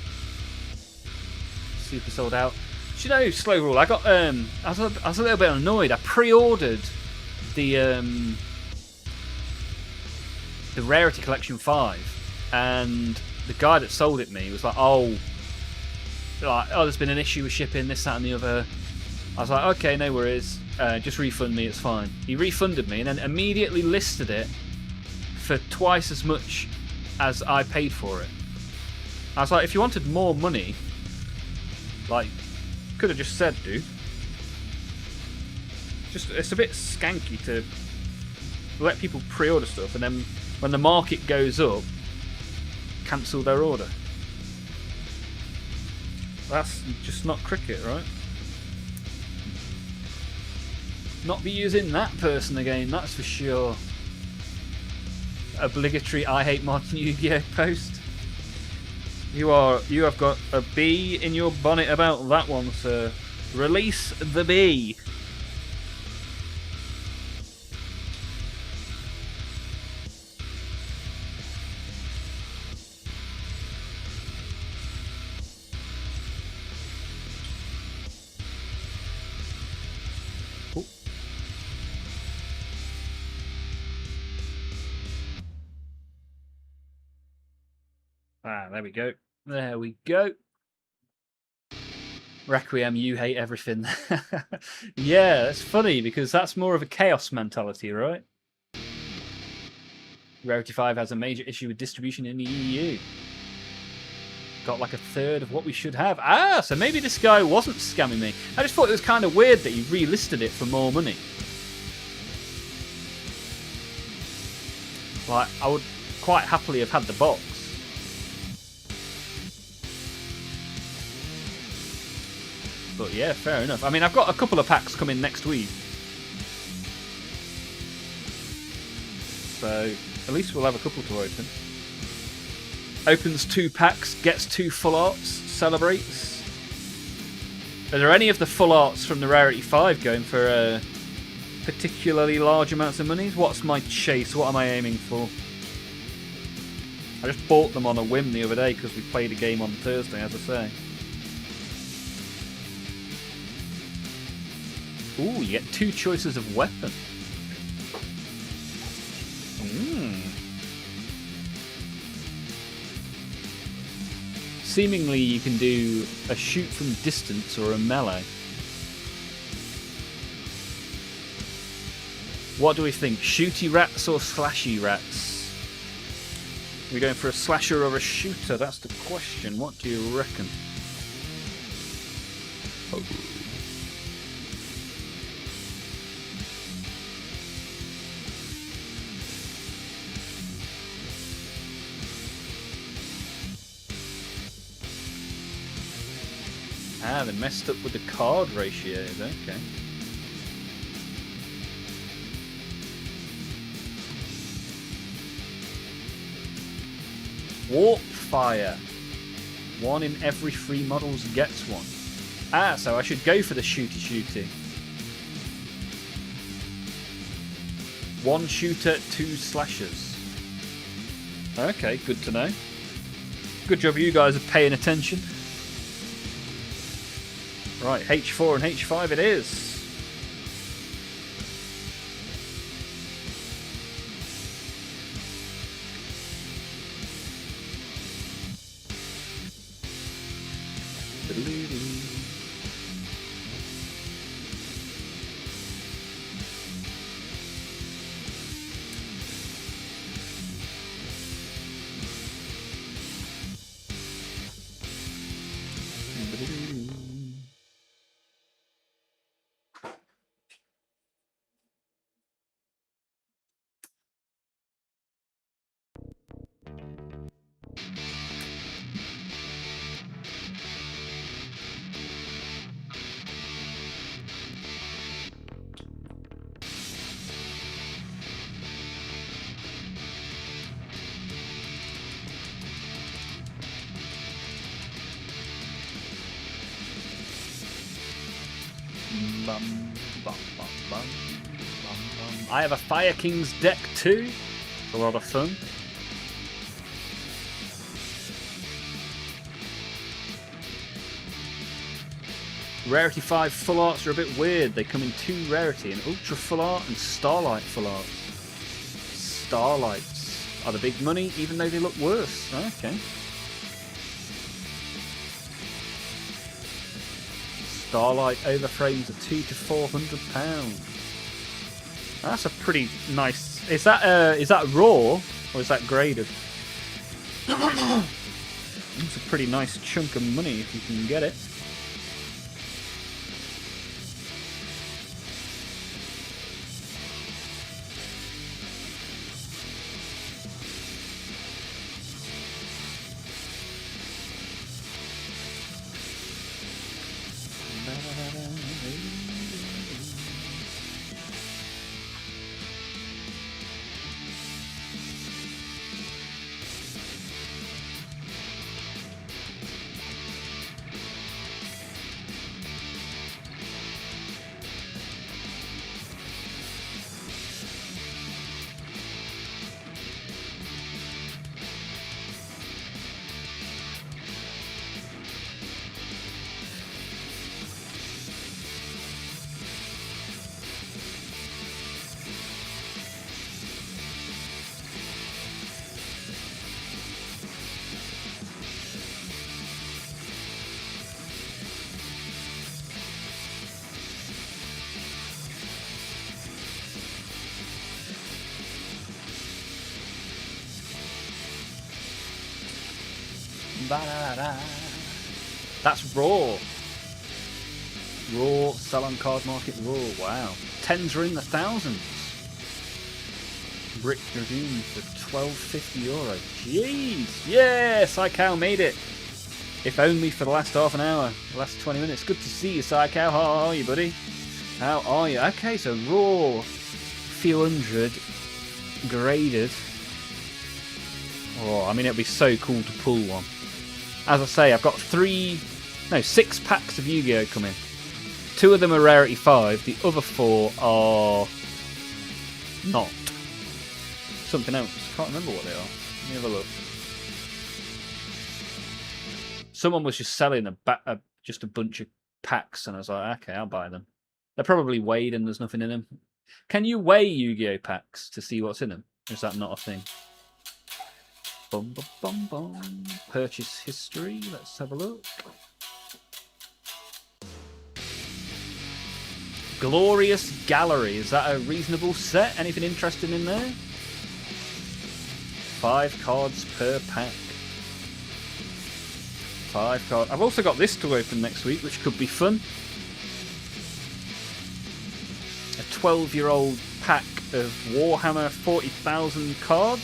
Super sold out. Do you know, Slow Rule, I got I was a little bit annoyed. I pre-ordered the Rarity Collection 5 and the guy that sold it me was like, oh, there's been an issue with shipping, this, that and the other. I was like, okay, no worries, just refund me, it's fine. He refunded me and then immediately listed it for twice as much as I paid for it. I was like, if you wanted more money, like, could have just said, dude. Just, it's a bit skanky to let people pre-order stuff and then when the market goes up, cancel their order. That's just not cricket, right? Not be using that person again, that's for sure. Obligatory I hate modern Yu-Gi-Oh post. You have got a bee in your bonnet about that one, sir. Release the bee. Ah, there we go. There we go. Requiem, you hate everything. Yeah, that's funny because that's more of a chaos mentality, right? Rarity 5 has a major issue with distribution in the EU. got like a third of what we should have. Ah, so maybe this guy wasn't scamming me. I just thought it was kind of weird that he relisted it for more money. Like, I would quite happily have had the box. But yeah, fair enough. I mean, I've got a couple of packs coming next week. So, at least we'll have a couple to open. Opens 2 packs, gets 2 full arts, celebrates. Are there any of the full arts from the Rarity 5 going for particularly large amounts of money? What's my chase? What am I aiming for? I just bought them on a whim the other day because we played a game on Thursday, as I say. Ooh, you get 2 choices of weapon. Seemingly you can do a shoot from distance or a melee. What do we think? Shooty rats or slashy rats? Are we going for a slasher or a shooter? That's the question. What do you reckon? Oh. Ah, they messed up with the card ratios, okay. Warp Fire. 1 in every 3 models gets 1. Ah, so I should go for the shooty. 1 shooter, 2 slashers. Okay, good to know. Good job you guys are paying attention. Right, H4 and H5 it is. I have a Fire King's deck too. It's a lot of fun. Rarity 5 full arts are a bit weird. They come in 2 rarity, an ultra full art and starlight full art. Starlights are the big money, even though they look worse. Okay. Starlight overframes are £200 to £400. That's a pretty nice. Is that raw or is that graded? It's a pretty nice chunk of money if you can get it. Ba-da-da. That's raw. Raw, sell on card market raw. Wow. Tens are in the thousands. Brick Dragoon for €12.50. Jeez. Yeah, Psychow made it. If only for the last half an hour. The last 20 minutes. Good to see you, Psychow. How are you, buddy? How are you? Okay, so raw. Few hundred. Graded. Oh, I mean, it'd be so cool to pull one. As I say, I've got 6 packs of Yu-Gi-Oh coming. 2 of them are rarity 5. The other 4 are not. Something else. Can't remember what they are. Let me have a look. Someone was just selling just a bunch of packs, and I was like, okay, I'll buy them. They're probably weighed and there's nothing in them. Can you weigh Yu-Gi-Oh packs to see what's in them? Or is that not a thing? Bum, bum, bum, bum. Purchase history. Let's have a look. Glorious Gallery. Is that a reasonable set? Anything interesting in there? 5 cards per pack. 5 cards. I've also got this to open next week, which could be fun. A 12-year-old pack of Warhammer 40,000 cards.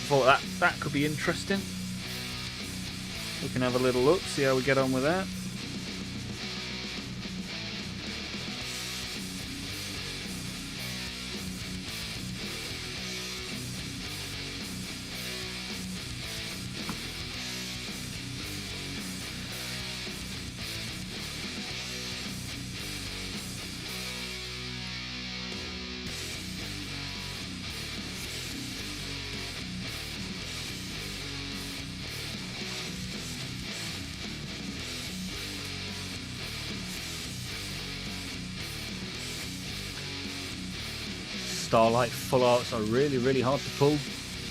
Thought that could be interesting. We can have a little look, see how we get on with that. Starlight full arts are really, really hard to pull.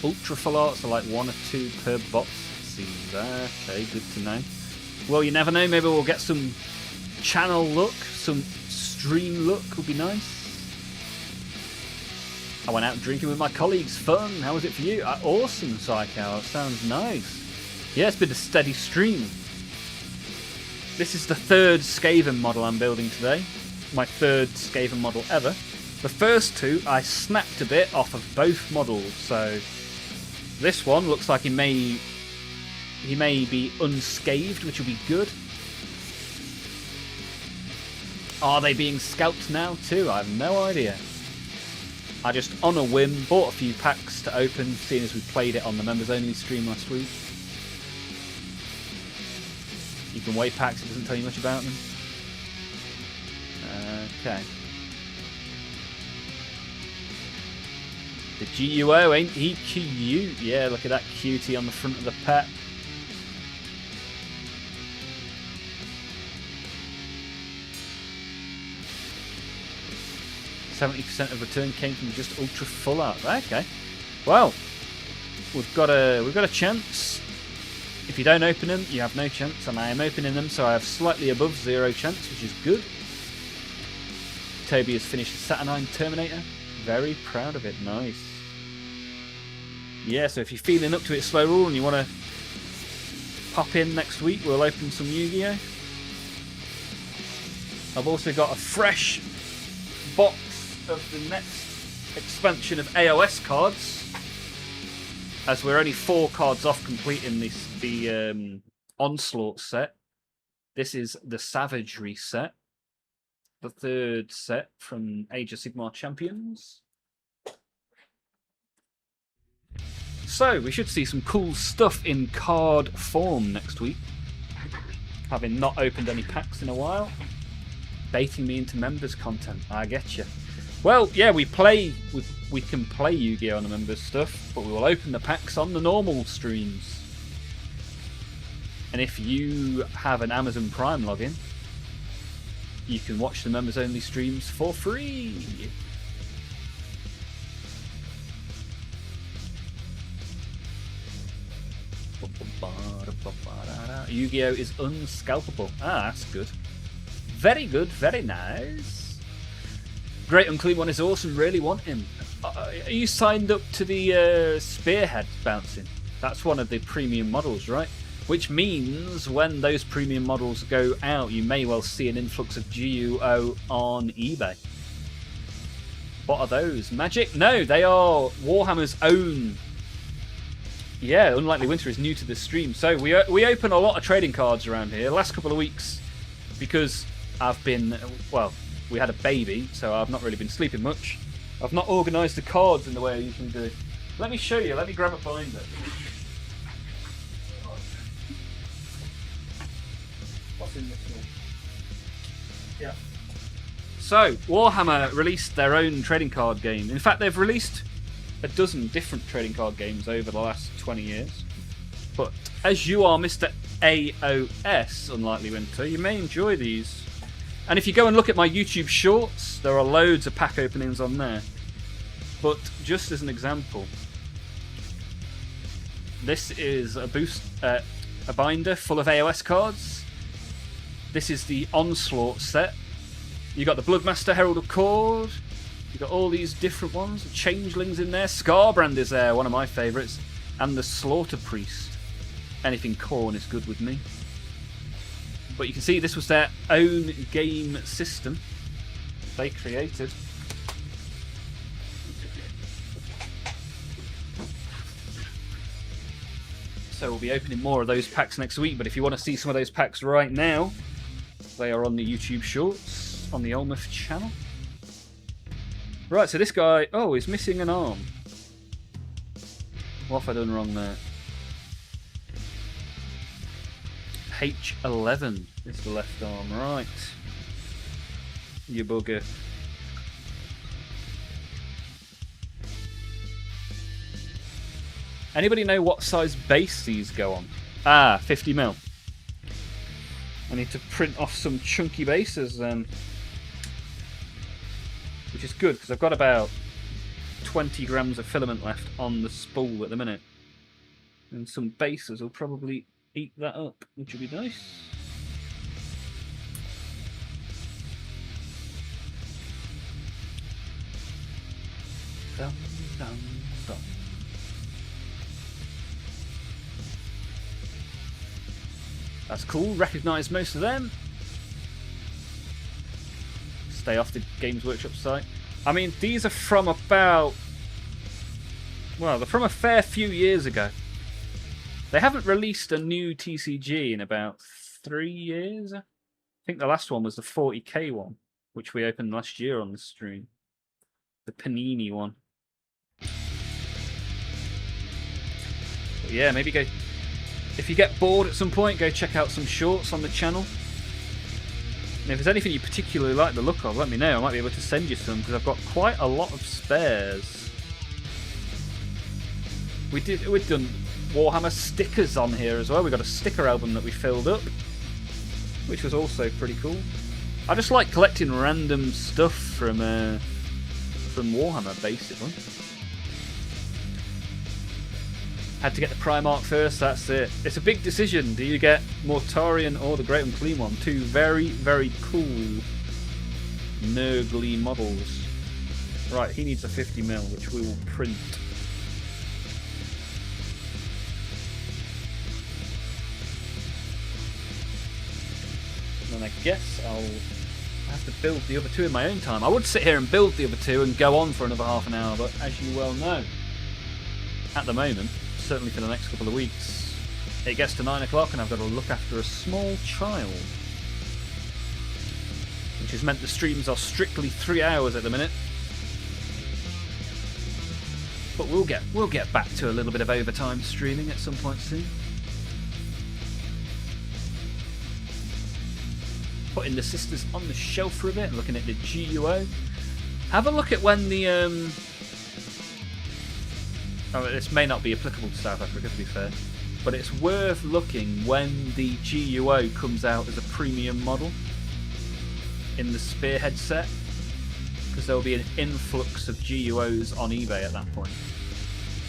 Ultra full arts are like 1 or 2 per box. Seems okay, good to know. Well, you never know, maybe we'll get some channel look, some stream look would be nice. I went out drinking with my colleagues, fun. How was it for you? Awesome, Psychow, sounds nice. Yeah, it's been a steady stream. This is the 3rd Skaven model I'm building today. My 3rd Skaven model ever. The first 2 I snapped a bit off of both models, so this one looks like he may be unscathed, which will be good. Are they being scalped now too? I have no idea. I just, on a whim, bought a few packs to open, seeing as we played it on the members only stream last week. You can weigh packs, it doesn't tell you much about them. Okay. The GUO, ain't he cute? Yeah, look at that cutie on the front of the pack. %70 of return came from just ultra full art. Okay. Well, we've got a chance. If you don't open them, you have no chance, and I am opening them, so I have slightly above 0 chance, which is good. Toby has finished the Saturnine Terminator. Very proud of it. Nice. Yeah, so if you're feeling up to it, Slow Rule, and you want to pop in next week, we'll open some Yu-Gi-Oh! I've also got a fresh box of the next expansion of AOS cards, as we're only 4 cards off completing the Onslaught set. This is the Savagery set, the 3rd set from Age of Sigmar Champions. So we should see some cool stuff in card form next week, having not opened any packs in a while. Baiting me into members content, I get you. Well, yeah, we can play Yu-Gi-Oh on the members stuff, but we will open the packs on the normal streams. And if you have an Amazon Prime login, you can watch the members only streams for free. Yu-Gi-Oh is unscalpable. Ah, that's good. Very good, very nice. Great Unclean One is awesome, really want him. are you signed up to the spearhead bouncing? That's one of the premium models, right? Which means when those premium models go out, you may well see an influx of GUO on eBay. What are those? Magic? No, they are Warhammer's own. Yeah, Unlikely Winter is new to the stream. So we open a lot of trading cards around here. The last couple of weeks, because I've been, well, we had a baby, so I've not really been sleeping much. I've not organised the cards in the way I usually do. Let me show you. Let me grab a binder. What's in this one? Yeah. So, Warhammer released their own trading card game. In fact, they've released a dozen different trading card games over the last 20 years. But as you are Mr. AOS, Unlikely Winter, you may enjoy these. And if you go and look at my YouTube shorts, there are loads of pack openings on there. But just as an example, this is a binder full of AOS cards. This is the Onslaught set. You got the Bloodmaster, Herald of Cord. You got all these different ones. The Changelings in there. Scarbrand is there, one of my favourites. And the Slaughter Priest. Anything Khorne is good with me. But you can see this was their own game system they created. So we'll be opening more of those packs next week. But if you want to see some of those packs right now, they are on the YouTube shorts on the Olmaph channel. Right, so this guy, oh, he's missing an arm. What have I done wrong there? H11 is the left arm, right. You bugger. Anybody know what size base these go on? Ah, 50mm. I need to print off some chunky bases then. Which is good, because I've got about 20 grams of filament left on the spool at the minute. And some bases will probably eat that up, which will be nice. Dum, dum, dum. That's cool, recognise most of them. Stay off the Games Workshop site. I mean, these are from about... well, they're from a fair few years ago. They haven't released a new TCG in about 3 years. I think the last one was the 40k one, which we opened last year on the stream. The Panini one. But yeah, maybe go... if you get bored at some point, go check out some shorts on the channel. And if there's anything you particularly like the look of, let me know. I might be able to send you some, because I've got quite a lot of spares. We've done Warhammer stickers on here as well. We got a sticker album that we filled up, which was also pretty cool. I just like collecting random stuff from Warhammer, basically. Had to get the Primarch first, that's it. It's a big decision. Do you get Mortarion or the Great Unclean one? Two very, very cool Nurgly models. Right, he needs a 50mm, which we will print. And I guess I'll have to build the other two in my own time. I would sit here and build the other two and go on for another half an hour, but as you well know, at the moment, certainly for the next couple of weeks, it gets to 9 o'clock and I've got to look after a small child, which has meant the streams are strictly 3 hours at the minute. But we'll get back to a little bit of overtime streaming at some point soon. Putting the sisters on the shelf for a bit, looking at the GUO. Have a look at when the oh, this may not be applicable to South Africa, to be fair, but it's worth looking when the GUO comes out as a premium model in the Spearhead set, because there will be an influx of GUOs on eBay at that point.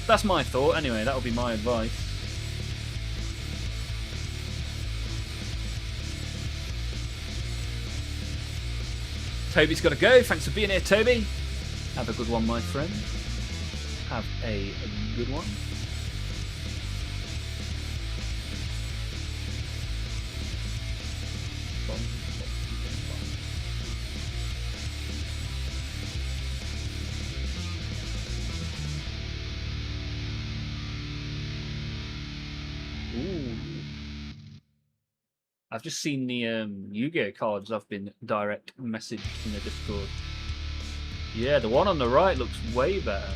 That's my thought, anyway, that will be my advice. Toby's got to go, thanks for being here, Toby. Have a good one, my friend. Have a good one. Ooh. I've just seen the Yu-Gi-Oh cards I've been direct messaged in the Discord. Yeah, the one on the right looks way better.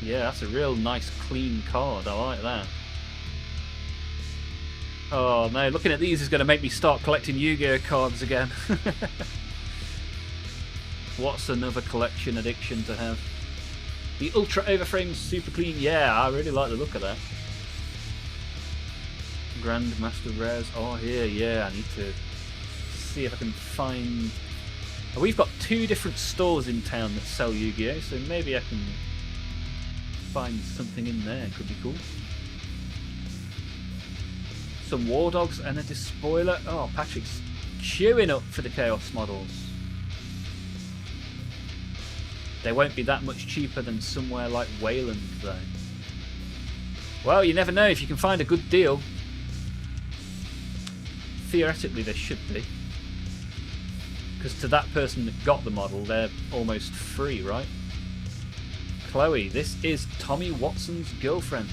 Yeah, that's a real nice clean card. I like that. Oh no, looking at these is going to make me start collecting Yu-Gi-Oh cards again. What's another collection addiction to have? The Ultra Overframe Super Clean. Yeah, I really like the look of that. Grandmaster Rares are here. Yeah, I need to see if I can find... Oh, we've got 2 different stores in town that sell Yu-Gi-Oh, so maybe I can find something in there. Could be cool. Some War Dogs and a Despoiler. Oh, Patrick's queuing up for the Chaos models. They won't be that much cheaper than somewhere like Wayland, though. Well, you never know if you can find a good deal. Theoretically, they should be. Because to that person that got the model, they're almost free, right? Chloe, this is Tommy Watson's girlfriend.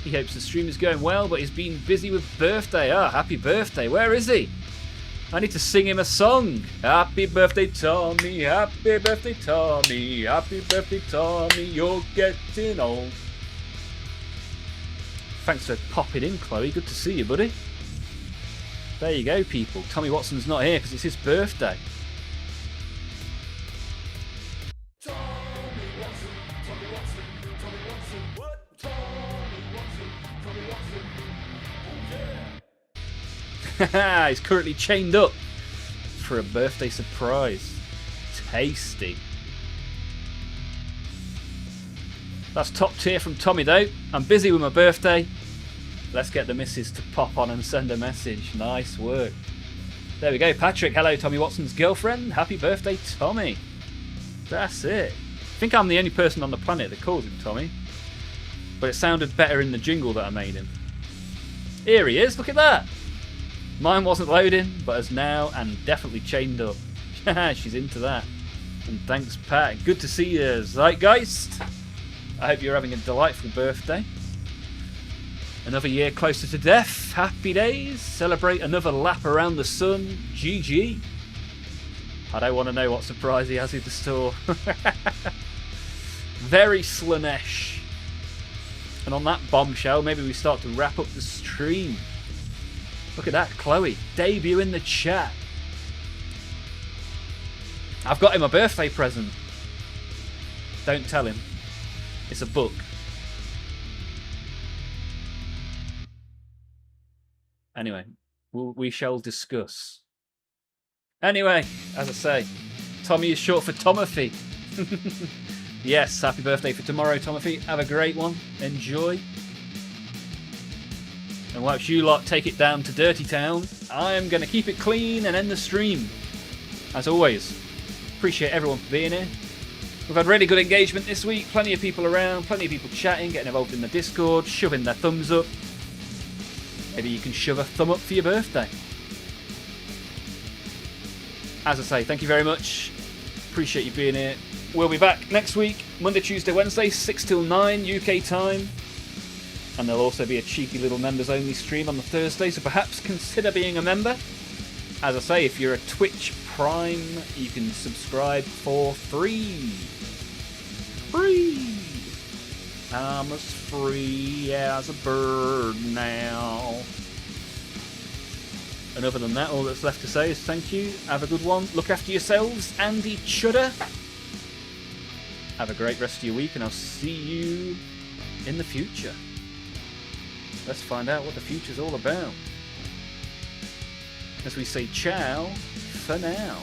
He hopes the stream is going well, but he's been busy with birthday. Ah, happy birthday. Where is he? I need to sing him a song. Happy birthday, Tommy. Happy birthday, Tommy. Happy birthday, Tommy. You're getting old. Thanks for popping in, Chloe. Good to see you, buddy. There you go, people. Tommy Watson's not here because it's his birthday. He's currently chained up for a birthday surprise. Tasty. That's top tier from Tommy though. I'm busy with my birthday. Let's get the missus to pop on and send a message. Nice work. There we go. Patrick, hello, Tommy Watson's girlfriend. Happy birthday, Tommy. That's it. I think I'm the only person on the planet that calls him Tommy. But it sounded better in the jingle that I made him. Here he is. Look at that. Mine wasn't loading, but is now and definitely chained up. She's into that. And thanks, Pat. Good to see you, Zeitgeist. I hope you're having a delightful birthday. Another year closer to death. Happy days. Celebrate another lap around the sun. GG. I don't want to know what surprise he has in the store. Very Slanesh. And on that bombshell, maybe we start to wrap up the stream. Look at that, Chloe. Debut in the chat. I've got him a birthday present. Don't tell him. It's a book. Anyway, we shall discuss. Anyway, as I say, Tommy is short for Tomothy. Yes, happy birthday for tomorrow, Tomothy. Have a great one. Enjoy. And whilst you lot take it down to Dirty Town, I'm going to keep it clean and end the stream. As always, appreciate everyone for being here. We've had really good engagement this week. Plenty of people around, plenty of people chatting, getting involved in the Discord, shoving their thumbs up. Maybe you can shove a thumb up for your birthday. As I say, thank you very much. Appreciate you being here. We'll be back next week, Monday, Tuesday, Wednesday, 6 till 9 UK time. And there'll also be a cheeky little members only stream on the Thursday, so perhaps consider being a member. As I say, if you're a Twitch Prime, you can subscribe for free. Free! I'm as free as a bird now. And other than that, all that's left to say is thank you, have a good one, look after yourselves and each other. Have a great rest of your week, and I'll see you in the future. Let's find out what the future's all about. As we say ciao for now.